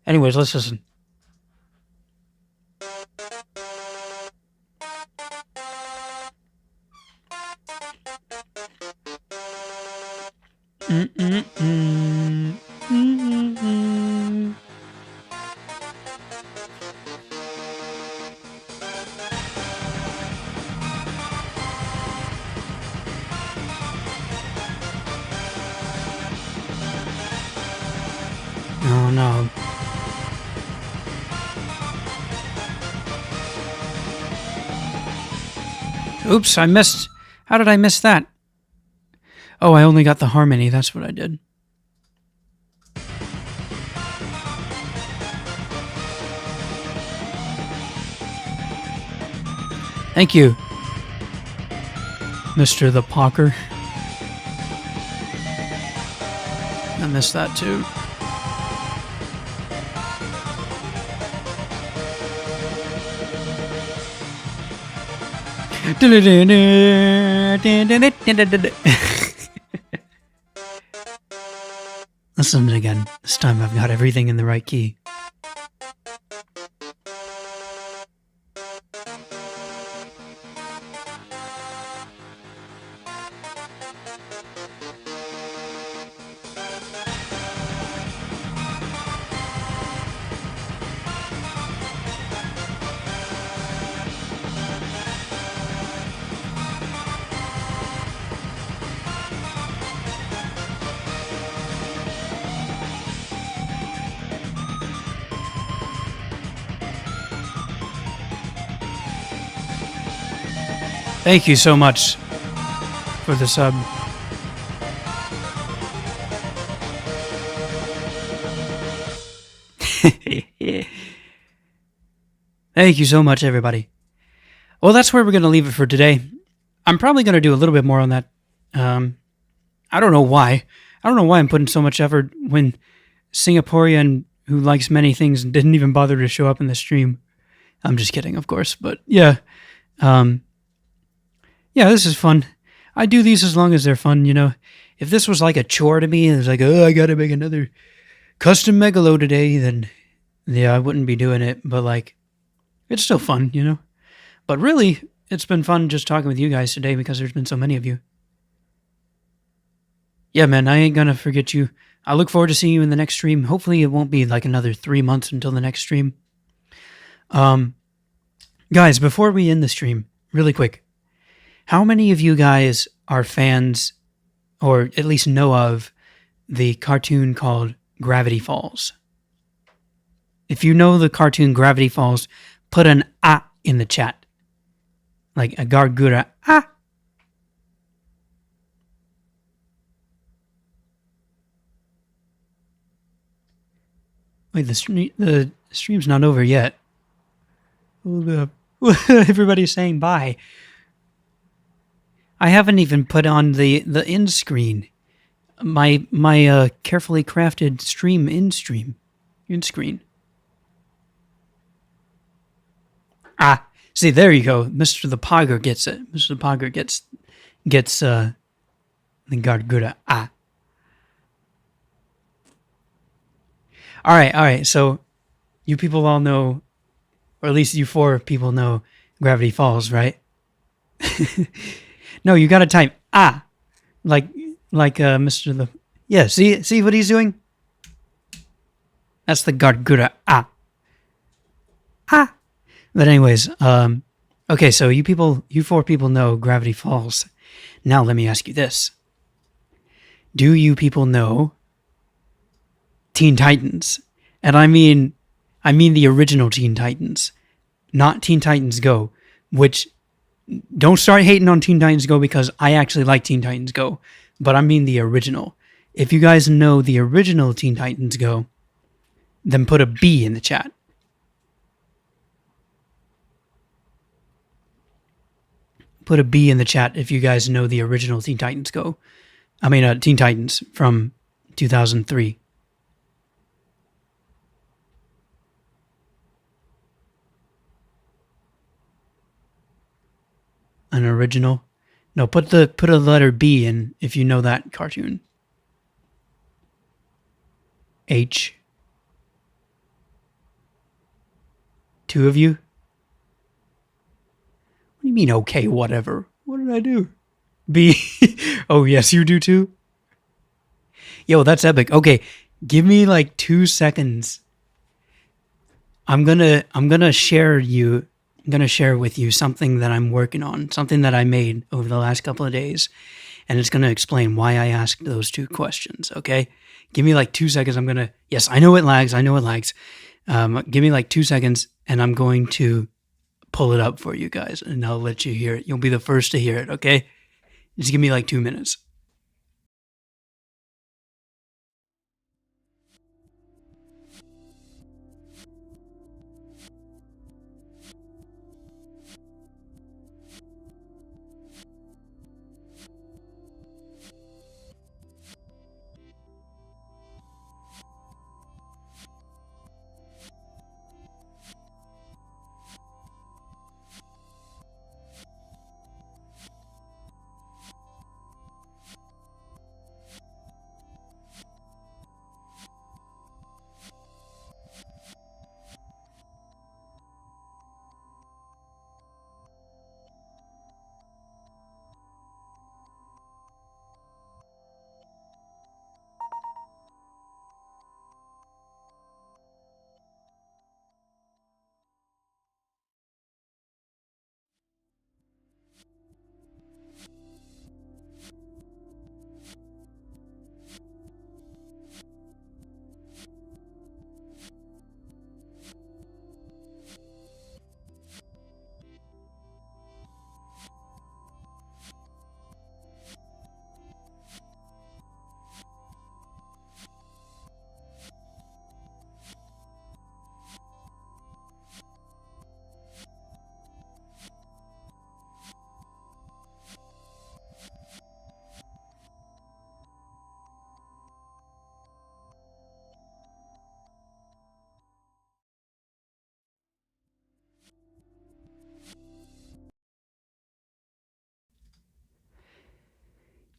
Anyways, let's listen. Oh no. Oops, I missed. How did I miss that? Oh, I only got the harmony. That's what I did. Thank you, Mr. the Pocker. I missed that too. Listen again. This time I've got everything in the right key. Thank you so much for the sub. Thank you so much, everybody. Well, that's where we're going to leave it for today. I'm probably going to do a little bit more on that. I don't know why. I don't know why I'm putting so much effort when Singaporean who likes many things didn't even bother to show up in the stream. I'm just kidding, of course. But yeah. Yeah, this is fun. I do these as long as they're fun, you know. If this was like a chore to me, it's like, oh, I gotta make another custom Megalo today, then yeah, I wouldn't be doing it. But like, it's still fun, you know. But really, it's been fun just talking with you guys today because there's been so many of you. Yeah, man, I ain't gonna forget you. I look forward to seeing you in the next stream. Hopefully, it won't be like another 3 months until the next stream. Guys, before we end the stream, really quick. How many of you guys are fans, or at least know of, the cartoon called Gravity Falls? If you know the cartoon Gravity Falls, put an "ah" in the chat. Like a Gargura "ah." Wait, the stream's not over yet. Hold up. Everybody's saying bye. I haven't even put on the end screen. My carefully crafted stream end screen. Ah, see, there you go. Mr. the Pogger gets it. Mr. the Pogger gets the Gargura. Ah. All right. So you people all know, or at least you 4 people know Gravity Falls, right? No, you gotta type "ah," like Mr. the. Yeah, see what he's doing? That's the Gargura "ah." Ah. But anyways, okay, so you 4 people know Gravity Falls. Now let me ask you this: do you people know Teen Titans? And I mean the original Teen Titans, not Teen Titans Go, which. Don't start hating on Teen Titans Go because I actually like Teen Titans Go, but I mean the original. If you guys know the original Teen Titans Go, then put a B in the chat. Put a B in the chat if you guys know the original Teen Titans Go. I mean, Teen Titans from 2003. An original? No, put a letter B in if you know that cartoon. H. 2 of you? What do you mean, okay, whatever? What did I do? B. Oh, yes, you do too? Yo, that's epic. Okay, give me like 2 seconds. I'm gonna share with you something that I'm working on, something that I made over the last couple of days, and it's gonna explain why I asked those 2 questions. Okay, give me like 2 seconds. Yes, I know it lags. Give me like 2 seconds, and I'm going to pull it up for you guys, and I'll let you hear it. You'll be the first to hear it. Okay, just give me like 2 minutes.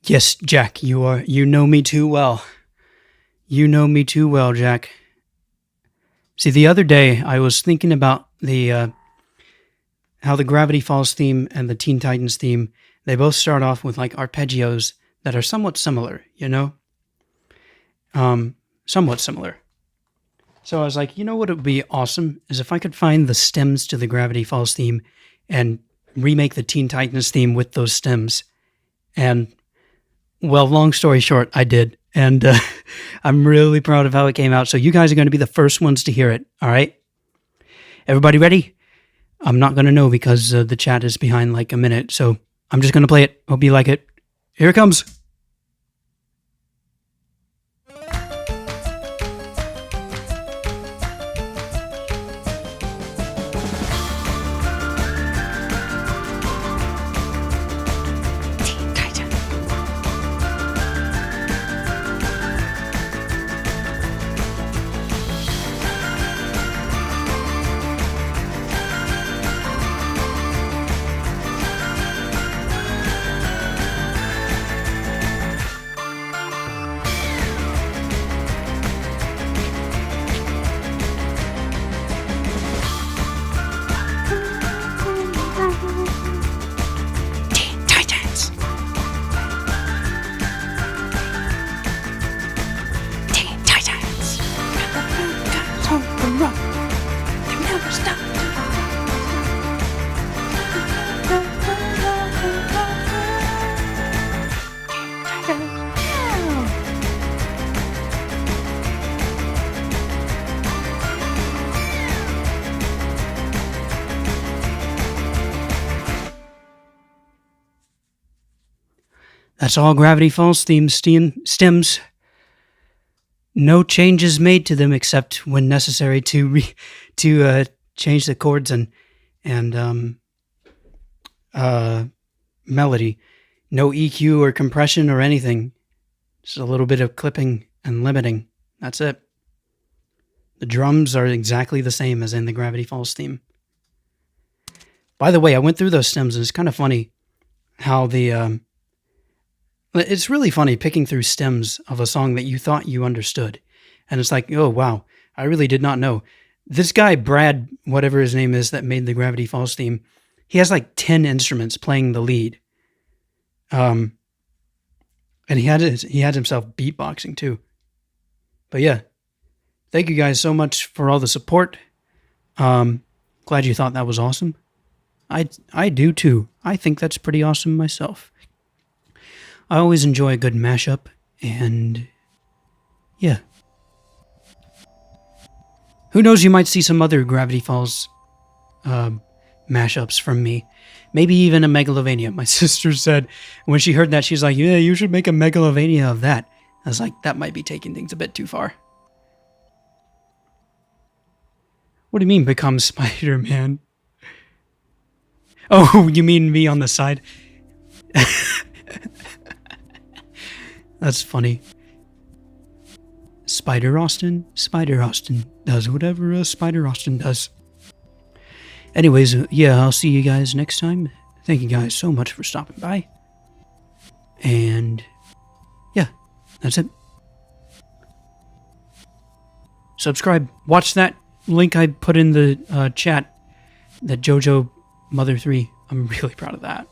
Yes, Jack, you know me too well. You know me too well, Jack. See, the other day I was thinking about the how the Gravity Falls theme and the Teen Titans theme, they both start off with like arpeggios that are somewhat similar, you know? Somewhat similar. So I was like, you know what would be awesome is if I could find the stems to the Gravity Falls theme and remake the Teen Titans theme with those stems. And, well, long story short, I did. And I'm really proud of how it came out. So you guys are going to be the first ones to hear it, all right? Everybody ready? I'm not going to know because the chat is behind like a minute. So I'm just going to play it. Hope you like it. Here it comes. That's all Gravity Falls theme stems. No changes made to them except when necessary to change the chords and melody. No EQ or compression or anything. Just a little bit of clipping and limiting. That's it. The drums are exactly the same as in the Gravity Falls theme. By the way, I went through those stems and it's kind of funny how the it's really funny picking through stems of a song that you thought you understood. And it's like, oh, wow, I really did not know. This guy, Brad, whatever his name is, that made the Gravity Falls theme, he has like 10 instruments playing the lead. And he had himself beatboxing too. But yeah, thank you guys so much for all the support. Glad you thought that was awesome. I do too. I think that's pretty awesome myself. I always enjoy a good mashup, and yeah. Who knows, you might see some other Gravity Falls mashups from me. Maybe even a Megalovania. My sister said, when she heard that, she's like, yeah, you should make a Megalovania of that. I was like, that might be taking things a bit too far. What do you mean, become Spider-Man? Oh, you mean me on the side? That's funny. Spider Austin does whatever a Spider Austin does. Anyways, yeah, I'll see you guys next time. Thank you guys so much for stopping by. And yeah, that's it. Subscribe. Watch that link I put in the chat. That JoJo Mother 3. I'm really proud of that.